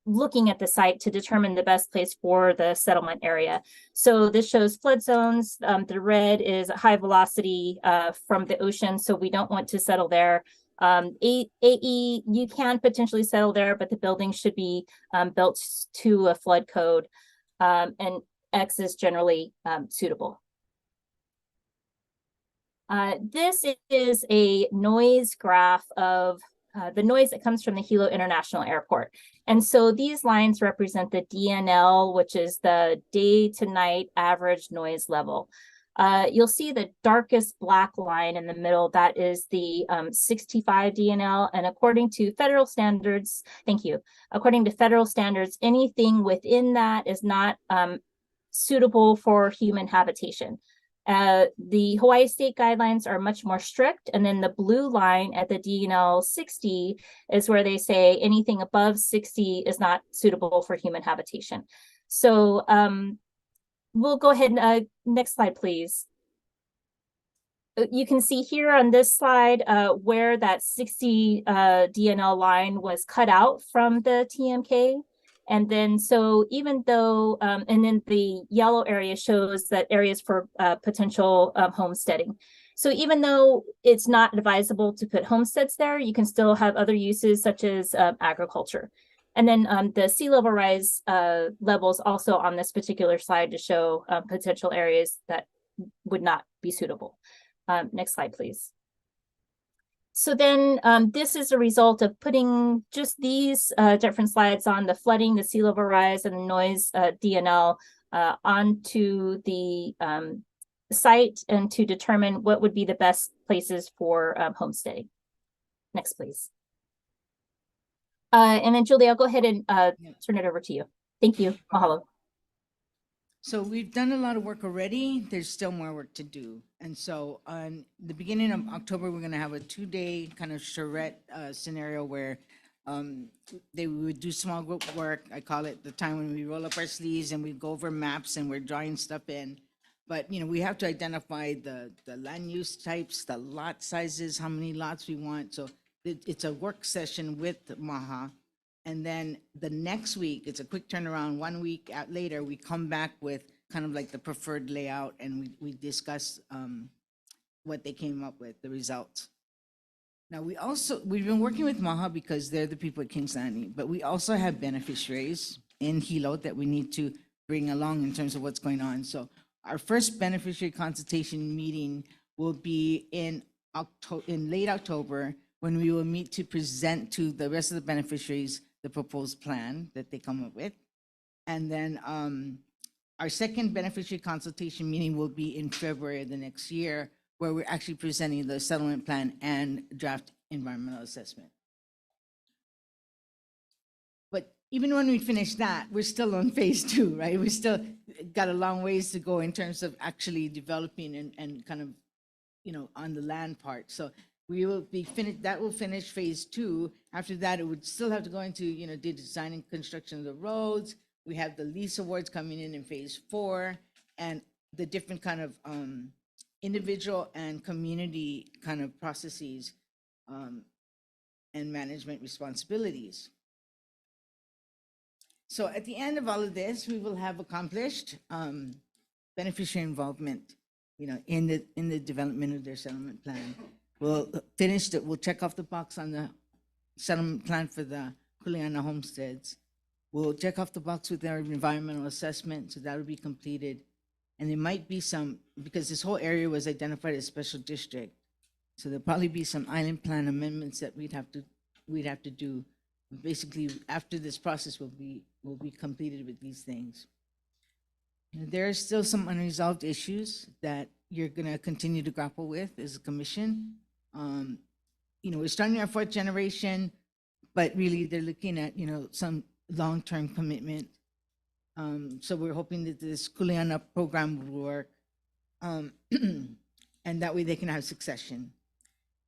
looking at the site to determine the best place for the settlement area. So this shows flood zones. The red is high velocity from the ocean, so we don't want to settle there. AE, you can potentially settle there, but the building should be built to a flood code, and X is generally suitable. This is a noise graph of the noise that comes from the Hilo International Airport. And so these lines represent the DNL, which is the day to night average noise level. You'll see the darkest black line in the middle, that is the 65 DNL. And according to federal standards, thank you, according to federal standards, anything within that is not suitable for human habitation. The Hawaii state guidelines are much more strict, and then the blue line at the DNL 60 is where they say anything above 60 is not suitable for human habitation. So we'll go ahead and next slide, please. You can see here on this slide where that 60 DNL line was cut out from the TMK. And then, so even though, and then the yellow area shows that areas for potential homesteading. So even though it's not advisable to put homesteads there, you can still have other uses such as agriculture. And then the sea level rise levels also on this particular slide to show potential areas that would not be suitable. Next slide, please. So then this is a result of putting just these different slides on the flooding, the sea level rise, and the noise DNL onto the site, and to determine what would be the best places for homesteading. Next, please. And then Julie, I'll go ahead and turn it over to you. Thank you. Mahalo. So we've done a lot of work already. There's still more work to do. And so on the beginning of October, we're gonna have a 2-day kind of charrette scenario where they would do small group work. I call it the time when we roll up our sleeves and we go over maps and we're drawing stuff in. But, you know, we have to identify the land use types, the lot sizes, how many lots we want. So it's a work session with Maha. And then the next week, it's a quick turnaround. 1 week out later, we come back with kind of like the preferred layout and we discuss what they came up with, the results. Now, we've been working with Maha because they're the people at Kings Landing, but we also have beneficiaries in Hilo that we need to bring along in terms of what's going on. So our first beneficiary consultation meeting will be in late October, when we will meet to present to the rest of the beneficiaries the proposed plan that they come up with. And then our second beneficiary consultation meeting will be in February of the next year, where we're actually presenting the settlement plan and draft environmental assessment. But even when we finish that, we're still on phase 2, right? We still got a long ways to go in terms of actually developing and kind of, you know, on the land part. So we will be finished, that will finish phase 2. After that, it would still have to go into, you know, the design and construction of the roads. We have the lease awards coming in phase 4, and the different kind of individual and community kind of processes and management responsibilities. So at the end of all of this, we will have accomplished beneficiary involvement, you know, in the development of their settlement plan. We'll we'll check off the box on the settlement plan for the Kuleana homesteads. We'll check off the box with our environmental assessment, so that will be completed. And there might be some, because this whole area was identified as special district, so there'll probably be some island plan amendments that we'd have to do. Basically, after this process will be completed with these things. There are still some unresolved issues that you're gonna continue to grapple with as a commission. You know, we're starting our 4th generation, but really they're looking at, you know, some long-term commitment. So we're hoping that this Kuleana program will work, and that way they can have succession.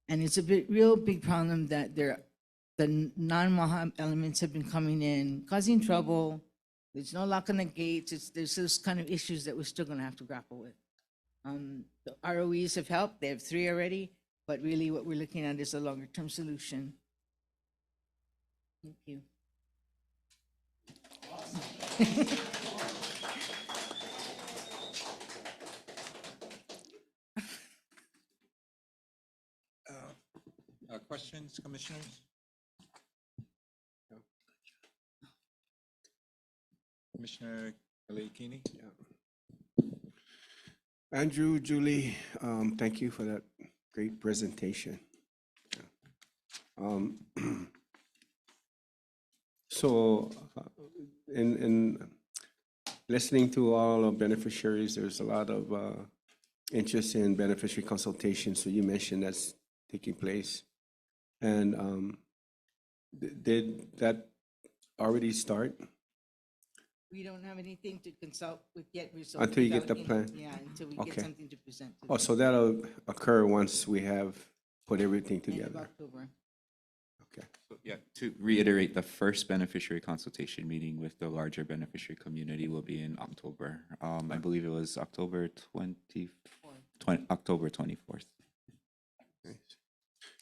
And it's a real big problem that the non-Maha elements have been coming in, causing trouble. There's no lock on the gates. There's those kind of issues that we're still gonna have to grapple with. The ROEs have helped. They have 3 already, but really what we're looking at is a longer-term solution. Thank you. Questions, commissioners? Commissioner Kalekini? Andrew, Julie, thank you for that great presentation. So in listening to all of beneficiaries, there's a lot of interest in beneficiary consultation. So you mentioned that's taking place. And did that already start? We don't have anything to consult with yet. We're still Until you get the developing- plan? Yeah, until we Okay. get something to present. to Oh, them. so that'll occur once we have put everything End of together. October. Okay. Yeah, to reiterate, the first beneficiary consultation meeting with the larger beneficiary community will be in October. I believe it was October 24th.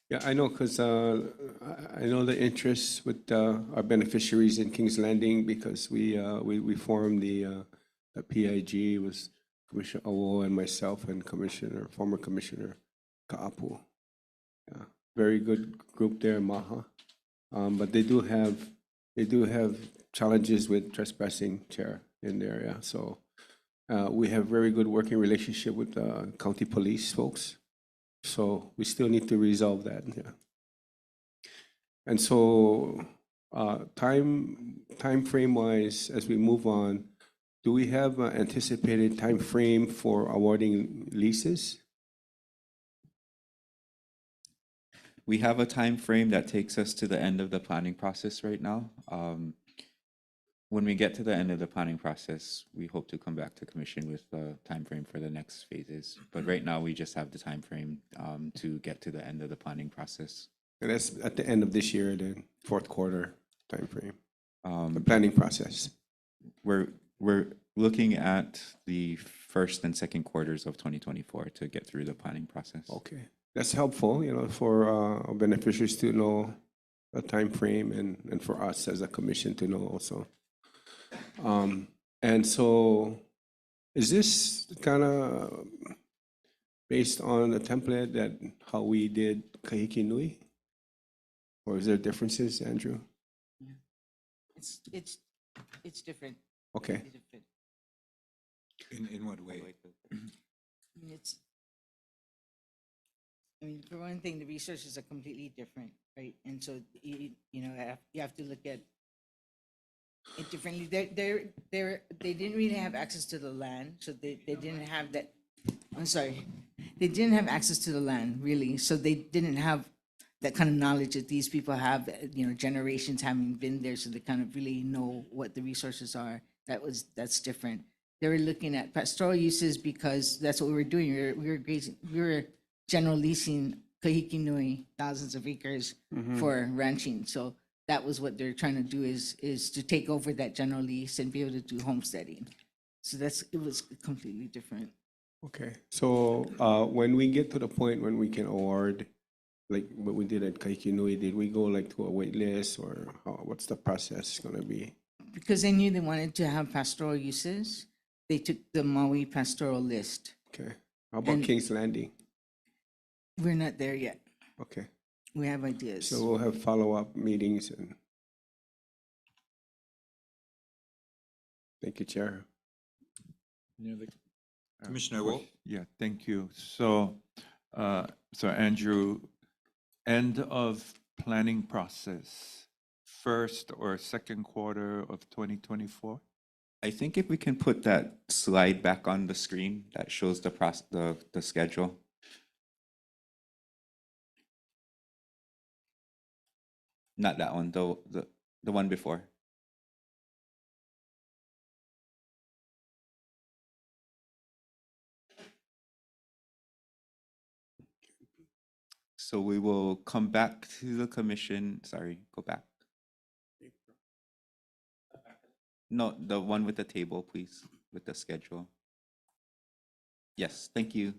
Yeah, I know, because I know the interest with our beneficiaries in Kings Landing, because we formed the PIG with Commissioner Owo and myself and former Commissioner Kaapu. Yeah, very good group there, Maha. But they do have challenges with trespassing, Chair, in the area. So we have very good working relationship with the county police folks. So we still need to resolve that, yeah. And so time frame wise, as we move on, do we have an anticipated time frame for awarding leases? We have a time frame that takes us to the end of the planning process right now. When we get to the end of the planning process, we hope to come back to commission with the timeframe for the next phases. But right now, we just have the timeframe to get to the end of the planning process. And that's at the end of this year, then fourth quarter timeframe, the planning process. We're looking at the first and second quarters of 2024 to get through the planning process. Okay, that's helpful, for our beneficiaries to know a timeframe and for us as a commission to know also. And so is this kind of based on a template that how we did Kahiki Nui? Or is there differences, Andrew? It's different. Okay. It's different. In what way? I mean, for one thing, the resources are completely different, right? And so, you have to look at it differently. They didn't really have access to the land, so they didn't have that. I'm sorry, they didn't have access to the land really, so they didn't have that kind of knowledge that these people have. Generations having been there, so they kind of really know what the resources are. That's different. They were looking at pastoral uses because that's what we were doing. We were general leasing Kahiki Nui, thousands of acres for ranching. So that was what they're trying to do is to take over that general lease and be able to do homesteading. So it was completely different. Okay, so when we get to the point when we can award, like what we did at Kahiki Nui, did we go like to a wait list or what's the process gonna be? Because they knew they wanted to have pastoral uses, they took the Maui pastoral list. Okay, how about King's Landing? We're not there yet. Okay. We have ideas. So we'll have follow-up meetings and. Thank you, Chair. Commissioner Wolf? Yeah, thank you. So Andrew, end of planning process, first or second quarter of 2024? I think if we can put that slide back on the screen that shows the schedule. Not that one, the one before. So we will come back to the commission. Sorry, go back. No, the one with the table, please, with the schedule. Yes, thank you.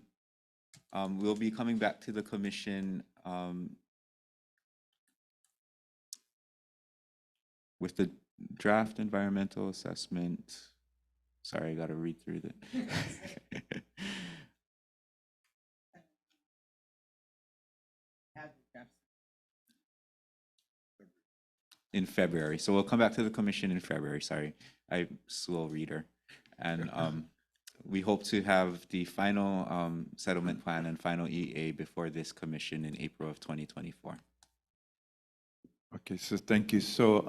We'll be coming back to the commission with the draft environmental assessment. Sorry, I got to read through that. In February. So we'll come back to the commission in February. Sorry, I'm slow reader. And we hope to have the final settlement plan and final EA before this commission in April of 2024. Okay, so thank you. So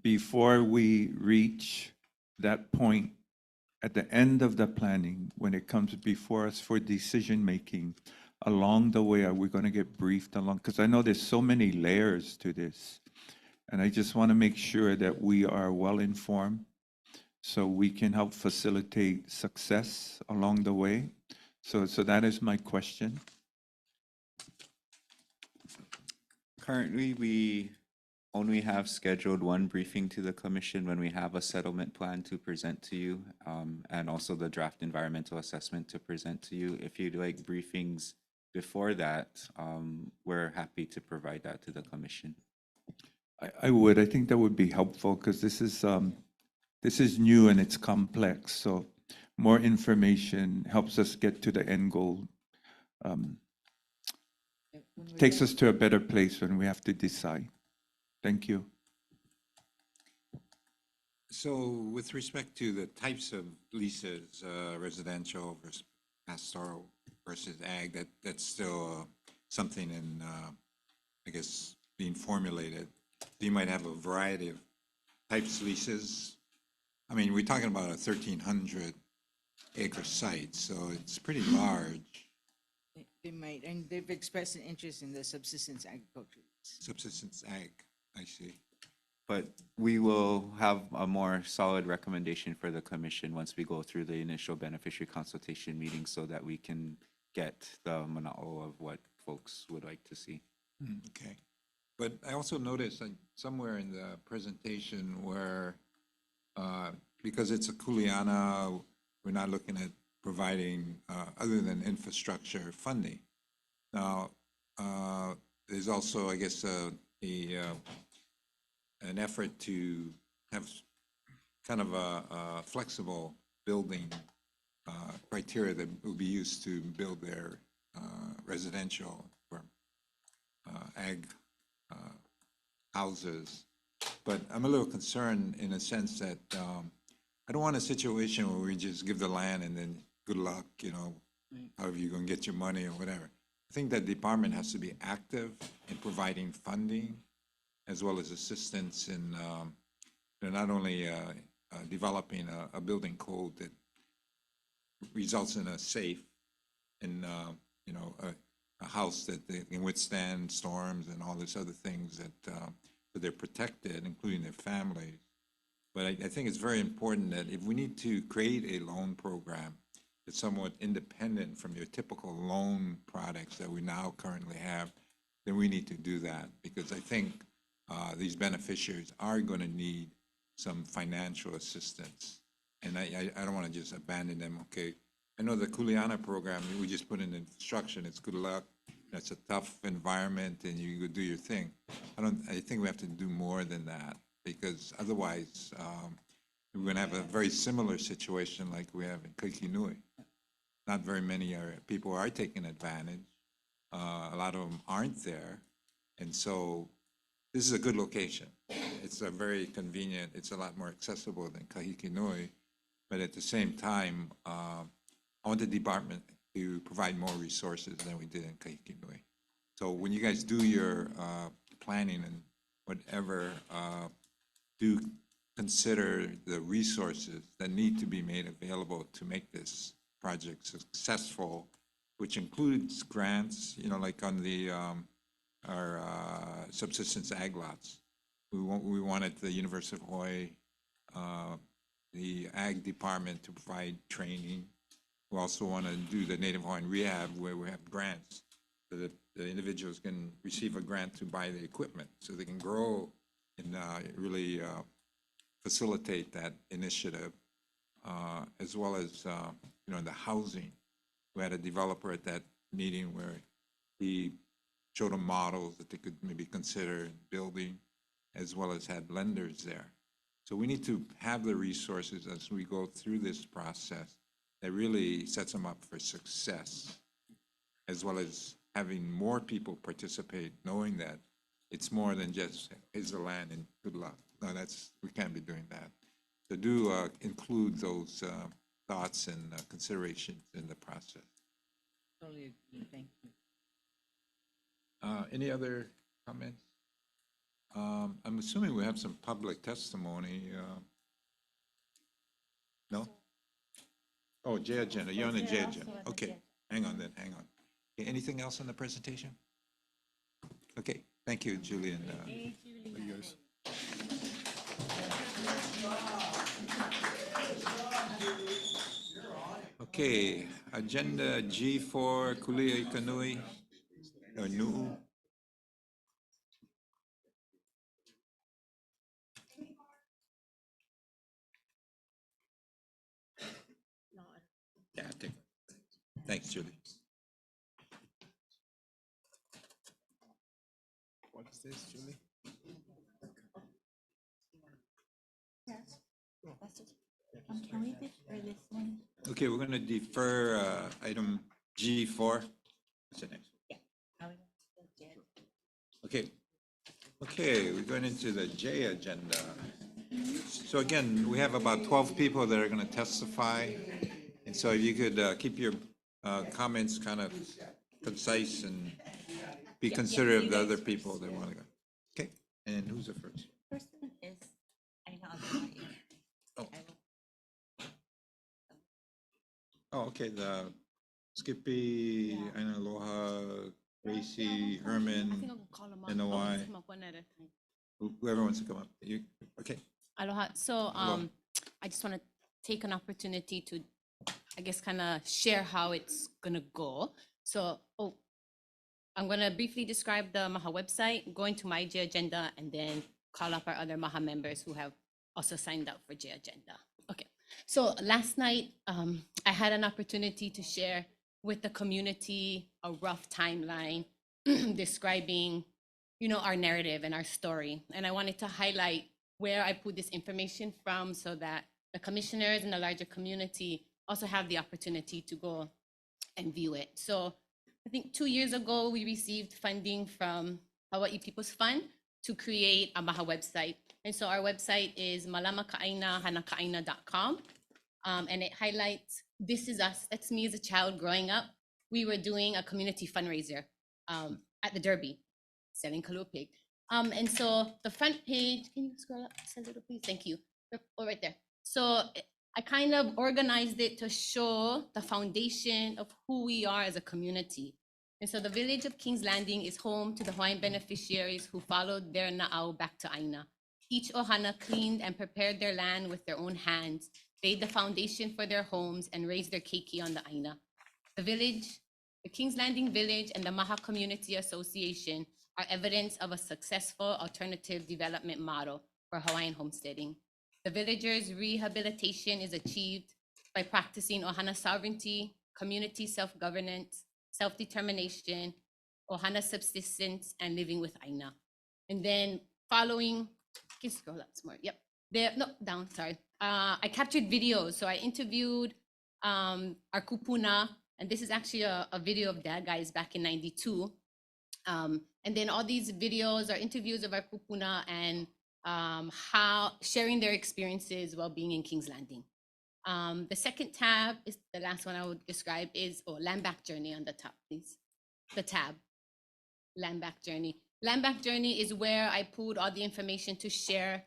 before we reach that point, at the end of the planning, when it comes before us for decision-making, along the way, are we going to get briefed along? Because I know there's so many layers to this. And I just want to make sure that we are well-informed so we can help facilitate success along the way. So that is my question. Currently, we only have scheduled one briefing to the commission when we have a settlement plan to present to you, and also the draft environmental assessment to present to you. If you'd like briefings before that, we're happy to provide that to the commission. I would. I think that would be helpful because this is new and it's complex. So more information helps us get to the end goal. Takes us to a better place when we have to decide. Thank you. So with respect to the types of leases, residential versus pastoral versus ag, that's still something in, I guess, being formulated. You might have a variety of types of leases. I mean, we're talking about a 1,300 acre site, so it's pretty large. They might, and they've expressed an interest in the subsistence agriculture. Subsistence ag, I see. But we will have a more solid recommendation for the commission once we go through the initial beneficiary consultation meeting so that we can get the manao of what folks would like to see. Okay. But I also noticed somewhere in the presentation where, because it's a Kuleana, we're not looking at providing, other than infrastructure funding. Now, there's also, I guess, an effort to have kind of a flexible building criteria that will be used to build their residential or ag houses. But I'm a little concerned in a sense that I don't want a situation where we just give the land and then good luck, however you're going to get your money or whatever. I think that department has to be active in providing funding as well as assistance in not only developing a building code that results in a safe and a house that they can withstand storms and all these other things that they're protected, including their families. But I think it's very important that if we need to create a loan program that's somewhat independent from your typical loan products that we now currently have, then we need to do that, because I think these beneficiaries are going to need some financial assistance. And I don't want to just abandon them, okay? I know the Kuleana program, we just put in instruction, it's good luck, that's a tough environment, and you go do your thing. I think we have to do more than that, because otherwise, we're going to have a very similar situation like we have in Kaikinui. Not very many people are taking advantage. A lot of them aren't there. And so this is a good location. It's a very convenient, it's a lot more accessible than Kahikinui. But at the same time, I want the department to provide more resources than we did in Kahikinui. So when you guys do your planning and whatever, do consider the resources that need to be made available to make this project successful, which includes grants, like on the our subsistence ag lots. We wanted the University of Hawaii, the ag department to provide training. We also want to do the Native Hawaiian rehab where we have grants so that the individuals can receive a grant to buy the equipment so they can grow and really facilitate that initiative, as well as the housing. We had a developer at that meeting where he showed them models that they could maybe consider building, as well as had lenders there. So we need to have the resources as we go through this process that really sets them up for success, as well as having more people participate, knowing that it's more than just, here's the land and good luck. No, we can't be doing that. So do include those thoughts and considerations in the process. Totally agree. Thank you. Any other comments? I'm assuming we have some public testimony. No? Oh, J agenda. You're on the J agenda. Okay, hang on then, hang on. Okay, anything else on the presentation? Okay, thank you, Julian. Thank you, guys. Okay, agenda G4, Kulia Ikanui, or Nu'u. Yeah, take it. Thanks, Julie. What is this, Julie? Yes. Can we defer this one? Okay, we're going to defer item G4. What's the next? Yeah. Okay. Okay, we're going into the J agenda. So again, we have about 12 people that are going to testify. And so if you could keep your comments kind of concise and be considerate of the other people that want to go. Okay, and who's the first? First one is Aina Alzai. Oh. Oh, okay, the Skippy, Aina Aloha, Gracie, Herman, NOI. Whoever wants to come up. You, okay. Aloha. So I just want to take an opportunity to, I guess, kind of share how it's going to go. So I'm going to briefly describe the MAHA website, go into my J agenda, and then call up our other MAHA members who have also signed up for J agenda. Okay. So last night, I had an opportunity to share with the community a rough timeline describing, you know, our narrative and our story. And I wanted to highlight where I put this information from so that the commissioners and the larger community also have the opportunity to go and view it. So I think 2 years ago, we received funding from Hawaii People's Fund to create a MAHA website. And so our website is malamakainahanakaina.com. And it highlights, this is us, that's me as a child growing up. We were doing a community fundraiser at the Derby, selling Kalua pig. And so the front page, can you scroll up just a little please? Thank you. Oh, right there. So I kind of organized it to show the foundation of who we are as a community. And so the village of King's Landing is home to the Hawaiian beneficiaries who followed their na'au back to Aina. Each ohana cleaned and prepared their land with their own hands, laid the foundation for their homes, and raised their keiki on the Aina. The village, the King's Landing Village and the Maha Community Association are evidence of a successful alternative development model for Hawaiian homesteading. The villagers' rehabilitation is achieved by practicing ohana sovereignty, community self-governance, self-determination, ohana subsistence, and living with Aina. And then following, can you scroll up some more? Yep. There, no, down, sorry. I captured videos. So I interviewed our kupuna, and this is actually a video of that guys back in '92. And then all these videos are interviews of our kupuna and how sharing their experiences while being in King's Landing. The second tab is the last one I would describe is Land Back Journey on the top, please. The tab, Land Back Journey. Land Back Journey is where I pulled all the information to share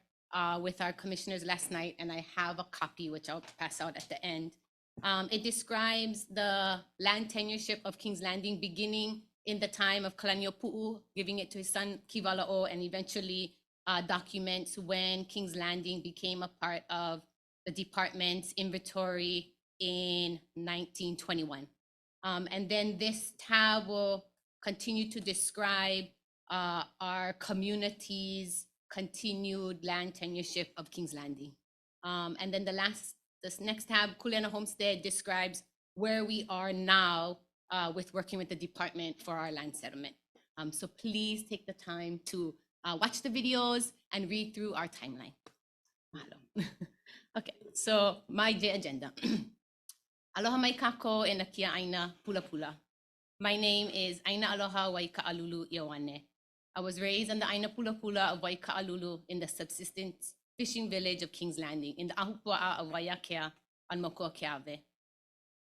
with our commissioners last night, and I have a copy which I'll pass out at the end. It describes the land tenureship of King's Landing beginning in the time of Kalania Pu'u, giving it to his son Kivala'o, and eventually documents when King's Landing became a part of the department's inventory in 1921. And then this tab will continue to describe our community's continued land tenureship of King's Landing. And then this next tab, Kuleana Homestead, describes where we are now with working with the department for our land settlement. So please take the time to watch the videos and read through our timeline. Mahalo. Okay, so my day agenda. Aloha mai kako e na kia aina pula pula. My name is Aina Aloha Waika'alulu Ioane. I was raised in the Aina Pula Pula of Waika'alulu in the subsistence fishing village of King's Landing in the Ahupua'a of Waiakea on Mokuakeawe.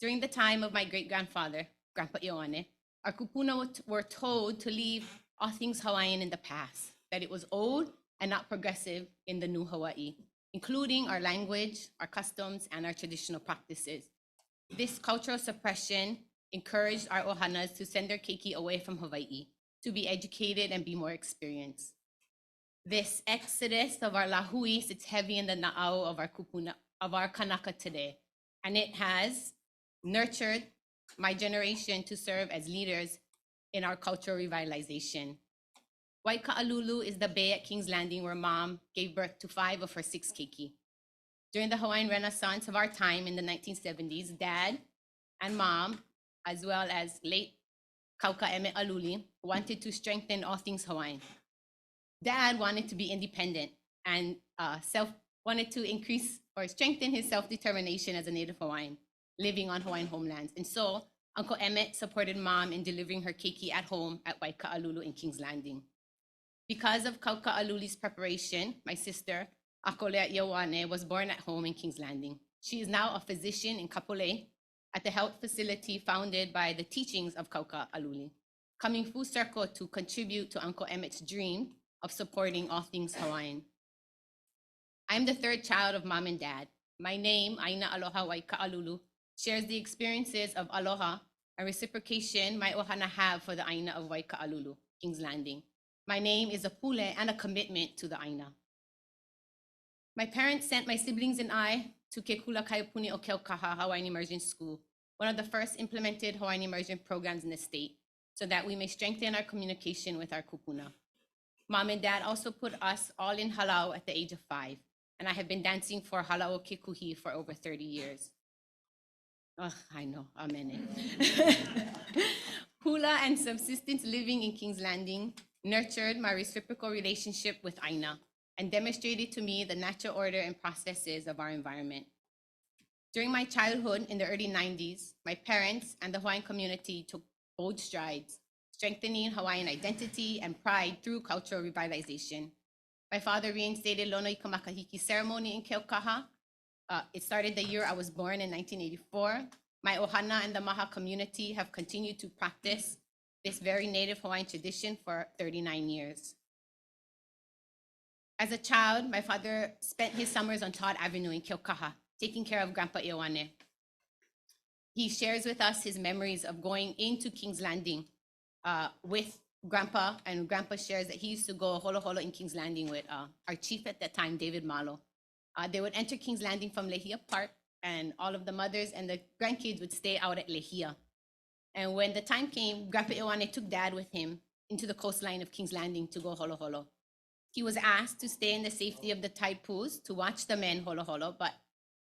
During the time of my great-grandfather, Grandpa Ioane, our kupuna were told to leave all things Hawaiian in the past, that it was old and not progressive in the new Hawaii, including our language, our customs, and our traditional practices. This cultural suppression encouraged our ohanas to send their keiki away from Hawaii to be educated and be more experienced. This exodus of our lahui sits heavy in the na'au of our kupuna, of our kanaka today, and it has nurtured my generation to serve as leaders in our cultural revitalization. Waika'alulu is the bay at King's Landing where Mom gave birth to 5 of her 6 keiki. During the Hawaiian Renaissance of our time in the 1970s, Dad and Mom, as well as late Kauka Eme Aluli, wanted to strengthen all things Hawaiian. Dad wanted to be independent and wanted to increase or strengthen his self-determination as a Native Hawaiian, living on Hawaiian homelands. And so Uncle Emmett supported Mom in delivering her keiki at home at Waika'alulu in King's Landing. Because of Kauka'aluli's preparation, my sister, Akolea Ioane, was born at home in King's Landing. She is now a physician in Kapolei at the health facility founded by the teachings of Kauka'aluli, coming full circle to contribute to Uncle Emmett's dream of supporting all things Hawaiian. I'm the 3rd child of Mom and Dad. My name, Aina Aloha Waika'alulu, shares the experiences of aloha and reciprocation my ohana have for the Aina of Waika'alulu, King's Landing. My name is a pule and a commitment to the Aina. My parents sent my siblings and I to Kekula Kaiapuni o Keaukaha Hawaiian Immersion School, one of the first implemented Hawaiian immersion programs in the state, so that we may strengthen our communication with our kupuna. Mom and dad also put us all in halau at the age of 5, and I have been dancing for halau kikuhi for over 30 years. Oh, I know, amen. Hula and subsistence living in King's Landing nurtured my reciprocal relationship with Aina and demonstrated to me the natural order and processes of our environment. During my childhood in the early 90s, my parents and the Hawaiian community took bold strides, strengthening Hawaiian identity and pride through cultural revitalization. My father reinstated Lono i Kamakahiki ceremony in Keaukaha. It started the year I was born in 1984. My ohana and the Maha community have continued to practice this very native Hawaiian tradition for 39 years. As a child, my father spent his summers on Todd Avenue in Keaukaha, taking care of Grandpa Ioane. He shares with us his memories of going into King's Landing with Grandpa, and Grandpa shares that he used to go holo holo in King's Landing with our chief at that time, David Malo. They would enter King's Landing from Lehia Park, and all of the mothers and the grandkids would stay out at Lehia. And when the time came, Grandpa Ioane took Dad with him into the coastline of King's Landing to go holo holo. He was asked to stay in the safety of the tide pools to watch the men holo holo,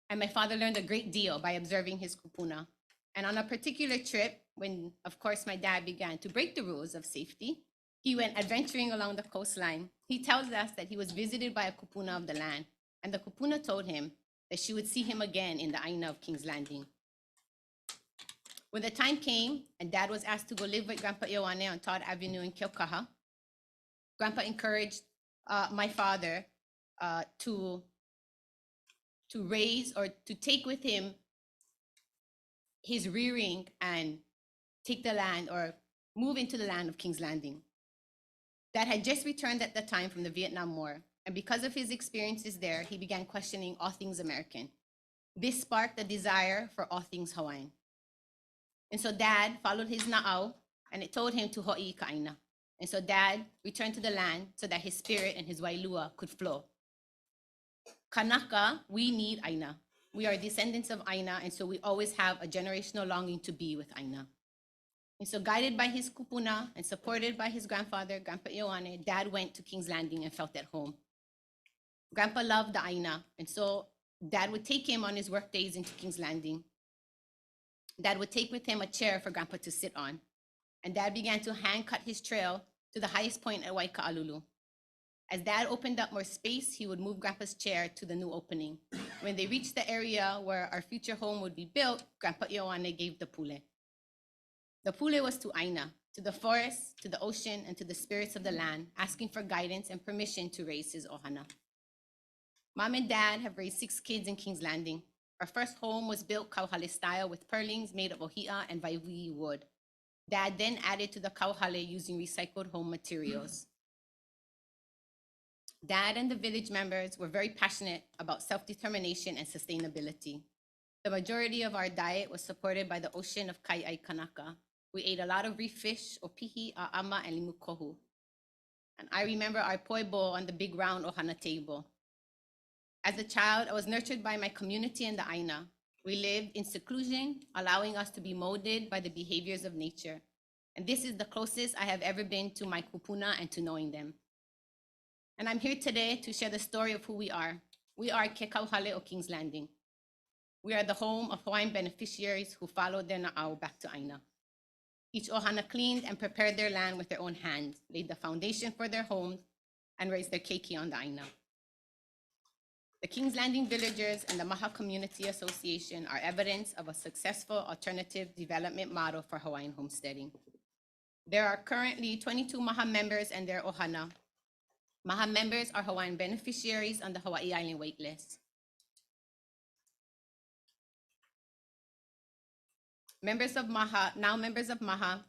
and my father learned a great deal by observing his kupuna. And on a particular trip, when, of course, my dad began to break the rules of safety, he went adventuring along the coastline. He tells us that he was visited by a kupuna of the land, and the kupuna told him that she would see him again in the Aina of King's Landing. When the time came and Dad was asked to go live with Grandpa Ioane on Todd Avenue in Keaukaha, Grandpa encouraged my father to raise or to take with him his rearing and take the land or move into the land of King's Landing. Dad had just returned at the time from the Vietnam War, and because of his experiences there, he began questioning all things American. This sparked a desire for all things Hawaiian. And so Dad followed his na'au, and it told him to ho'i ka Aina. And so Dad returned to the land so that his spirit and his wailua could flow. Kanaka, we need Aina. We are descendants of Aina, and so we always have a generational longing to be with Aina. And so guided by his kupuna and supported by his grandfather, Grandpa Ioane, Dad went to King's Landing and felt at home. Grandpa loved the Aina, and so Dad would take him on his work days into King's Landing. Dad would take with him a chair for Grandpa to sit on, and Dad began to hand cut his trail to the highest point at Waika'alulu. As Dad opened up more space, he would move Grandpa's chair to the new opening. When they reached the area where our future home would be built, Grandpa Ioane gave the pule. The pule was to Aina, to the forest, to the ocean, and to the spirits of the land, asking for guidance and permission to raise his ohana. Mom and Dad have raised 6 kids in King's Landing. Our first home was built kauhale style with purlings made of ohia and vaivui wood. Dad then added to the kauhale using recycled home materials. Dad and the village members were very passionate about self-determination and sustainability. The majority of our diet was supported by the ocean of Kai'ai Kanaka. We ate a lot of reef fish, opihi, a'ama, and limukohu. And I remember our poi bowl on the big round ohana table. As a child, I was nurtured by my community and the Aina. We lived in seclusion, allowing us to be molded by the behaviors of nature. And this is the closest I have ever been to my kupuna and to knowing them. And I'm here today to share the story of who we are. We are Ke Kauhale o King's Landing. We are the home of Hawaiian beneficiaries who followed their na'au back to Aina. Each ohana cleaned and prepared their land with their own hands, laid the foundation for their homes, and raised their keiki on the Aina. The King's Landing Villagers and the Maha Community Association are evidence of a successful alternative development model for Hawaiian homesteading. There are currently 22 Maha members and their ohana. Maha members are Hawaiian beneficiaries on the Hawaii Island waitlist. Members of Maha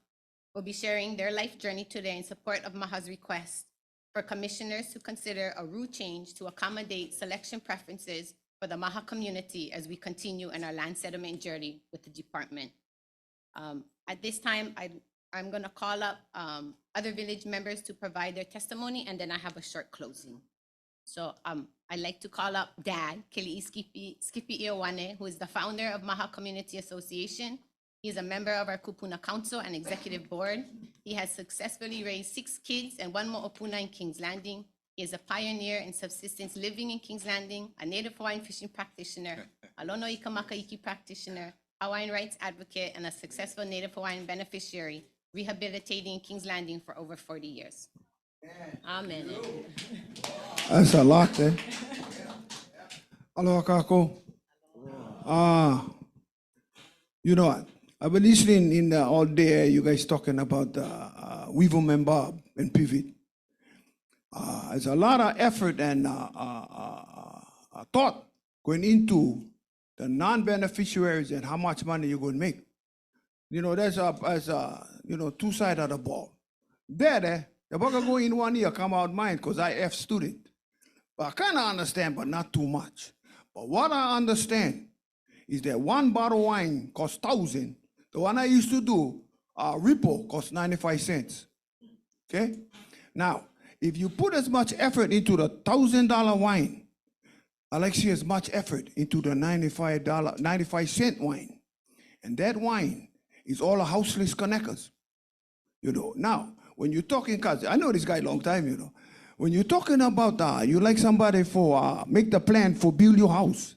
will be sharing their life journey today in support of Maha's request for commissioners to consider a rule change to accommodate selection preferences for the Maha community as we continue in our land settlement journey with the department. At this time, I'd I'm gonna call up other village members to provide their testimony, and then I have a short closing. So I'd like to call up Dad, Kili'i Skipi Iowane, who is the founder of Maha Community Association. He is a member of our Kupuna Council and Executive Board. He has successfully raised 6 kids and 1 more Opuna in Kings Landing. He is a pioneer in subsistence living in Kings Landing, a native Hawaiian fishing practitioner, a Lono Ikamakaiki practitioner, Hawaiian rights advocate, and a successful native Hawaiian beneficiary, rehabilitating in Kings Landing for over 40 years. Amen. That's a lot, eh? Aloha kako. You know what? I've been listening in all day, you guys talking about Weevil Man Bob and Pivot. There's a lot of effort and thought going into the non-beneficiaries and how much money you're going to make. You know, there's two sides of the ball. The bucket go in one ear, come out mine, because I F student. But I kind of understand, but not too much. But what I understand is that 1 bottle of wine costs 1,000. The one I used to do, Ripple, costs 95 cents. Okay? Now, if you put as much effort into the $1,000 wine, I like to see as much effort into the 95-cent wine. And that wine is all the houseless connectors. You know, now, when you're talking, cause I know this guy a long time, you know. When you're talking about you like somebody for make the plan for build your house.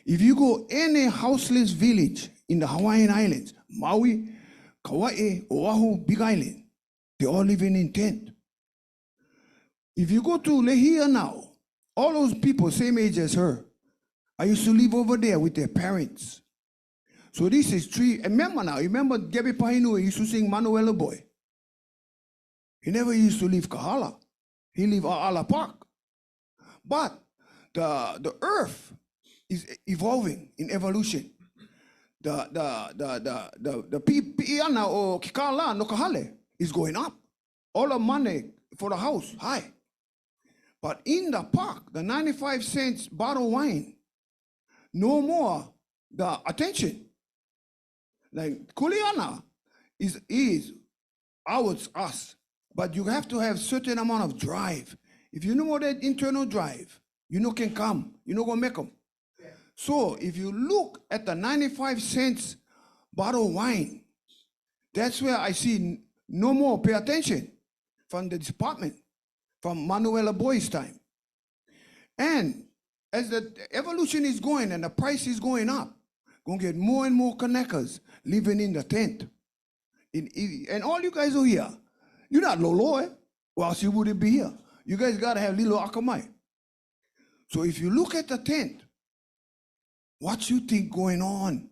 If you go any houseless village in the Hawaiian Islands, Maui, Kauai, Oahu, Big Island, they're all living in tent. If you go to Lehia now, all those people same age as her, I used to live over there with their parents. So this is 3, remember now, remember Gabi Pahinui used to sing Manuela Boy. He never used to leave Kahala. He lived Ala Park. But the earth is evolving in evolution. The piana or kikala no kahale is going up. All the money for the house high. But in the park, the 95 cents bottle of wine, no more the attention. Like Kuleana is us. But you have to have certain amount of drive. If you know that internal drive, you know can come. You know gonna make them. Yeah. So if you look at the 95 cents bottle of wine, that's where I see no more pay attention from the department, from Manuela Boy's time. And as the evolution is going and the price is going up, gonna get more and more connectors living in the tent. And all you guys are here. You're not Lolo, eh? Or else you wouldn't be here. You guys gotta have Lilo Akamai. So if you look at the tent, what you think going on?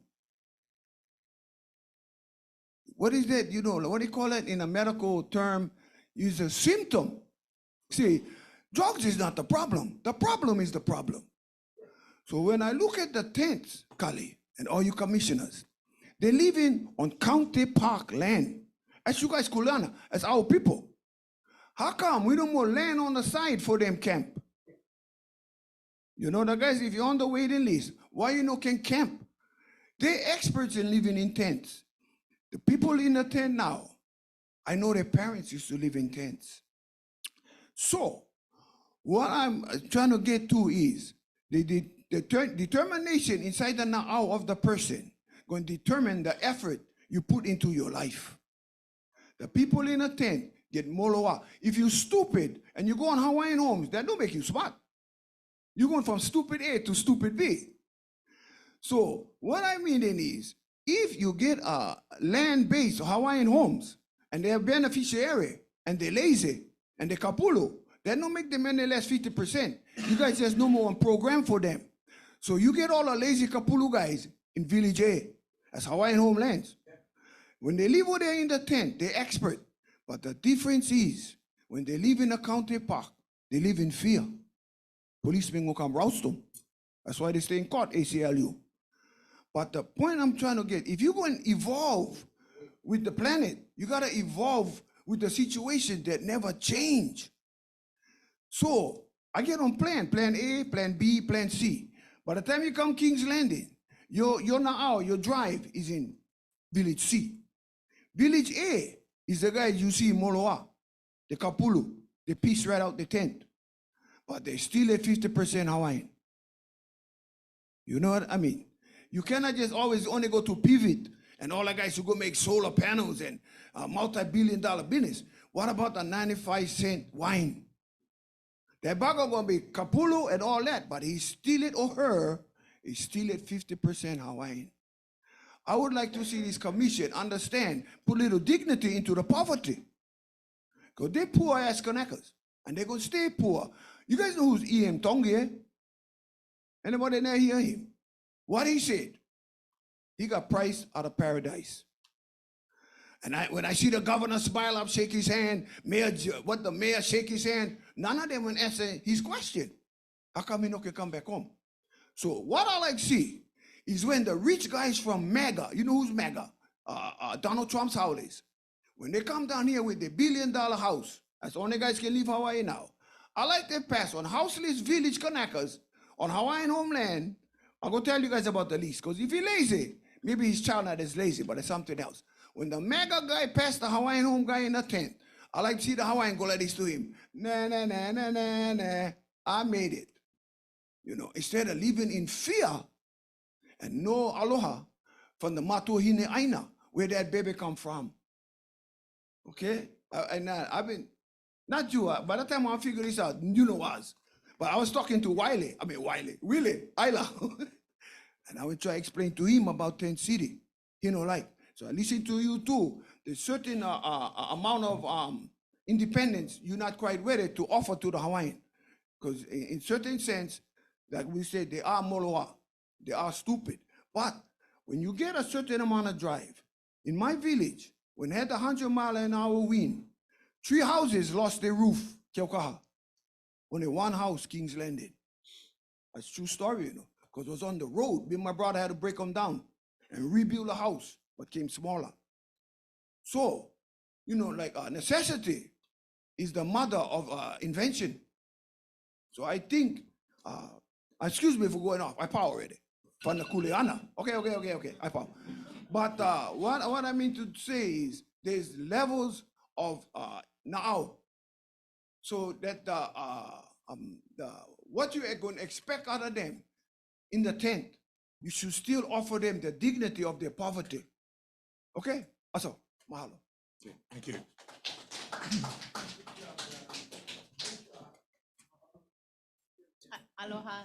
What is that, you know, what do you call it in a medical term? Is a symptom. See, drugs is not the problem. The problem is the problem. So when I look at the tents, Kali, and all you commissioners, they're living on county park land. As you guys Kulana, as our people. How come we don't more land on the side for them camp? You know, the guys, if you're on the waiting list, why you know can camp? They're experts in living in tents. The people in the tent now, I know their parents used to live in tents. So, what I'm trying to get to is the determination inside the now of the person going to determine the effort you put into your life. The people in a tent get moloa. If you're stupid and you go on Hawaiian homes, that don't make you smart. You're going from stupid A to stupid B. So what I mean is, if you get a land-based Hawaiian homes and they're beneficiary and they're lazy and they're kapulu, that don't make them any less 50%. You guys just no more on program for them. So you get all the lazy kapulu guys in Village A as Hawaiian homelands. When they live over there in the tent, they're expert. But the difference is, when they live in a county park, they live in fear. Policemen will come roust them. That's why they stay in court, ACLU. But the point I'm trying to get, if you're going to evolve with the planet, you got to evolve with the situation that never change. So I get on plan A, plan B, plan C. By the time you come King's Landing, your drive is in Village C. Village A is the guys you see in Moloa, the Kapulu, they piece right out the tent. But they still at 50% Hawaiian. You know what I mean? You cannot just always only go to pivot and all the guys who go make solar panels and multi-billion-dollar business. What about the 95-cent wine? That bago gonna be Kapulu and all that, but he's still it or her is still at 50% Hawaiian. I would like to see this commission understand, put a little dignity into the poverty. Because they're poor ass Kanaka's, and they're gonna stay poor. You guys know who's E.M. Tongi? Anybody there hear him? What he said? He got priced out of paradise. And when I see the governor smile up, shake his hand, the mayor shake his hand, none of them will answer his question. How come he not can come back home? So what I like to see is when the rich guys from MAGA, you know who's MAGA? Donald Trump's howlies. When they come down here with the $1 billion house, that's the only guys can leave Hawaii now. I like to pass on houseless village Kanakas on Hawaiian homeland. I'm going to tell you guys about the lease, because if he's lazy, maybe his child not as lazy, but it's something else. When the MAGA guy passed the Hawaiian home guy in the tent, I like to see the Hawaiian go like this to him. Nah, nah, nah, nah, nah, nah. I made it. You know, instead of living in fear and no aloha from the Matuhine Aina, where that baby come from. Okay? I've been, not you, by the time I figure this out, you know was. But I was talking to Willie, Isla. And I would try to explain to him about Tent City. You know, like, so I listen to you too. There's certain amount of independence you're not quite ready to offer to the Hawaiian. Because in certain sense, like we said, they are moloa, they are stupid. But when you get a certain amount of drive, in my village, when I had 100-mile-an-hour wind, 3 houses lost their roof, Keaukaha. Only 1 house, King's Landing. That's a true story, you know, because it was on the road. Me and my brother had to break them down and rebuild the house, but came smaller. So, you know, like necessity is the mother of invention. So I think, excuse me for going off, I power already. From the Kuleana. Okay, I power. But what I mean to say is there's levels of now. So that what you are going to expect out of them in the tent, you should still offer them the dignity of their poverty. Okay? Also, mahalo. Okay, thank you. Aloha.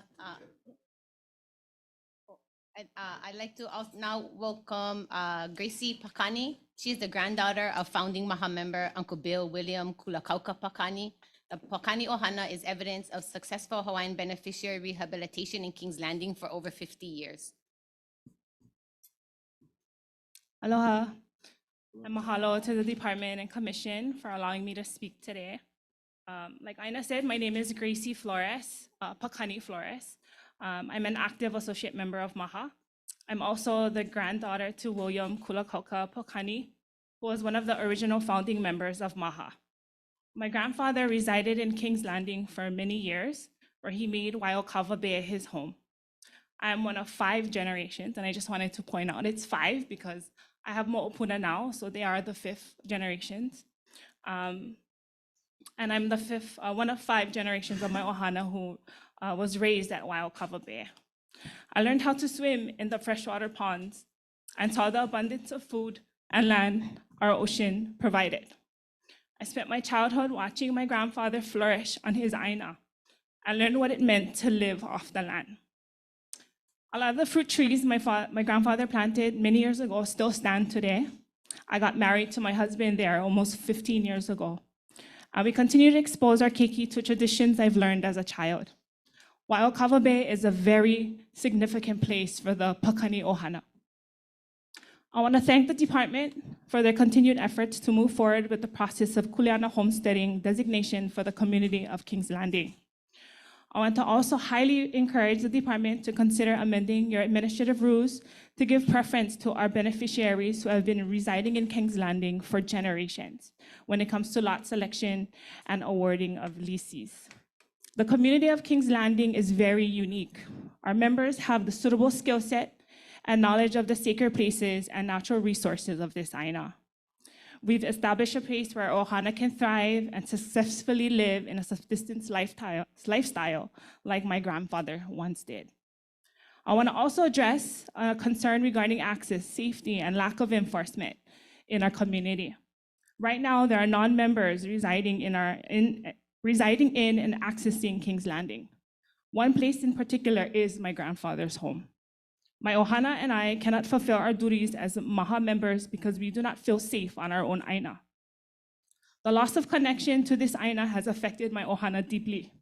I'd like to now welcome Gracie Pakani. She's the granddaughter of founding Maha member Uncle Bill William Kulakauka Pakani. The Pakani Ohana is evidence of successful Hawaiian beneficiary rehabilitation in King's Landing for over 50 years. Aloha, and mahalo to the department and commission for allowing me to speak today. Like Ina said, my name is Gracie Flores, Pakani Flores. I'm an active associate member of Maha. I'm also the granddaughter to William Kulakauka Pakani, who was one of the original founding members of Maha. My grandfather resided in King's Landing for many years, where he made Waiokava Bay his home. I'm one of 5 generations, and I just wanted to point out it's 5 because I have Mo'opuna now, so they are the 5th generations. And I'm the 5th, one of 5 generations of my ohana who was raised at Waiokava Bay. I learned how to swim in the freshwater ponds and saw the abundance of food and land our ocean provided. I spent my childhood watching my grandfather flourish on his aina and learned what it meant to live off the land. A lot of the fruit trees my grandfather planted many years ago still stand today. I got married to my husband there almost 15 years ago. We continue to expose our keiki to traditions I've learned as a child. Waiokava Bay is a very significant place for the Pakani Ohana. I want to thank the department for their continued efforts to move forward with the process of Kuleana homesteading designation for the community of King's Landing. I want to also highly encourage the department to consider amending your administrative rules to give preference to our beneficiaries who have been residing in King's Landing for generations when it comes to lot selection and awarding of leases. The community of King's Landing is very unique. Our members have the suitable skill set and knowledge of the sacred places and natural resources of this aina. We've established a place where Ohana can thrive and successfully live in a subsistence lifestyle like my grandfather once did. I want to also address a concern regarding access, safety, and lack of enforcement in our community. Right now, there are non-members residing in and accessing King's Landing. One place in particular is my grandfather's home. My Ohana and I cannot fulfill our duties as Maha members because we do not feel safe on our own Aina. The loss of connection to this Aina has affected my Ohana deeply.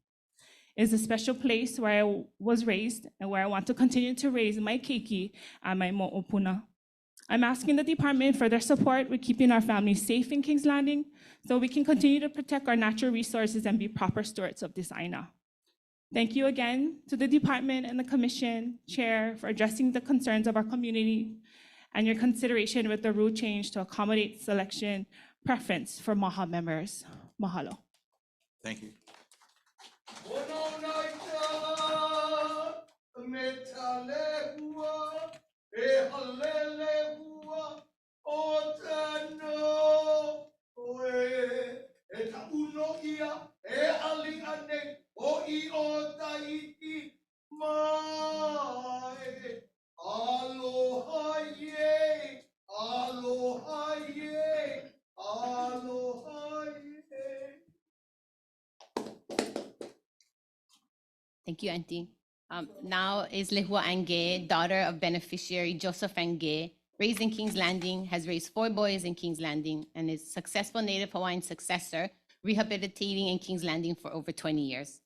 It is a special place where I was raised and where I want to continue to raise my keiki and my mo'opuna. I'm asking the department for their support with keeping our families safe in King's Landing so we can continue to protect our natural resources and be proper stewards of this Aina. Thank you again to the department and the commission chair for addressing the concerns of our community and your consideration with the rule change to accommodate selection preference for Maha members. Mahalo. Thank you. Aloha ye, aloha ye, aloha ye. Thank you, Auntie. Now is Lehua Ange, daughter of beneficiary Joseph Ange, raised in King's Landing, has raised 4 boys in King's Landing, and is successful Native Hawaiian successor, rehabilitating in King's Landing for over 20 years.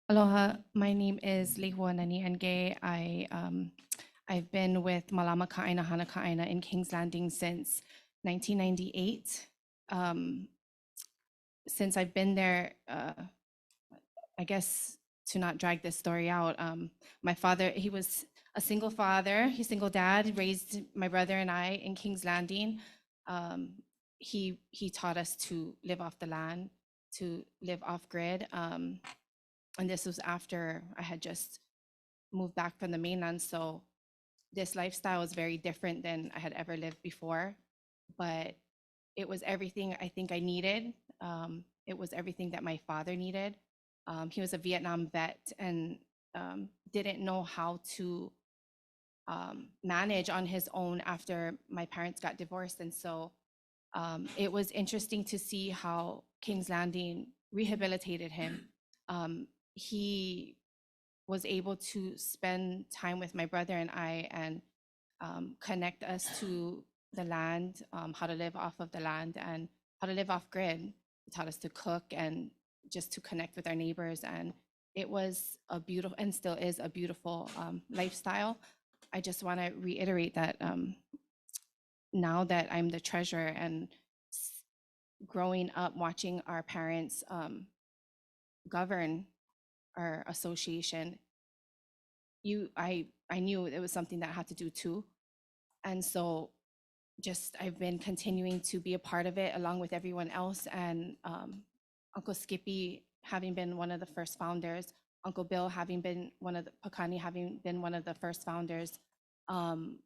Aloha, my name is Lehua Nani Ange. I've been with Malama Ka'aina Hana Ka'aina in King's Landing since 1998. Since I've been there, I guess to not drag this story out, my father, he was a single father, he's single dad, raised my brother and I in King's Landing. He taught us to live off the land, to live off grid. And this was after I had just moved back from the mainland. So this lifestyle was very different than I had ever lived before, but it was everything I think I needed. It was everything that my father needed. He was a Vietnam vet and didn't know how to manage on his own after my parents got divorced. And so it was interesting to see how King's Landing rehabilitated him. He was able to spend time with my brother and I and connect us to the land, how to live off of the land and how to live off grid. He taught us to cook and just to connect with our neighbors. And it was a beautiful, and still is a beautiful lifestyle. I just want to reiterate that now that I'm the treasurer and growing up watching our parents govern our association, I knew it was something that I had to do too. And so just I've been continuing to be a part of it along with everyone else. And Uncle Skippy having been one of the first founders, Uncle Bill having been one of the, Pakani having been one of the first founders. I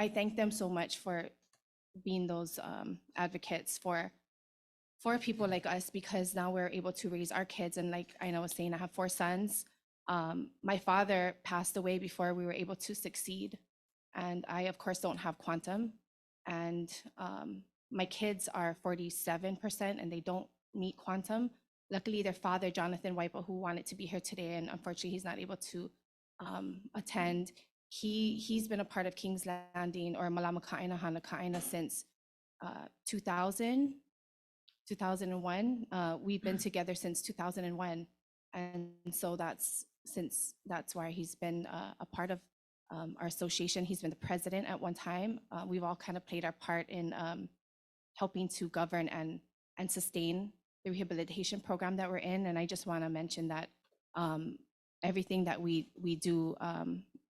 thank them so much for being those advocates for people like us, because now we're able to raise our kids. And like I was saying, I have 4 sons. My father passed away before we were able to succeed. And I, of course, don't have quantum. And my kids are 47% and they don't meet quantum. Luckily, their father, Jonathan Wipa, who wanted to be here today, and unfortunately he's not able to attend, he's been a part of King's Landing or Malama Ka'aina Hana Ka'aina since 2001. We've been together since 2001. And so that's why he's been a part of our association. He's been the president at one time. We've all kind of played our part in helping to govern and sustain the rehabilitation program that we're in. And I just want to mention that everything that we do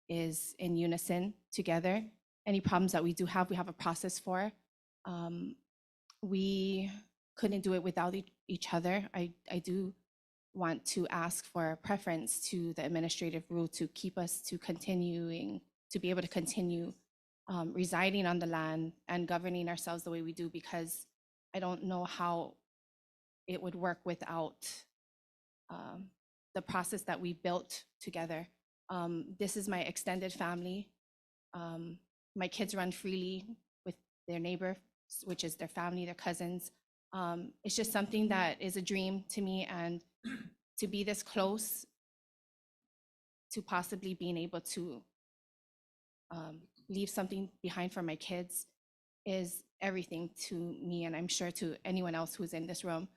is in unison together. Any problems that we do have, we have a process for. We couldn't do it without each other. I do want to ask for preference to the administrative rule to keep us to continuing, to be able to continue residing on the land and governing ourselves the way we do, because I don't know how it would work without the process that we built together. This is my extended family. My kids run freely with their neighbor, which is their family, their cousins. It's just something that is a dream to me, and to be this close to possibly being able to leave something behind for my kids is everything to me, and I'm sure to anyone else who's in this room.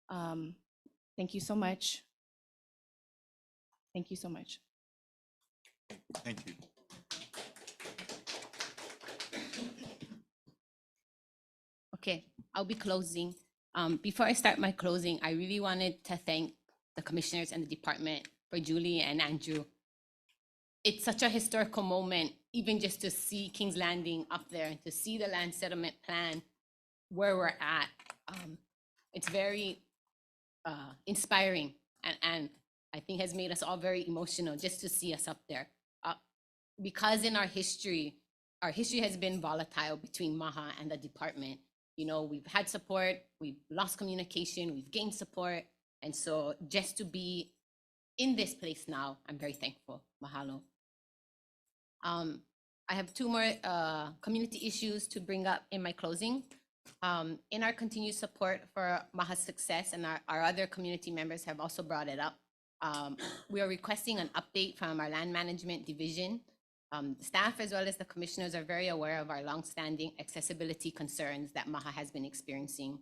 Thank you so much. Thank you so much. Thank you. Okay, I'll be closing. Before I start my closing, I really wanted to thank the commissioners and the department for Julie and Andrew. It's such a historical moment, even just to see King's Landing up there and to see the land settlement plan where we're at. It's very inspiring, and I think has made us all very emotional just to see us up there. Because in our history has been volatile between Maha and the department. You know, we've had support, we've lost communication, we've gained support. And so just to be in this place now, I'm very thankful. Mahalo. I have two more community issues to bring up in my closing. In our continued support for Maha's success, and our other community members have also brought it up, we are requesting an update from our land management division. Staff as well as the commissioners are very aware of our longstanding accessibility concerns that Maha has been experiencing.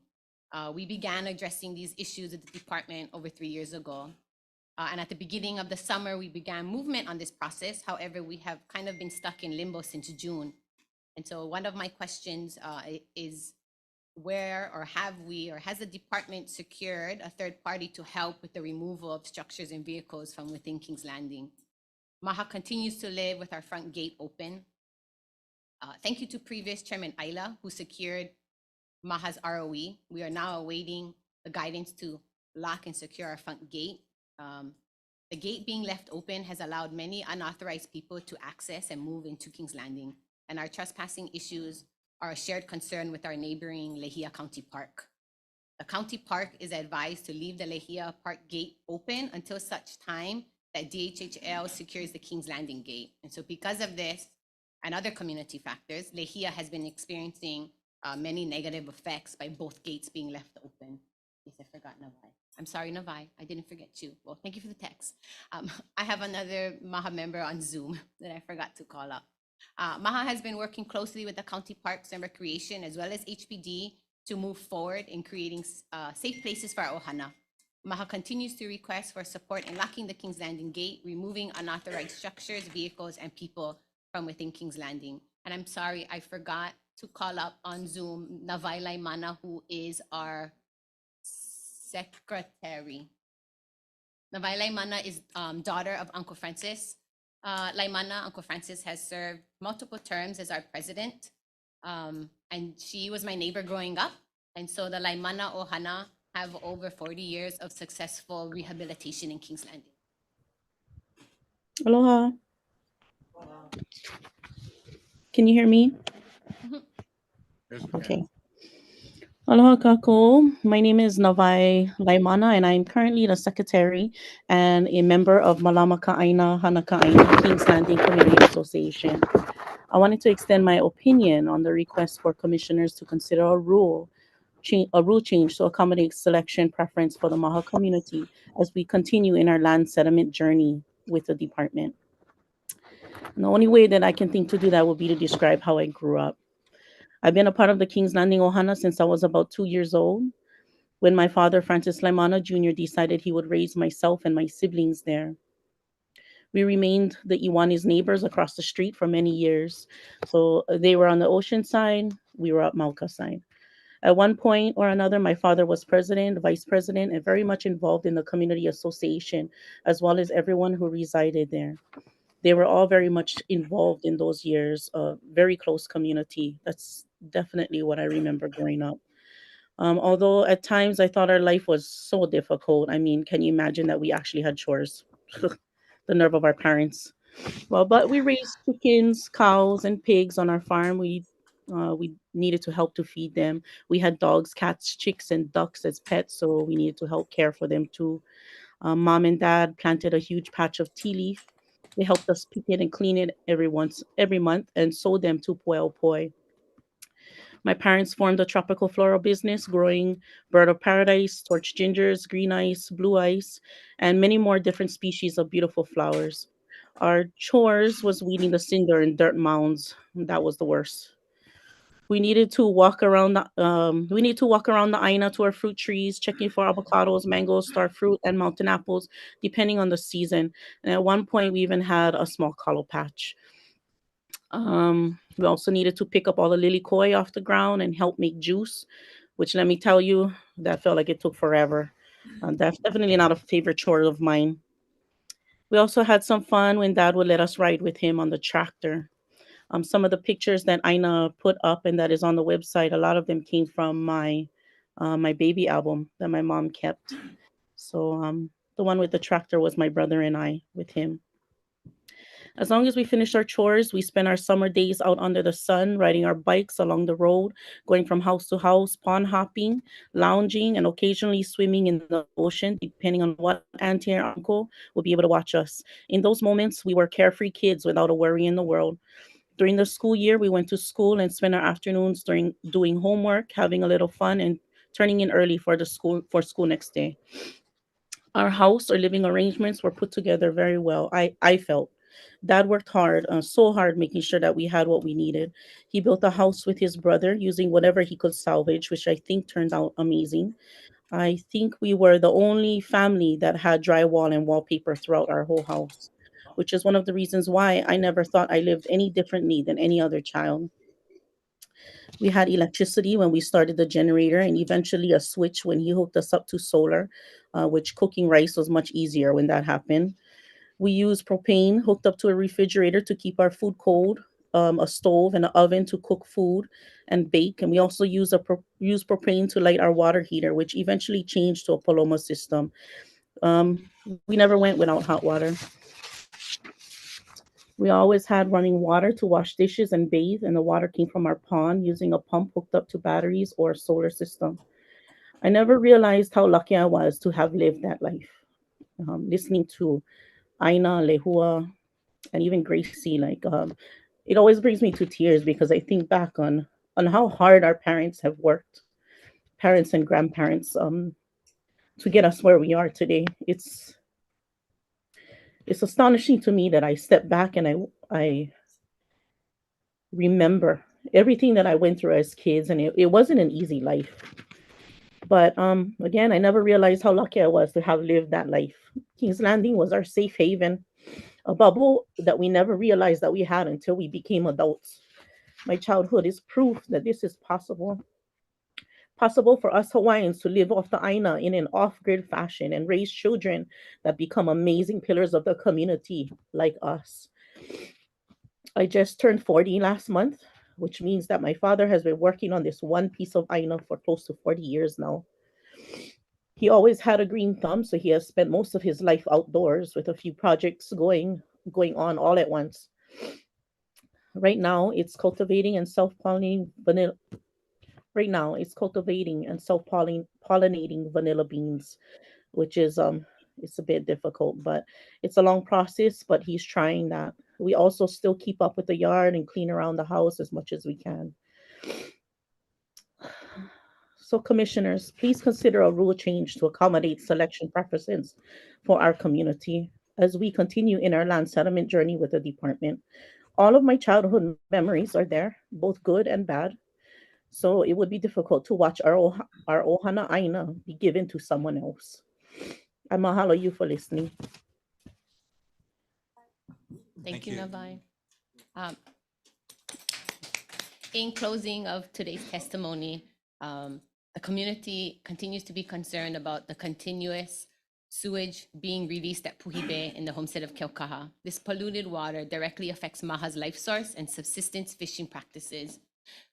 We began addressing these issues at the department over 3 years ago. And at the beginning of the summer, we began movement on this process. However, we have kind of been stuck in limbo since June. And so one of my questions is where or has the department secured a third party to help with the removal of structures and vehicles from within King's Landing? Maha continues to live with our front gate open. Thank you to previous Chairman Ayla, who secured Maha's ROE. We are now awaiting the guidance to lock and secure our front gate. The gate being left open has allowed many unauthorized people to access and move into King's Landing, and our trespassing issues are a shared concern with our neighboring Lehigh County Park. The county park is advised to leave the Lehigh Park gate open until such time that DHHL secures the King's Landing gate. And so because of this and other community factors, Lehigh has been experiencing many negative effects by both gates being left open. Yes, I forgot Navai. I'm sorry, Navai, I didn't forget you. Well, thank you for the text. I have another Maha member on Zoom that I forgot to call up. Maha has been working closely with the County Parks and Recreation as well as HPD to move forward in creating safe places for our ohana. Maha continues to request for support in locking the King's Landing gate, removing unauthorized structures, vehicles, and people from within King's Landing. And I'm sorry, I forgot to call up on Zoom Navai Laimana, who is our secretary. Navai Laimana is daughter of Uncle Francis. Laimana, Uncle Francis, has served multiple terms as our president. And she was my neighbor growing up. And so the Laimana Ohana have over 40 years of successful rehabilitation in King's Landing. Aloha. Can you hear me? Okay. Aloha kako. My name is Navai Laimana, and I'm currently the secretary and a member of Malama Ka'aina Hanaka'aina King's Landing Community Association. I wanted to extend my opinion on the request for commissioners to consider a rule change to accommodate selection preference for the Maha community as we continue in our land settlement journey with the department. And the only way that I can think to do that would be to describe how I grew up. I've been a part of the King's Landing Ohana since I was about 2 years old, when my father, Francis Laimana Jr., decided he would raise myself and my siblings there. We remained the Iwani's neighbors across the street for many years. So they were on the ocean side, we were up Mauka side. At one point or another, my father was president, vice president, and very much involved in the community association, as well as everyone who resided there. They were all very much involved in those years, a very close community. That's definitely what I remember growing up. Although at times I thought our life was so difficult. I mean, can you imagine that we actually had chores? The nerve of our parents. Well, but we raised chickens, cows, and pigs on our farm. We needed to help to feed them. We had dogs, cats, chicks, and ducks as pets, so we needed to help care for them too. Mom and dad planted a huge patch of tea leaf. They helped us pick it and clean it every month and sold them to Pueo Poi. My parents formed a tropical floral business growing bird of paradise, torch gingers, green ice, blue ice, and many more different species of beautiful flowers. Our chores was weeding the cinder and dirt mounds. That was the worst. We need to walk around the aina to our fruit trees, checking for avocados, mangoes, star fruit, and mountain apples, depending on the season. And at one point, we even had a small kalo patch. We also needed to pick up all the lily koi off the ground and help make juice, which let me tell you, that felt like it took forever. That's definitely not a favorite chore of mine. We also had some fun when dad would let us ride with him on the tractor. Some of the pictures that Aina put up and that is on the website, a lot of them came from my baby album that my mom kept. So the one with the tractor was my brother and I with him. As long as we finished our chores, we spent our summer days out under the sun, riding our bikes along the road, going from house to house, pond hopping, lounging, and occasionally swimming in the ocean, depending on what auntie or uncle would be able to watch us. In those moments, we were carefree kids without a worry in the world. During the school year, we went to school and spent our afternoons during doing homework, having a little fun, and turning in early for school next day. Our house or living arrangements were put together very well. I felt. Dad worked hard, so hard, making sure that we had what we needed. He built a house with his brother using whatever he could salvage, which I think turned out amazing. I think we were the only family that had drywall and wallpaper throughout our whole house, which is one of the reasons why I never thought I lived any differently than any other child. We had electricity when we started the generator and eventually a switch when he hooked us up to solar, which cooking rice was much easier when that happened. We used propane hooked up to a refrigerator to keep our food cold, a stove and an oven to cook food and bake. And we also use propane to light our water heater, which eventually changed to a Paloma system. We never went without hot water. We always had running water to wash dishes and bathe, and the water came from our pond using a pump hooked up to batteries or a solar system. I never realized how lucky I was to have lived that life. Listening to Aina, Lehua, and even Gracie, it always brings me to tears because I think back on how hard our parents have worked, parents and grandparents, to get us where we are today. It's astonishing to me that I step back and I remember everything that I went through as kids, and it wasn't an easy life. But again, I never realized how lucky I was to have lived that life. King's Landing was our safe haven, a bubble that we never realized that we had until we became adults. My childhood is proof that this is possible for us Hawaiians to live off the aina in an off-grid fashion and raise children that become amazing pillars of the community like us. I just turned 40 last month, which means that my father has been working on this one piece of aina for close to 40 years now. He always had a green thumb, so he has spent most of his life outdoors with a few projects going on all at once. Right now, it's cultivating and self-pollinating vanilla. Right now, it's cultivating and self-pollinating vanilla beans, which is it's a bit difficult, but it's a long process, but he's trying that. We also still keep up with the yard and clean around the house as much as we can. So commissioners, please consider a rule change to accommodate selection preferences for our community as we continue in our land settlement journey with the department. All of my childhood memories are there, both good and bad. So it would be difficult to watch our Ohana Aina be given to someone else. I mahalo you for listening. Thank you, Navai. Um, In closing of today's testimony, the community continues to be concerned about the continuous sewage being released at Puhibe in the homestead of Keaukaha. This polluted water directly affects Maha's life source and subsistence fishing practices.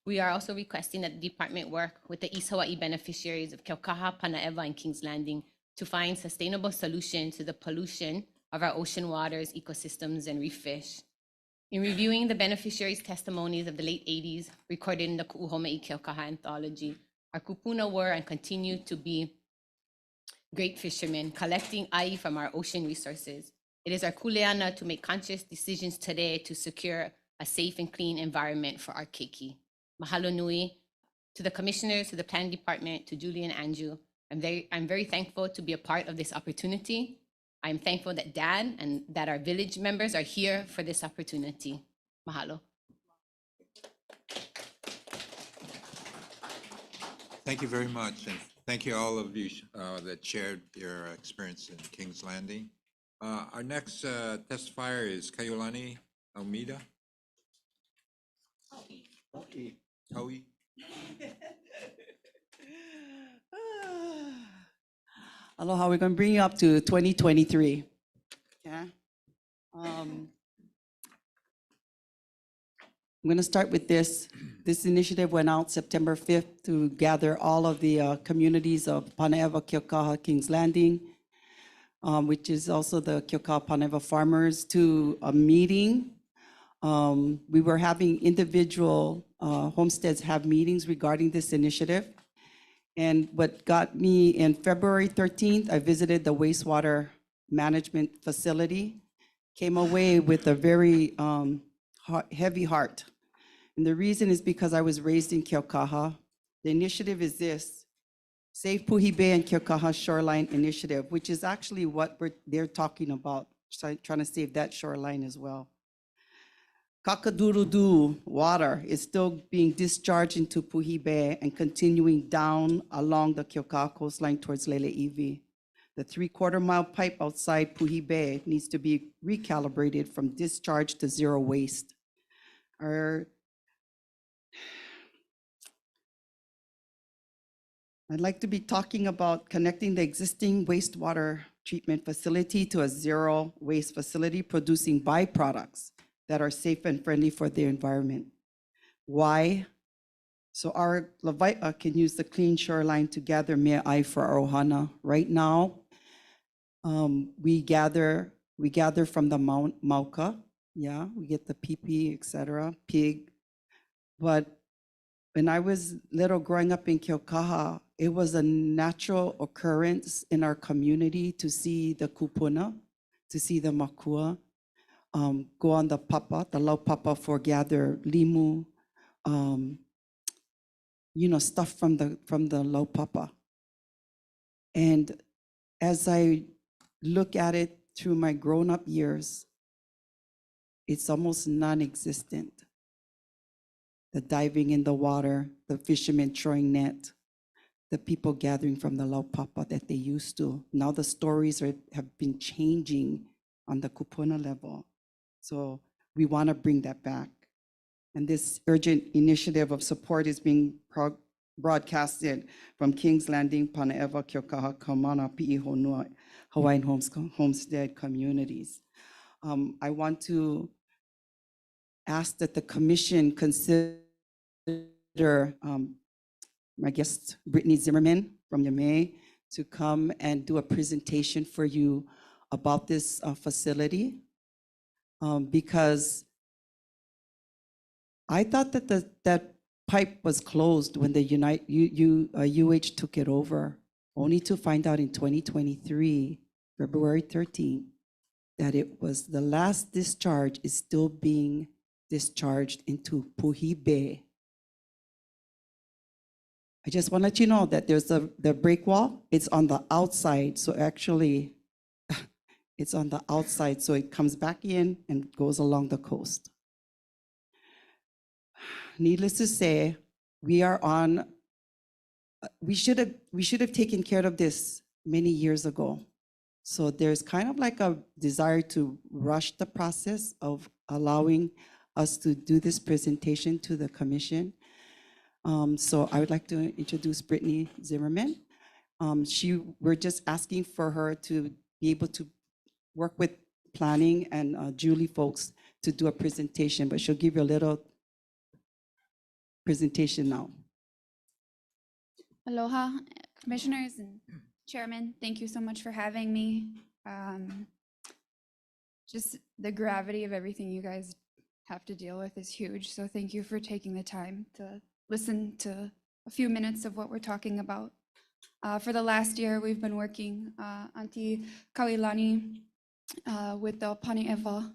We are also requesting that the department work with the East Hawaii beneficiaries of Keaukaha, Panaeva, and Kings Landing to find sustainable solutions to the pollution of our ocean waters, ecosystems, and reef fish. In reviewing the beneficiaries' testimonies of the late 80s recorded in the Ku'uhome'i Keokaha anthology, our kupuna were and continue to be great fishermen, collecting ai from our ocean resources. It is our kuleana to make conscious decisions today to secure a safe and clean environment for our keiki. Mahalo nui to the commissioners, to the planning department, to Julie and Andrew. I'm very thankful to be a part of this opportunity. I'm thankful that Dad and that our village members are here for this opportunity. Mahalo. Thank you very much, and thank you all of you that shared your experience in King's Landing. Our next testifier is Kaiulani Almeida. Howie. Aloha, we're going to bring you up to 2023. Yeah. I'm going to start with this. This initiative went out September 5th to gather all of the communities of Pane'ewa, Keokaha, Kings Landing, which is also the Keokaha Pane'ewa farmers, to a meeting. We were having individual homesteads have meetings regarding this initiative. And what got me in February 13th, I visited the wastewater management facility, came away with a very heavy heart. And the reason is because I was raised in Keokaha. The initiative is this, Save Puhi Bay and Keokaha Shoreline Initiative, which is actually what they're talking about, trying to save that shoreline as well. Kakadurudu water is still being discharged into Puhi Bay and continuing down along the Keokaha coastline towards Lele'iwi. The 3/4-mile pipe outside Puhi Bay needs to be recalibrated from discharge to zero waste. I'd like to be talking about connecting the existing wastewater treatment facility to a zero waste facility producing byproducts that are safe and friendly for the environment. Why? So our Levi'a can use the clean shoreline to gather me'ai for our ohana. Right now, we gather from the mauka, yeah, we get the pipi, etc., pig. But when I was little growing up in Keokaha, it was a natural occurrence in our community to see the kupuna, to see the makua, go on the papa, the lau papa for gather limu, stuff from the lau papa. And as I look at it through my grown-up years, it's almost non-existent. The diving in the water, the fishermen throwing net, the people gathering from the lau papa that they used to. Now the stories have been changing on the kupuna level. So we want to bring that back. And this urgent initiative of support is being broadcasted from Kings Landing, Pane'ewa, Keokaha, Kamana, Pi'ihonua, Hawaiian homestead communities. I want to ask that the commission consider my guest, Brittany Zimmerman from Yamei, to come and do a presentation for you about this facility. Because I thought that that pipe was closed when the UH took it over, only to find out in 2023, February 13th, that it was the last discharge is still being discharged into Puhi Bay. I just want to let you know that there's the break wall, it's on the outside, so actually, it's on the outside, so it comes back in and goes along the coast. Needless to say, we should have taken care of this many years ago. So there's kind of like a desire to rush the process of allowing us to do this presentation to the commission. So I would like to introduce Brittany Zimmerman. We're just asking for her to be able to work with planning and Julie folks to do a presentation, but she'll give you a little presentation now. Aloha, commissioners and chairman. Thank you so much for having me. just the gravity of everything you guys have to deal with is huge. So thank you for taking the time to listen to a few minutes of what we're talking about. For the last year, we've been working, Auntie Kawilani with the Pane'ewa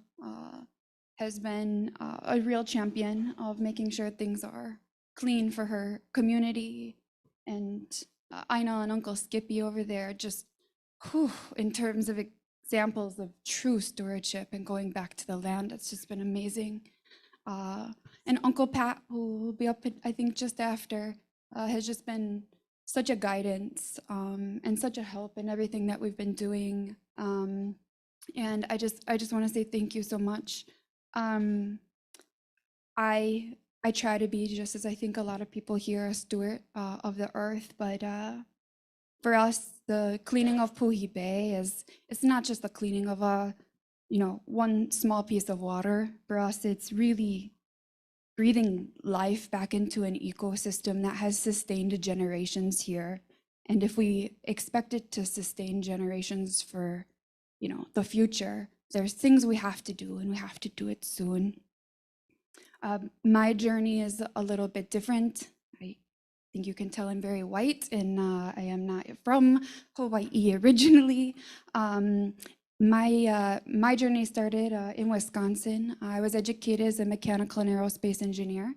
has been a real champion of making sure things are clean for her community. And Aina and Uncle Skippy over there, just in terms of examples of true stewardship and going back to the land, it's just been amazing. And Uncle Pat, who will be up, I think, just after, has just been such a guidance and such a help in everything that we've been doing. And I just want to say thank you so much. I try to be, just as I think a lot of people here, a steward of the earth, but for us, the cleaning of Puhi Bay it's not just the cleaning of one small piece of water. For us, it's really breathing life back into an ecosystem that has sustained generations here. And if we expect it to sustain generations for, the future, there's things we have to do, and we have to do it soon. My journey is a little bit different. I think you can tell I'm very white, and I am not from Hawaii originally. My journey started in Wisconsin. I was educated as a mechanical and aerospace engineer.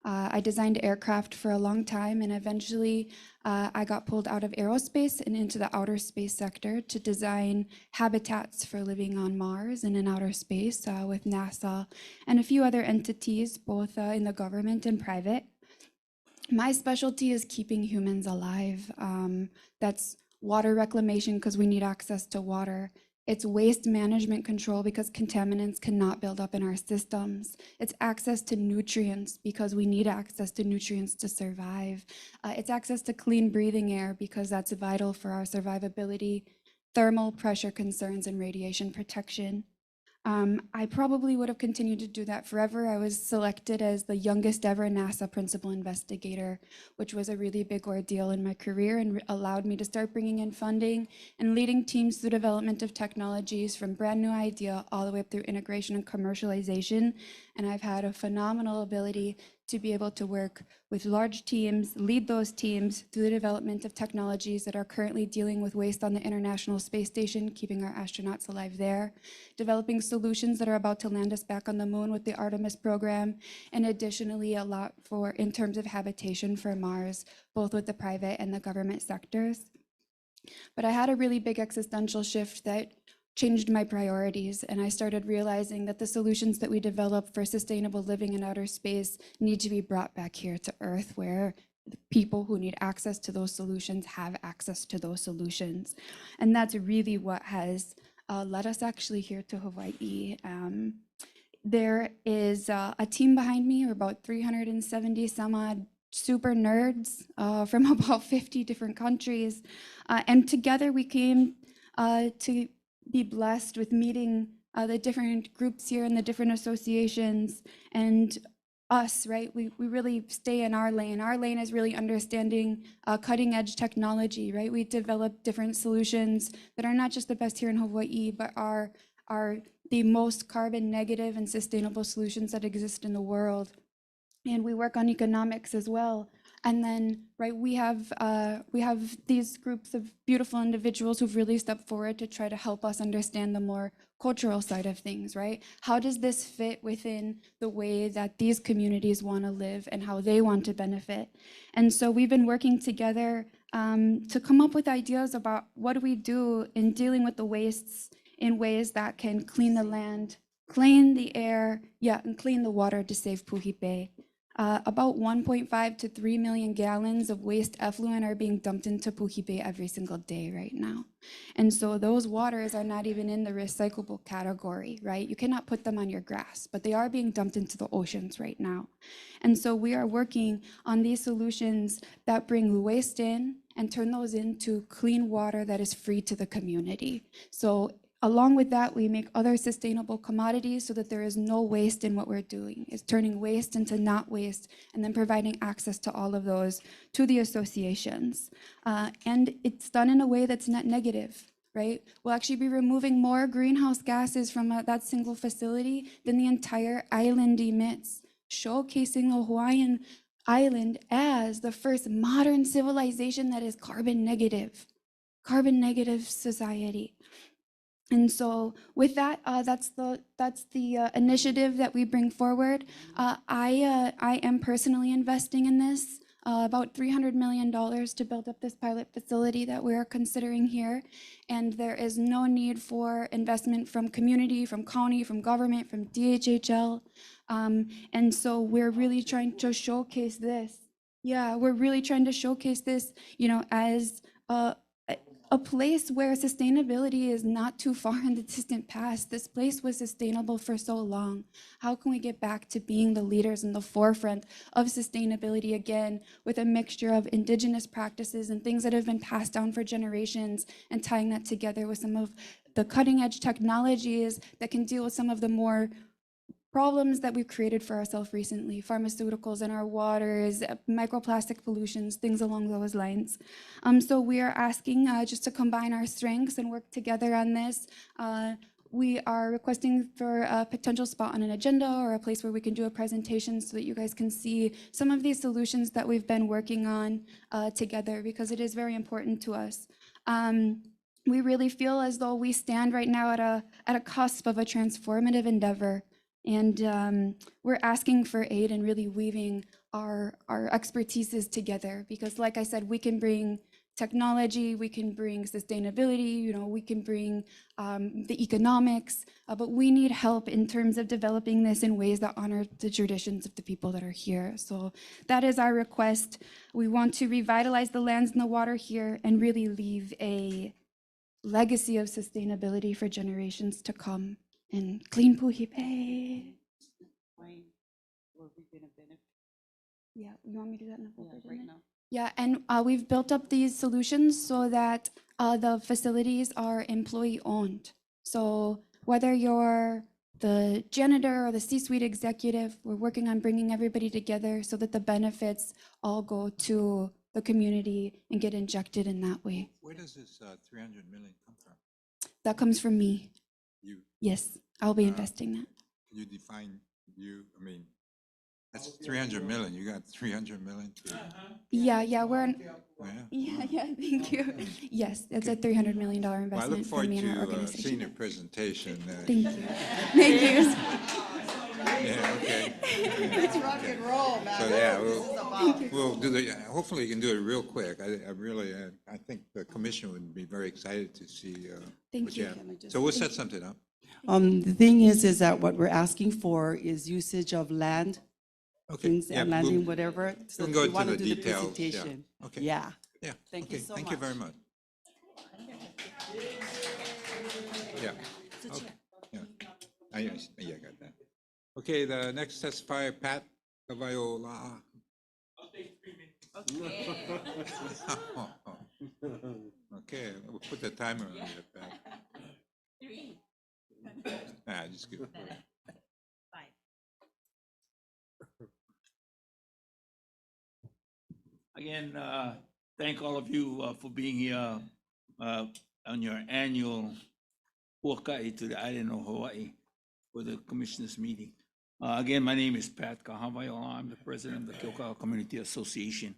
I designed aircraft for a long time, and eventually I got pulled out of aerospace and into the outer space sector to design habitats for living on Mars and in outer space with NASA and a few other entities, both in the government and private. My specialty is keeping humans alive. That's water reclamation, because we need access to water. It's waste management control, because contaminants cannot build up in our systems. It's access to nutrients, because we need access to nutrients to survive. It's access to clean breathing air, because that's vital for our survivability, thermal pressure concerns, and radiation protection. I probably would have continued to do that forever. I was selected as the youngest ever NASA principal investigator, which was a really big ordeal in my career and allowed me to start bringing in funding and leading teams through development of technologies from brand new idea all the way up through integration and commercialization. And I've had a phenomenal ability to be able to work with large teams, lead those teams through the development of technologies that are currently dealing with waste on the International Space Station, keeping our astronauts alive there, developing solutions that are about to land us back on the moon with the Artemis program, and additionally a lot in terms of habitation for Mars, both with the private and the government sectors. But I had a really big existential shift that changed my priorities, and I started realizing that the solutions that we develop for sustainable living in outer space need to be brought back here to Earth, where the people who need access to those solutions have access to those solutions. And that's really what has led us actually here to Hawaii. There is a team behind me, or about 370 some odd super nerds from about 50 different countries. And together we came to be blessed with meeting the different groups here and the different associations, and us, right? We really stay in our lane. Our lane is really understanding cutting edge technology, right? We develop different solutions that are not just the best here in Hawaii, but are the most carbon negative and sustainable solutions that exist in the world. And we work on economics as well. And then, right, we have these groups of beautiful individuals who've really stepped forward to try to help us understand the more cultural side of things, right? How does this fit within the way that these communities want to live and how they want to benefit? And so we've been working together to come up with ideas about what do we do in dealing with the wastes in ways that can clean the land, clean the air, and clean the water to save Puhi Bay. About 1.5 to 3 million gallons of waste effluent are being dumped into Puhi Bay every single day right now. And so those waters are not even in the recyclable category, right? You cannot put them on your grass, but they are being dumped into the oceans right now. And so we are working on these solutions that bring the waste in and turn those into clean water that is free to the community. So along with that, we make other sustainable commodities so that there is no waste in what we're doing. It's turning waste into not waste and then providing access to all of those to the associations. And it's done in a way that's net negative, right? We'll actually be removing more greenhouse gases from that single facility than the entire island emits, showcasing the Hawaiian island as the first modern civilization that is carbon negative society. And so with that, that's the initiative that we bring forward. I am personally investing in this, about $300 million to build up this pilot facility that we are considering here. And there is no need for investment from community, from county, from government, from DHHL. And so we're really trying to showcase this. Yeah, we're really trying to showcase this, as a place where sustainability is not too far in the distant past. This place was sustainable for so long. How can we get back to being the leaders in the forefront of sustainability again, with a mixture of indigenous practices and things that have been passed down for generations, and tying that together with some of the cutting edge technologies that can deal with some of the more problems that we've created for ourselves recently, pharmaceuticals in our waters, microplastic pollutions, things along those lines. So we are asking just to combine our strengths and work together on this. We are requesting for a potential spot on an agenda or a place where we can do a presentation so that you guys can see some of these solutions that we've been working on together, because it is very important to us. We really feel as though we stand right now at a cusp of a transformative endeavor. And we're asking for aid in really weaving our expertises together, because like I said, we can bring technology, we can bring sustainability, we can bring the economics, but we need help in terms of developing this in ways that honor the traditions of the people that are here. So that is our request. We want to revitalize the lands and the water here and really leave a legacy of sustainability for generations to come. And clean puhipe. Yeah, you want me to do that in the full right now? Yeah, and we've built up these solutions so that the facilities are employee owned. So whether you're the janitor or the C-suite executive, we're working on bringing everybody together so that the benefits all go to the community and get injected in that way. Where does this 300 million come from? That comes from me. You? Yes, I'll be investing that. Can you define you? I mean, that's 300 million. You got 300 million to. Yeah, we're. Oh, yeah. Yeah, thank you. Yes, it's a $300 million Well, I look investment from forward me and our to organization. seeing your presentation. Thank you. Thank you. Yeah, okay. Let's rock and roll, man. So, yeah, This is about. we'll do the, hopefully you can do it real quick. I really, I think the commission would be very excited to see Thank what you you. have. Can I just- So we'll thank set you. something up. The thing is that what we're asking for is usage of land, Okay, things yeah, and we'll- landing, whatever. So we can go we into wanna the do the details, yeah. presentation. Okay. Yeah. Yeah. Thank you Okay, so thank you much. very much. Yeah. Okay, yeah. I got that. Okay, the next testifier, Pat Cavayola. Okay, we'll put the timer on it, Pat. 3. Just give it. 5. Again, thank all of you for being here on your annual huaka'i to the island of Hawaii for the commissioners meeting. Again, my name is Pat Kahavaiola. I'm the president of the Keokau Community Association.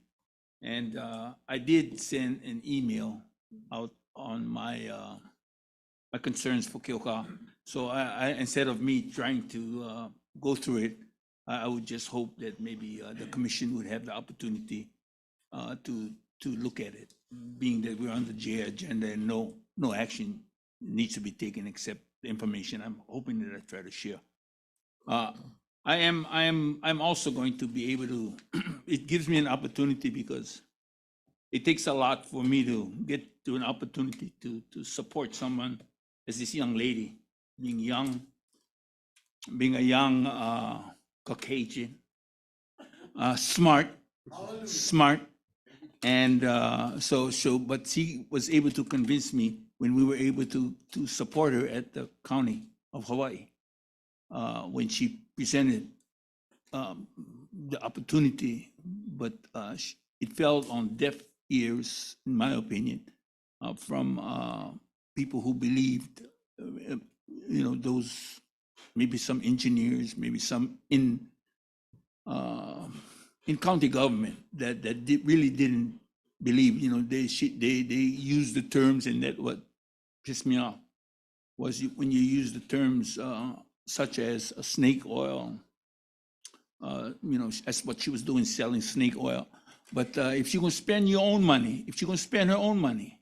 And I did send an email out on my my concerns for Keokau. So I instead of me trying to go through it, I would just hope that maybe the commission would have the opportunity to look at it, being that we're on the J agenda and no action needs to be taken except the information I'm hoping that I try to share. I'm also going to be able to, it gives me an opportunity because it takes a lot for me to get to an opportunity to support someone as this young lady, being a young Caucasian, smart, and but she was able to convince me when we were able to support her at the county of Hawaii, when she presented the opportunity, but it fell on deaf ears, in my opinion, from people who believed, those, maybe some engineers, maybe some in county government that really didn't believe, they used the terms, and that what pissed me off was when you use the terms such as a snake oil, that's what she was doing, selling snake oil. But if she's gonna spend your own money, if she's gonna spend her own money,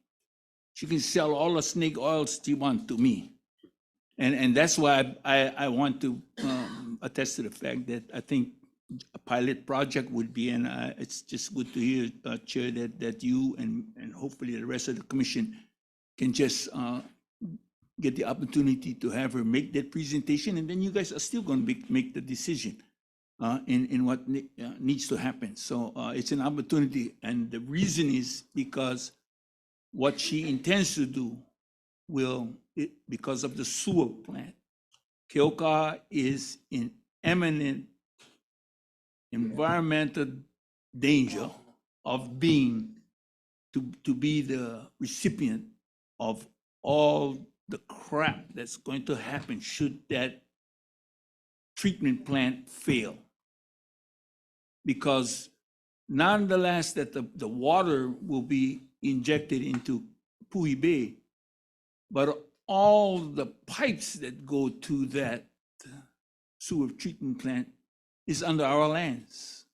she can sell all the snake oils she wants to me. And that's why I want to attest to the fact that I think a pilot project would be, and it's just good to hear, Chair, that you and hopefully the rest of the commission can just get the opportunity to have her make that presentation, and then you guys are still going to make the decision in what needs to happen. So it's an opportunity, and the reason is because what she intends to do because of the sewer plant. Keoka is in imminent environmental danger of being to be the recipient of all the crap that's going to happen should that treatment plant fail. Because nonetheless that the water will be injected into Puhi Bay, but all the pipes that go to that sewer treatment plant is under our lands.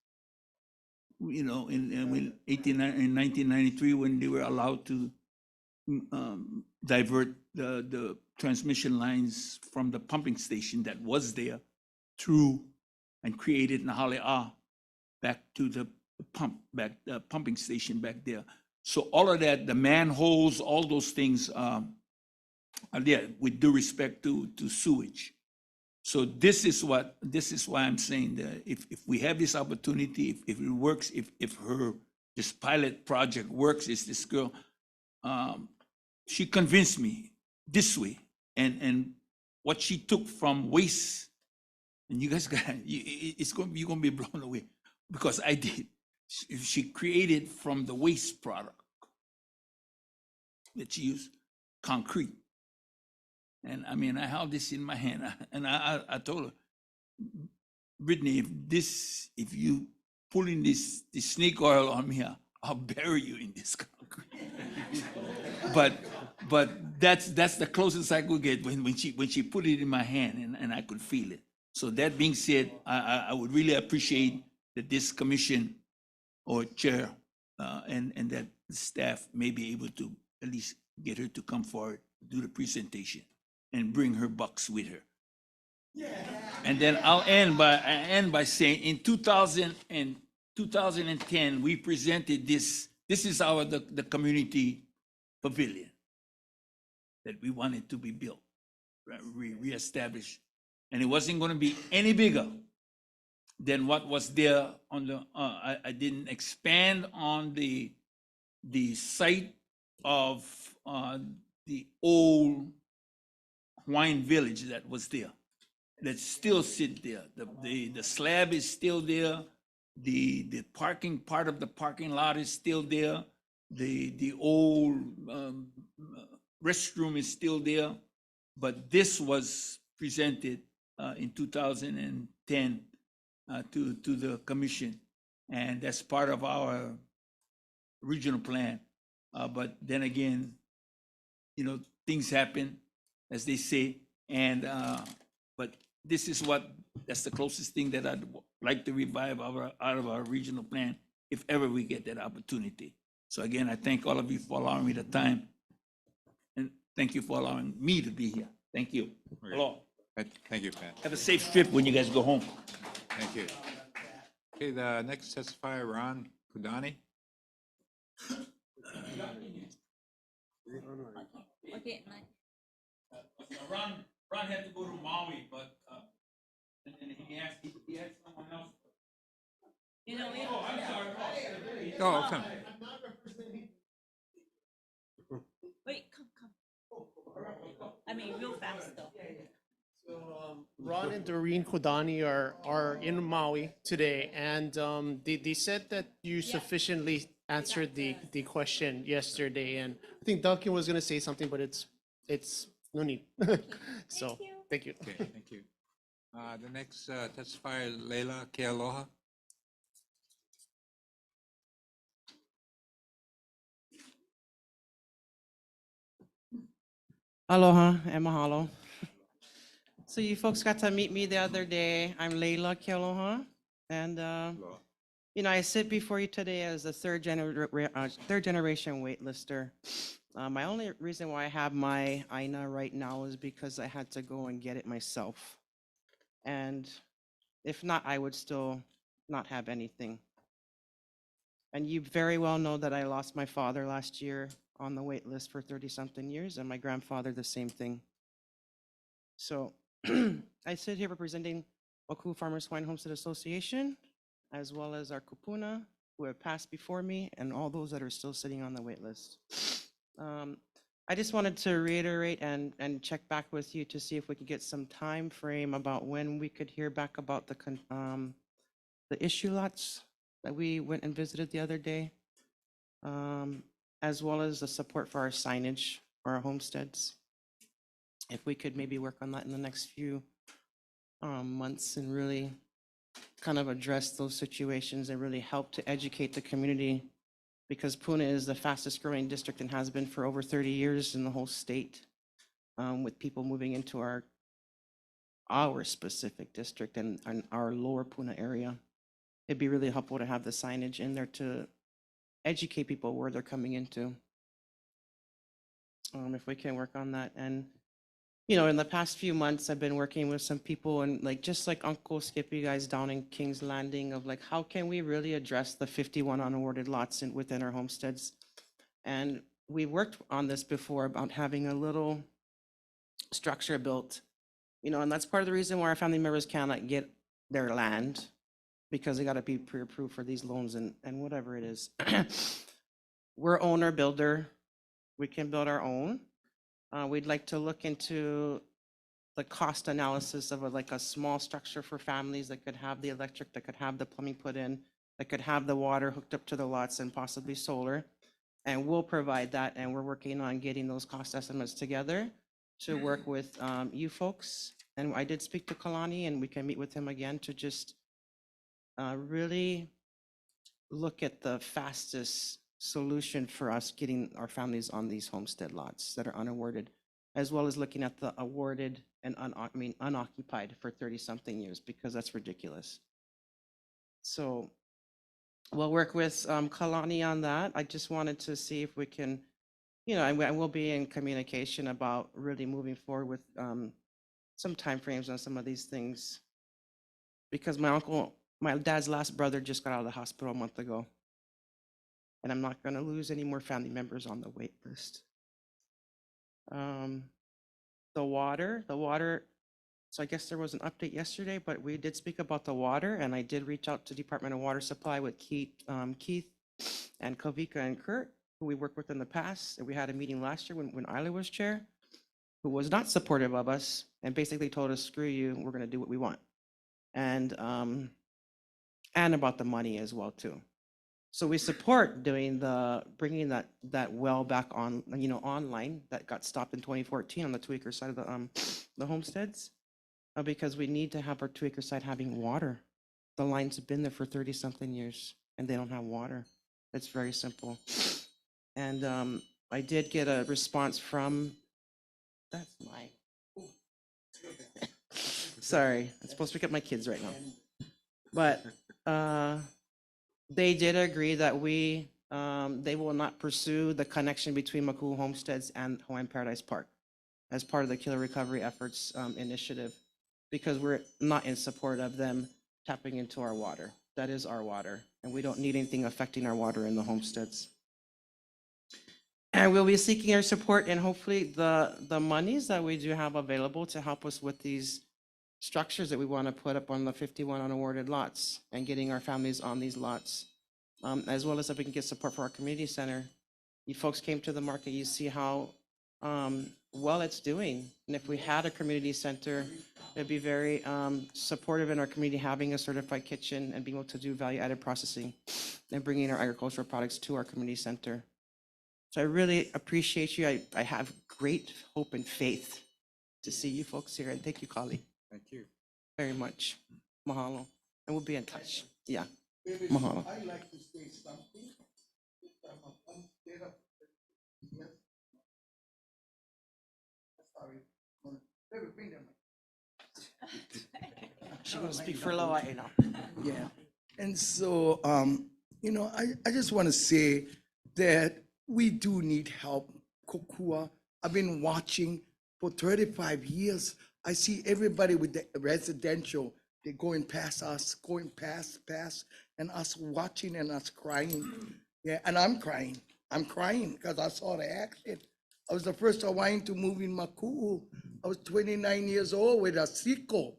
In 1993, when they were allowed to divert the transmission lines from the pumping station that was there through and created Nahale'a back to the pumping station back there. So all of that, the manholes, all those things are there with due respect to sewage. So this is why I'm saying that if we have this opportunity, if it works, if this pilot project works, is this girl, she convinced me this way, and what she took from waste, and you guys you're gonna be blown away because I did. She created from the waste product that she used concrete. And I mean, I held this in my hand, and I told her, Brittany, if you pulling this snake oil on me, I'll bury you in this concrete. but that's the closest I could get when she put it in my hand, and I could feel it. So that being said, I would really appreciate that this commission or chair and that staff may be able to at least get her to come forward, do the presentation, and bring her bucks with her. Yeah. And then I'll end by saying in 2010, we presented this. This is the community pavilion that we wanted to be built, reestablished. And it wasn't going to be any bigger than what was there on the, I didn't expand on the site of the old Hawaiian village that was there, that still sit there. The slab is still there. The parking part of the parking lot is still there. The old restroom is still there. But this was presented in 2010 to the commission, and that's part of our regional plan. But then again, things happen, as they say, and but this is that's the closest thing that I'd like to revive out of our regional plan, if ever we get that opportunity. So again, I thank all of you for allowing me the time, and thank you for allowing me to be here. Thank you. Okay. Hello. Thank you, Pat. Have a safe trip when you guys go home. Thank you. Okay, the next testifier, Ron Kudani. Okay, Ron had to go to Maui, but and he asked someone else. Oh, I'm sorry. Oh, okay. Wait, come. I mean, real fast though. So Ron and Doreen Kodani are in Maui today, and they said that you sufficiently answered the question yesterday, and I think Duncan was going to say something, but it's it's no need. So, thank you. Okay, thank you. The next testifier, Leila Kealoha. Aloha and mahalo. So you folks got to meet me the other day. I'm Leila Kealoha, and I sit before you today as a third generation waitlister. My only reason why I have my INA right now is because I had to go and get it myself, and if not, I would still not have anything. And you very well know that I lost my father last year on the wait list for 30-something years, and my grandfather the same thing. So I sit here representing Oku Farmers Hawaiian Homestead Association, as well as our kupuna who have passed before me, and all those that are still sitting on the wait list. I just wanted to reiterate and check back with you to see if we could get some time frame about when we could hear back about the issue lots that we went and visited the other day, as well as the support for our signage for our homesteads. If we could maybe work on that in the next few months and really kind of address those situations and really help to educate the community, because Puna is the fastest growing district and has been for over 30 years in the whole state, with people moving into our specific district and our lower Puna area. It'd be really helpful to have the signage in there to educate people where they're coming into. If we can work on that. And in the past few months, I've been working with some people, and just like Uncle Skip, you guys down in King's Landing, of how can we really address the 51 unawarded lots within our homesteads. And we worked on this before about having a little structure built, and that's part of the reason why our family members cannot get their land, because they got to be pre-approved for these loans and whatever it is. We're owner builder. We can build our own. We'd like to look into the cost analysis of a small structure for families that could have the electric, that could have the plumbing put in, that could have the water hooked up to the lots and possibly solar. And we'll provide that, and we're working on getting those cost estimates together to work with you folks. And I did speak to Kalani, and we can meet with him again to just really look at the fastest solution for us getting our families on these homestead lots that are unawarded, as well as looking at the awarded and unoccupied for 30-something years, because that's ridiculous. So we'll work with Kalani on that. I just wanted to see if we can, and we'll be in communication about really moving forward with some timeframes on some of these things, because my dad's last brother just got out of the hospital a month ago. And I'm not going to lose any more family members on the wait list. The water, so I guess there was an update yesterday, but we did speak about the water, and I did reach out to Department of Water Supply with Keith and Kavika and Kurt, who we worked with in the past. And we had a meeting last year when Isla was chair, who was not supportive of us and basically told us, screw you, we're going to do what we want. And about the money as well, too. So we support bringing that well back on, online, that got stopped in 2014 on the 2-acre side of the homesteads, because we need to have our 2-acre side having water. The lines have been there for 30-something years, and they don't have water. It's very simple. And I did get a response from, that's my, sorry, I'm supposed to pick up my kids right now. But they did agree that they will not pursue the connection between Makuu Homesteads and Hawaiian Paradise Park as part of the Killer Recovery Efforts initiative, because we're not in support of them tapping into our water. That is our water, and we don't need anything affecting our water in the homesteads. And we'll be seeking your support and hopefully the monies that we do have available to help us with these structures that we want to put up on the 51 unawarded lots and getting our families on these lots, as well as if we can get support for our community center. You folks came to the market, you see how well it's doing. And if we had a community center, it'd be very supportive in our community having a certified kitchen and being able to do value-added processing and bringing our agricultural products to our community center. So I really appreciate you. I have great hope and faith to see you folks here. And thank you, Kali, Thank you. very much. Mahalo. And we'll be in touch. Yeah. Mahalo. I like to say something. I'm scared of- Yes. Sorry. Baby, bring them. She will speak for Hawaii now. Yeah. And so, I just want to say that we do need help. Kokua, I've been watching for 35 years. I see everybody with the residential, they're going past us, going past, and us watching and us crying. Yeah, and I'm crying. I'm crying because I saw the accident. I was the first Hawaiian to move in Makuu. I was 29 years old with a siko,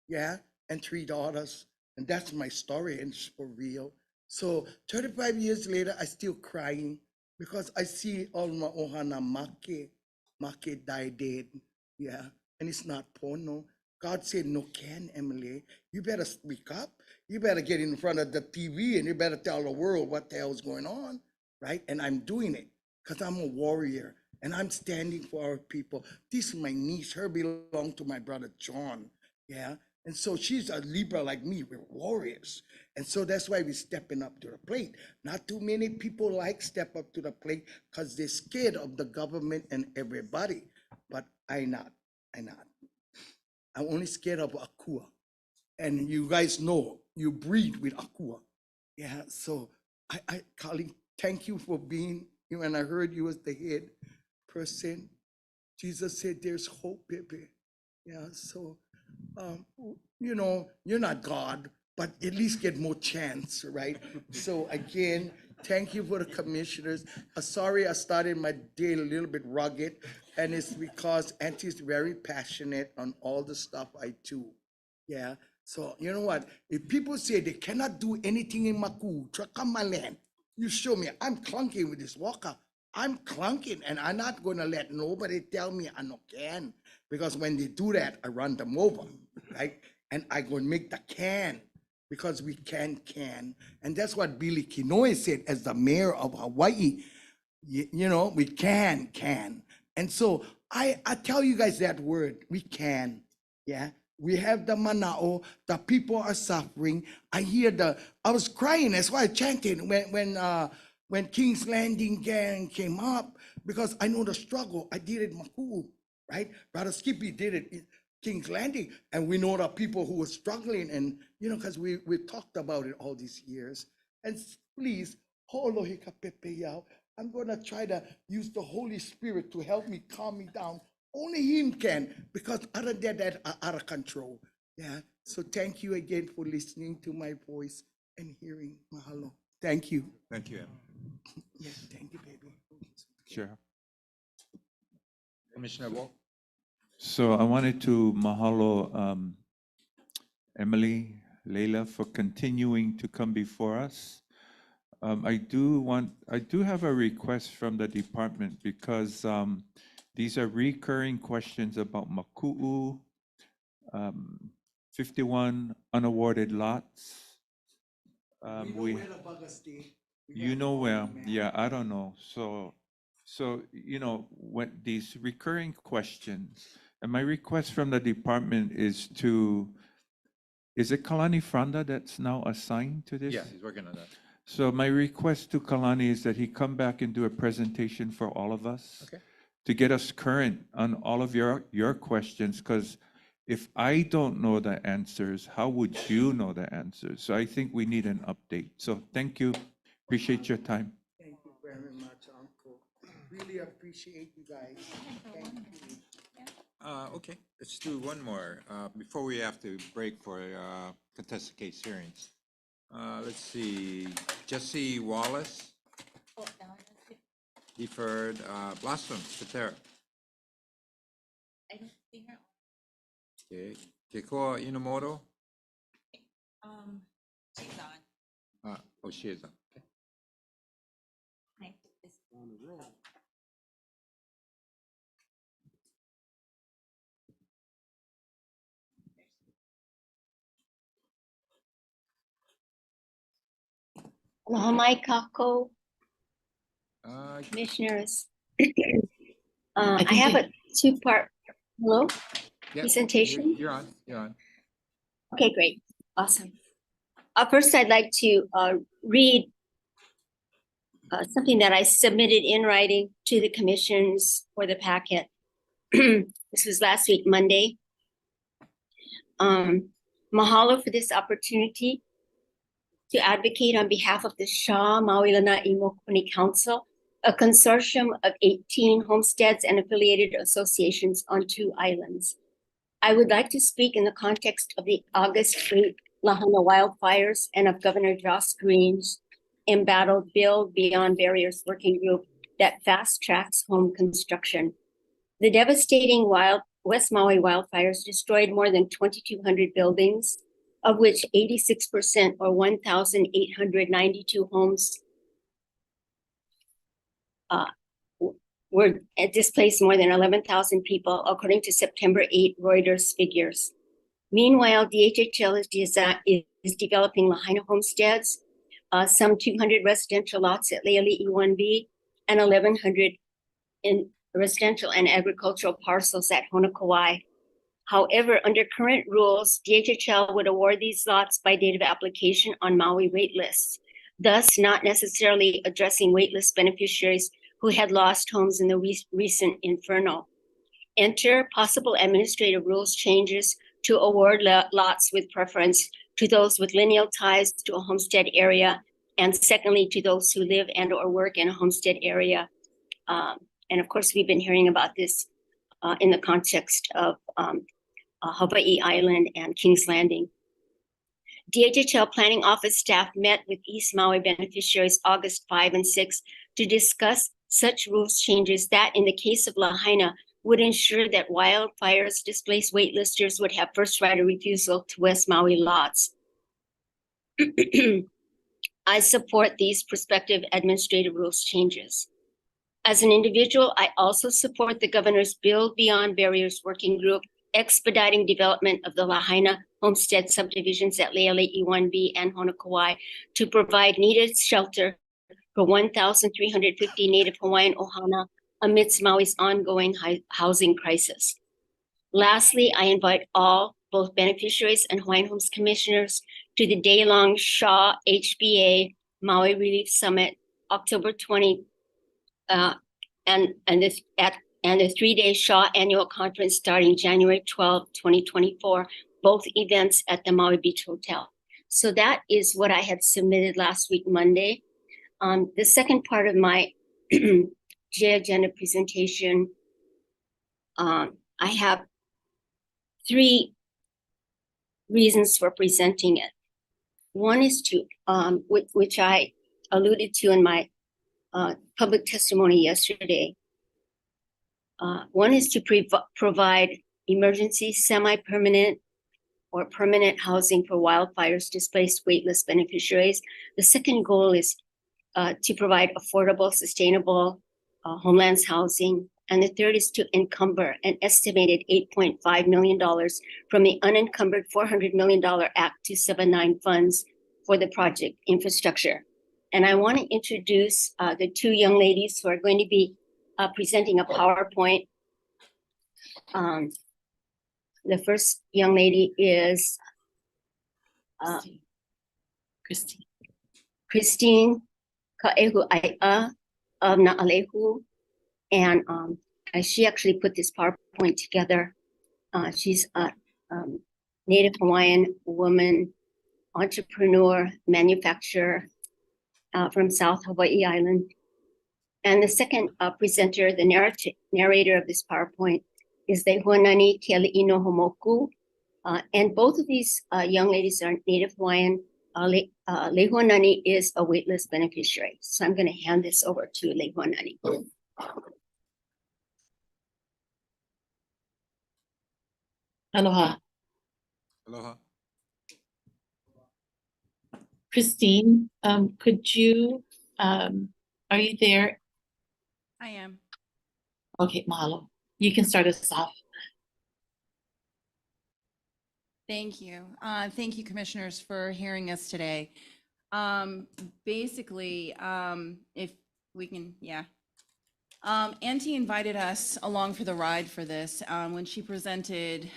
yeah, and 3 daughters. And that's my story, and it's for real. So 35 years later, I still crying because I see all my ohana make died dead, yeah, and it's not porno. God said, no can, Emily. You better speak up. You better get in front of the TV and you better tell the world what the hell's going on, right? And I'm doing it because I'm a warrior and I'm standing for our people. This is my niece. Her belonged to my brother John, yeah? And so she's a Libra like me. We're warriors. And so that's why we're stepping up to the plate. Not too many people like step up to the plate because they're scared of the government and everybody. But I not. I'm only scared of Akua. And you guys know you breed with Akua. Yeah, so Kali, thank you for being you. And I heard you was the head person. Jesus said there's hope, baby. Yeah, so you're not God, but at least get more chance, right? So again, thank you for the commissioners. Sorry I started my day a little bit rugged, and it's because Auntie's very passionate on all the stuff I do. Yeah. So you know what? If people say they cannot do anything in Maku, come my land. You show me. I'm clunking with this walker. I'm clunking, and I'm not gonna let nobody tell me I no can. Because when they do that, I run them over, right? And I go and make the can because we can. And that's what Billy Kinoy said as the mayor of Hawaii. We can. And so I tell you guys that word, we can, yeah? We have the manao, the people are suffering. I was crying, that's why I chanted when King's Landing gang came up, because I know the struggle. I did it in Maku, right? Brother Skippy did it in King's Landing, and we know the people who were struggling, and because we talked about it all these years. And please, I'm gonna try to use the Holy Spirit to help me calm me down. Only Him can, because other than that, I'm out of control. Yeah. So thank you again for listening to my voice and hearing. Mahalo. Thank you. Thank you. Yes, thank you, baby. Sure. Commissioner Wall? So I wanted to mahalo Emily, Leila for continuing to come before us. I do have a request from the department because these are recurring questions about Maku'u, 51 unawarded lots. You know where, yeah, I don't know. So, when these recurring questions, and my request from the department is it Kalani Franda that's now assigned to this? Yeah, he's working on that. So my request to Kalani is that he come back and do a presentation for all of us. Okay. To get us current on all of your questions, because if I don't know the answers, how would you know the answers? So I think we need an update. So thank you. Appreciate your time. Thank you very much, Uncle. Really appreciate you guys. Thank you. Okay, let's do one more before we have to break for contested case hearings. Let's see, Jesse Wallace, deferred, Blossom Patera. I don't see her. Okay, Kekoa Inamoto, She's on. she is on. Okay. I put this on the roll. Aloha mai kako. Commissioners, I I think have we- a two-part, hello, Yeah, presentation. You're on, you're on. Okay, great, awesome. First, I'd like to read something that I submitted in writing to the commissions for the packet. This was last week, Monday. Mahalo for this opportunity to advocate on behalf of the Shaw Maui Lanai Mokupuni Council, a consortium of 18 homesteads and affiliated associations on 2 islands. I would like to speak in the context of the August 8th Lahaina wildfires and of Governor Joss Green's embattled Build Beyond Barriers working group that fast tracks home construction. The devastating West Maui wildfires destroyed more than 2,200 buildings, of which 86% or 1,892 homes were displaced more than 11,000 people, according to September 8 Reuters figures. Meanwhile, DHHL is developing Lahaina homesteads, some 200 residential lots at Leali'i 1B, and 1,100 in residential and agricultural parcels at Honokawai. However, under current rules, DHHL would award these lots by date of application on Maui wait lists, thus not necessarily addressing waitlist beneficiaries who had lost homes in the recent inferno. Enter possible administrative rules changes to award lots with preference to those with lineal ties to a homestead area, and secondly, to those who live and or work in a homestead area. And of course, we've been hearing about this in the context of Hawaii Island and Kings Landing. DHHL Planning Office staff met with East Maui beneficiaries August 5 and 6 to discuss such rules changes that, in the case of Lahaina, would ensure that wildfires displaced waitlisters would have first right of refusal to West Maui lots. I support these prospective administrative rules changes. As an individual, I also support the governor's Build Beyond Barriers working group expediting development of the Lahaina homestead subdivisions at Leali'i 1B and Honokawai to provide needed shelter for 1,350 Native Hawaiian ohana amidst Maui's ongoing housing crisis. Lastly, I invite all, both beneficiaries and Hawaiian Homes commissioners, to the day-long Shaw HBA Maui Relief Summit, October 20, and the 3-day Shaw Annual Conference starting January 12, 2024, both events at the Maui Beach Hotel. So that is what I had submitted last week, Monday. The second part of my J agenda presentation, I have 3 reasons for presenting it. One is to, which I alluded to in my public testimony yesterday. One is to provide emergency, semi-permanent, or permanent housing for wildfires displaced waitlist beneficiaries. The second goal is to provide affordable, sustainable homelands housing. And the third is to encumber an estimated $8.5 million from the unencumbered $400 million Act 279 funds for the project infrastructure. And I want to introduce the 2 young ladies who are going to be presenting a PowerPoint. The first young lady is Christine Ka'ehu'ai'a of Na'alehu. And she actually put this PowerPoint together. She's a Native Hawaiian woman, entrepreneur, manufacturer from South Hawaii Island. And the second presenter, the narrator of this PowerPoint, is Lehuanani Keali'ino Homoku. And both of these young ladies are Native Hawaiian. Lehuanani is a waitlist beneficiary. So I'm going to hand this over to Lehuanani. Aloha. Aloha. Christine, could you, are you there? I am. Okay, mahalo. You can start us off. Thank you. Thank you, commissioners, for hearing us today. Basically, if We can, yeah. Auntie invited us along for the ride for this when she presented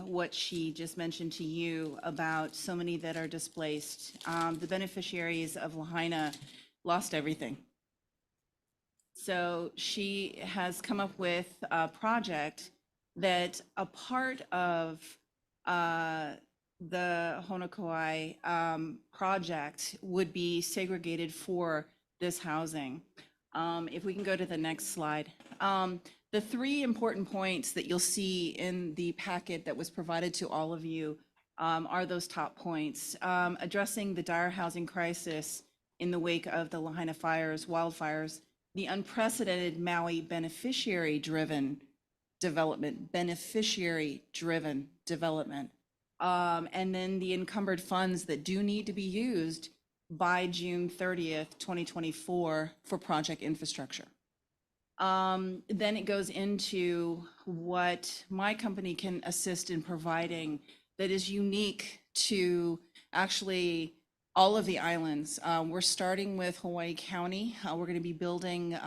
what she just mentioned to you about so many that are displaced. The beneficiaries of Lahaina lost everything. So she has come up with a project that a part of the Honokowai project would be segregated for this housing. If we can go to the next slide. The three important points that you'll see in the packet that was provided to all of you are those top points. Addressing the dire housing crisis in the wake of the Lahaina fires, wildfires, the unprecedented Maui beneficiary-driven development, and then the encumbered funds that do need to be used by June 30th, 2024 for project infrastructure. Then it goes into what my company can assist in providing that is unique to actually all of the islands. We're starting with Hawaii County. We're going to be building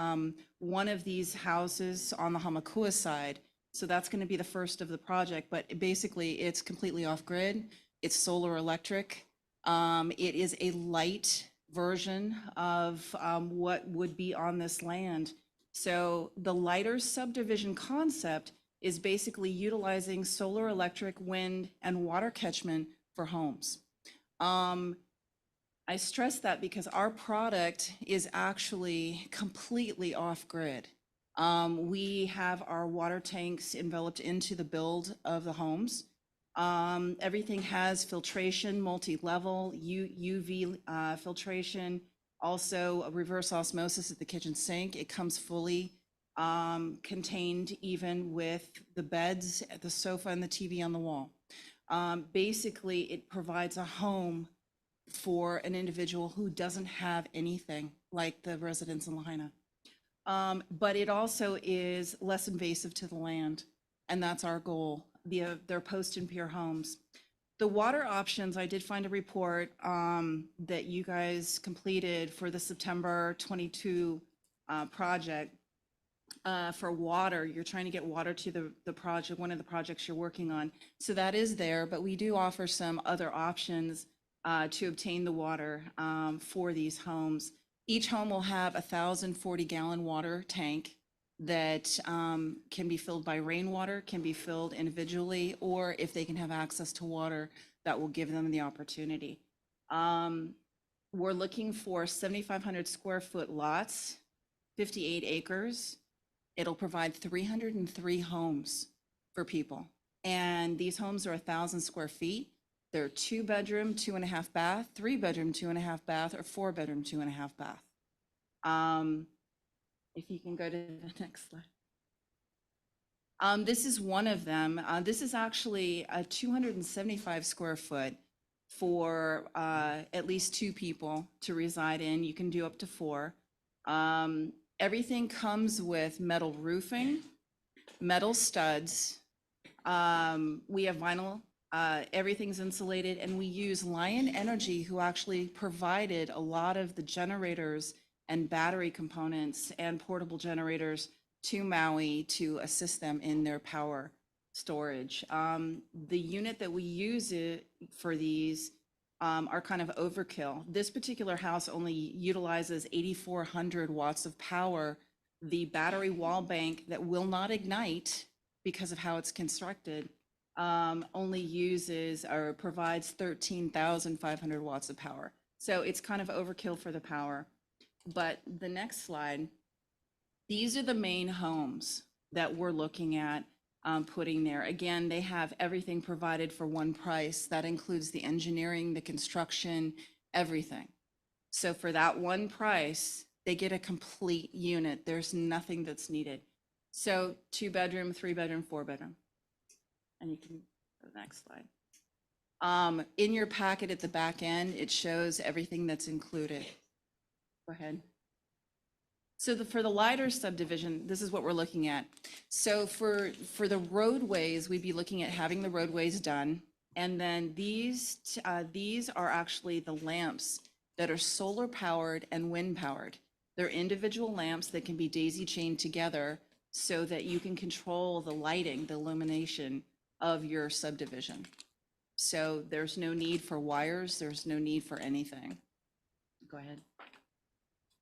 one of these houses on the Hamakua side. So that's going to be the first of the project, but basically it's completely off grid. It's solar electric. It is a light version of what would be on this land. So the lighter subdivision concept is basically utilizing solar electric, wind, and water catchment for homes. I stress that because our product is actually completely off grid. We have our water tanks enveloped into the build of the homes. Everything has filtration, multi-level, UV filtration, also a reverse osmosis at the kitchen sink. It comes fully contained even with the beds, the sofa, and the TV on the wall. Basically, it provides a home for an individual who doesn't have anything like the residents in Lahaina. But it also is less invasive to the land, and that's our goal. They're post and pier homes. The water options, I did find a report that you guys completed for the September 22 project for water. You're trying to get water to the project, one of the projects you're working on. So that is there, but we do offer some other options to obtain the water for these homes. Each home will have 1,040-gallon water tank that can be filled by rainwater, can be filled individually, or if they can have access to water, that will give them the opportunity. We're looking for 7,500 square foot lots, 58 acres. It'll provide 303 homes for people. And these homes are 1,000 square feet. They're 2-bedroom, 2.5 bath, 3-bedroom, 2.5 bath, or 4-bedroom, 2.5 bath. If you can go to the next slide. This is one of them. This is actually a 275 square foot for at least 2 people to reside in. You can do up to 4. Everything comes with metal roofing, metal studs. We have vinyl. Everything's insulated, and we use Lion Energy, who actually provided a lot of the generators and battery components and portable generators to Maui to assist them in their power storage. The unit that we use for these are kind of overkill. This particular house only utilizes 8,400 watts of power. The battery wall bank that will not ignite because of how it's constructed only uses or provides 13,500 watts of power. So it's kind of overkill for the power. But the next slide, these are the main homes that we're looking at putting there. Again, they have everything provided for one price. That includes the engineering, the construction, everything. So for that one price, they get a complete unit. There's nothing that's needed. So 2-bedroom, 3-bedroom, 4-bedroom. And you can go to the next slide. In your packet at the back end, it shows everything that's included. Go ahead. So for the lighter subdivision, this is what we're looking at. So for the roadways, we'd be looking at having the roadways done. And then these are actually the lamps that are solar powered and wind powered. They're individual lamps that can be daisy chained together so that you can control the lighting, the illumination of your subdivision. So there's no need for wires, there's no need for anything. Go ahead.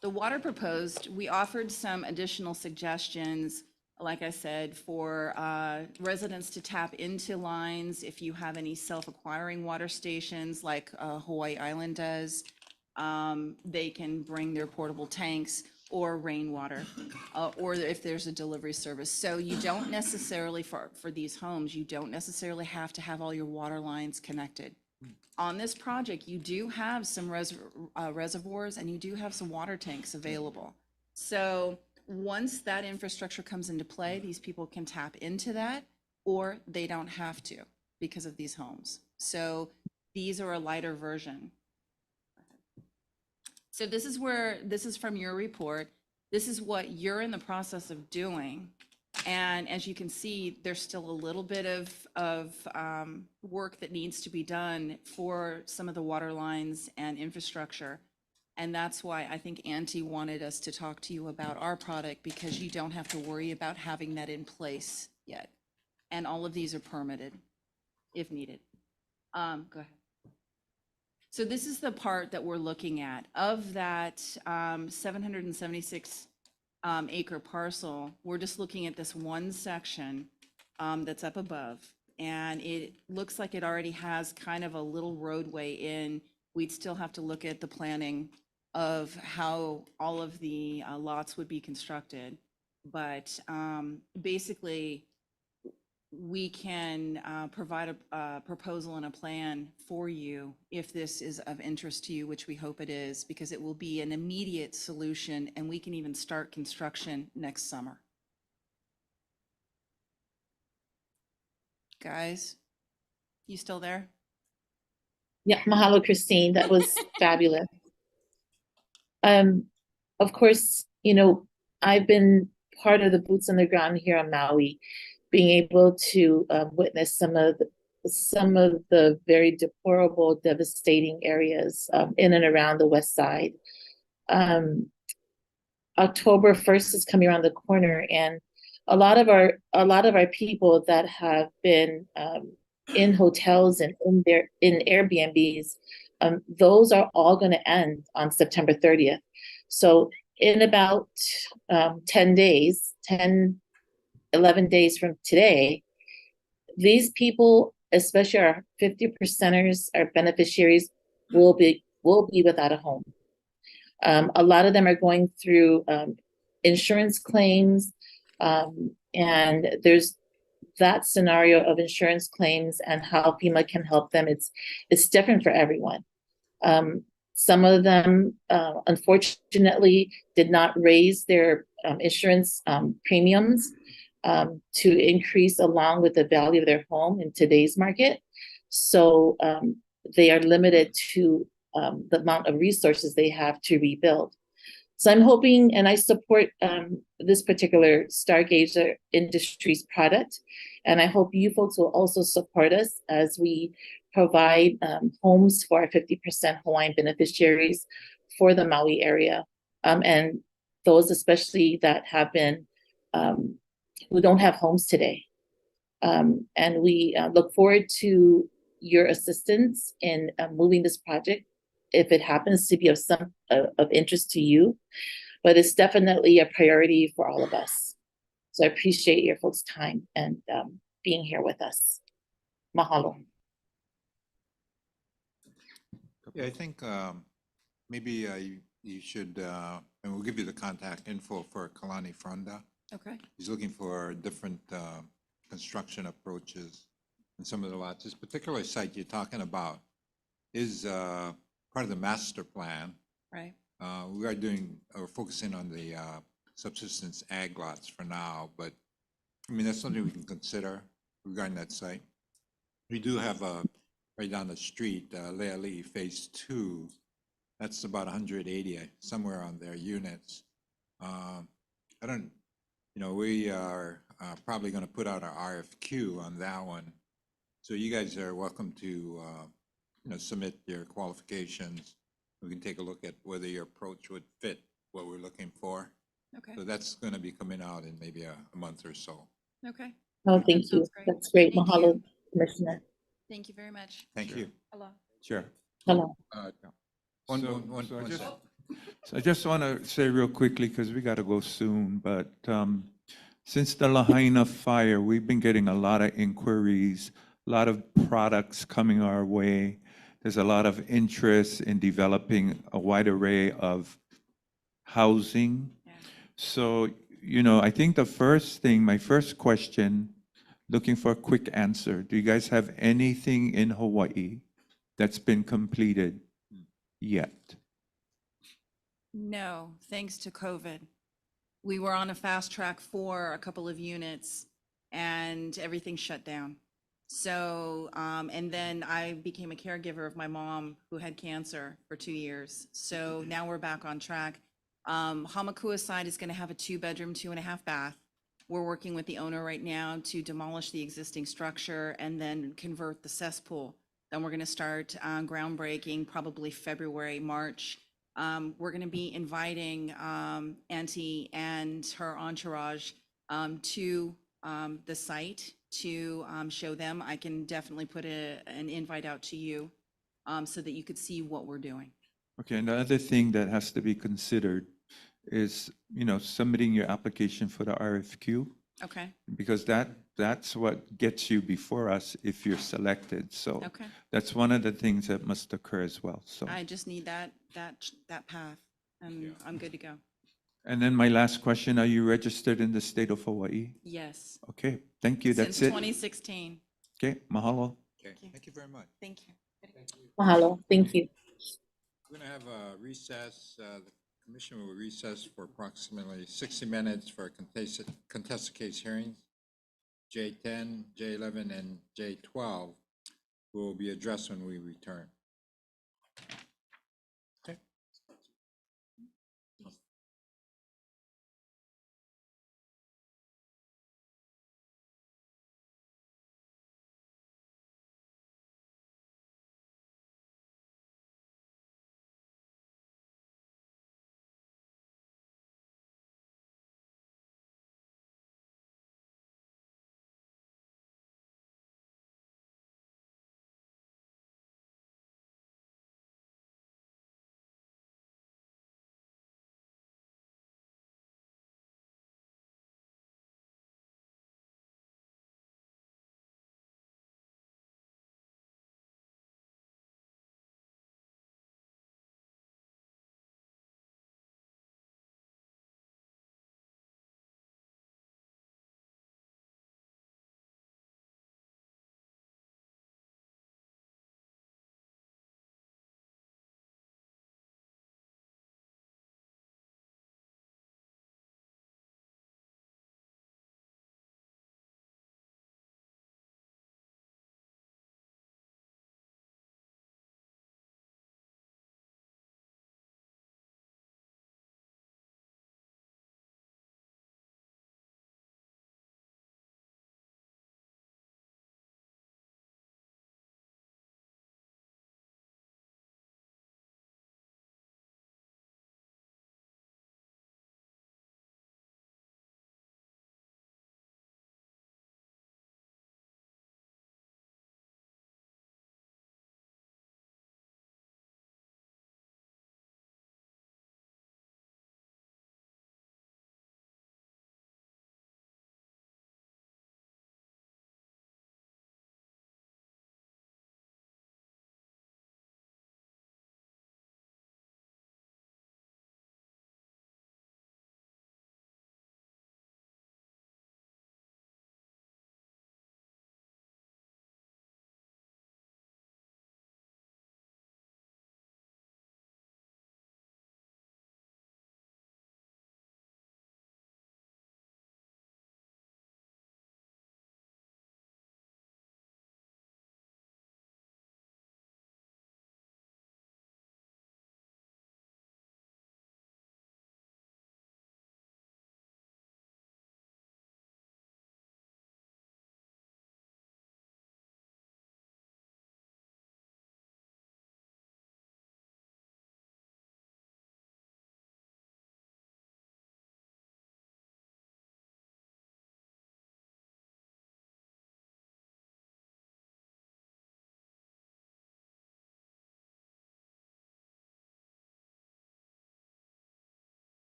The water proposed, we offered some additional suggestions, like I said, for residents to tap into lines if you have any self-acquiring water stations like Hawaii Island does. They can bring their portable tanks or rainwater, or if there's a delivery service. So you don't necessarily, for these homes, you don't necessarily have to have all your water lines connected. On this project, you do have some reservoirs and you do have some water tanks available. So once that infrastructure comes into play, these people can tap into that, or they don't have to because of these homes. So these are a lighter version. So this is from your report. This is what you're in the process of doing. And as you can see, there's still a little bit of work that needs to be done for some of the water lines and infrastructure. And that's why I think Auntie wanted us to talk to you about our product, because you don't have to worry about having that in place yet. And all of these are permitted if needed. Go ahead. So this is the part that we're looking at. Of that 776 acre parcel, we're just looking at this one section that's up above. And it looks like it already has kind of a little roadway in. We'd still have to look at the planning of how all of the lots would be constructed. But basically, we can provide a proposal and a plan for you if this is of interest to you, which we hope it is, because it will be an immediate solution and we can even start construction next summer. Guys, you still there? Yeah, mahalo, Christine. That was fabulous. Of course, you know, I've been part of the boots on the ground here on Maui, being able to witness some of the very deplorable, devastating areas in and around the West Side. October 1st is coming around the corner, and a lot of our people that have been in hotels and in Airbnbs, those are all going to end on September 30th. So in about 10 days, 11 days from today, these people, especially our 50%ers, our beneficiaries, will be without a home. A lot of them are going through insurance claims, and there's that scenario of insurance claims and how FEMA can help them. It's different for everyone. Some of them, unfortunately, did not raise their insurance premiums to increase along with the value of their home in today's market. So they are limited to the amount of resources they have to rebuild. So I'm hoping, and I support this particular Stargazer Industries product, and I hope you folks will also support us as we provide homes for our 50% Hawaiian beneficiaries for the Maui area, and those especially that have been, who don't have homes today. And we look forward to your assistance in moving this project if it happens to be of interest to you, but it's definitely a priority for all of us. So I appreciate your folks' time and being here with us. Mahalo. Yeah, I think maybe you should, and we'll give you the contact info for Kalani Fronda. Okay. He's looking for different construction approaches in some of the lots. This particular site you're talking about is part of the master plan. Right. We're focusing on the subsistence ag lots for now, but I mean, that's something we can consider regarding that site. We do have right down the street, Leali Phase 2. That's about 180, somewhere on their units. We are probably going to put out our RFQ on that one. So you guys are welcome to, submit your qualifications. We can take a look at whether your approach would fit what we're looking So that's going to be coming out in maybe a month or so. Okay. Oh, That thank you. sounds great. That's great. Thank Mahalo, you. Commissioner. Thank you very much. Thank you. Aloha. Sure. Hello. One, So- one, one, so I one just- sec. So I just want to say real quickly, because we got to go soon, but since the Lahaina fire, we've been getting a lot of inquiries, a lot of products coming our way. There's a lot of interest in developing a wide array of housing. So, I think the first thing, my first question, looking for a quick answer. Do you guys have anything in Hawaii that's been completed yet? No, thanks to COVID. We were on a fast track for a couple of units and everything shut down. So, and then I became a caregiver of my mom who had cancer for 2 years. So now we're back on track. Hamakua side is going to have a 2-bedroom, 2.5 bath. We're working with the owner right now to demolish the existing structure and then convert the cesspool. Then we're going to start groundbreaking probably February, March. We're going to be inviting Auntie and her entourage to the site to show them. I can definitely put an invite out to you so that you could see what we're doing. Okay, and the other thing that has to be considered is, submitting your application for the RFQ, Okay. because that's what gets you before us if you're selected. So Okay. that's one of the things that must occur as well. So, I just need that path, and I'm good to go. and then my last question, are you registered in the state of Hawaii? Yes. Okay, thank you. That's Since it. 2016. Okay, mahalo. Okay, thank you very much. Thank you. Mahalo. Thank you. We're going to have a recess. The commission will recess for approximately 60 minutes for contested case hearings. J10, J11, and J12 will be addressed when we return.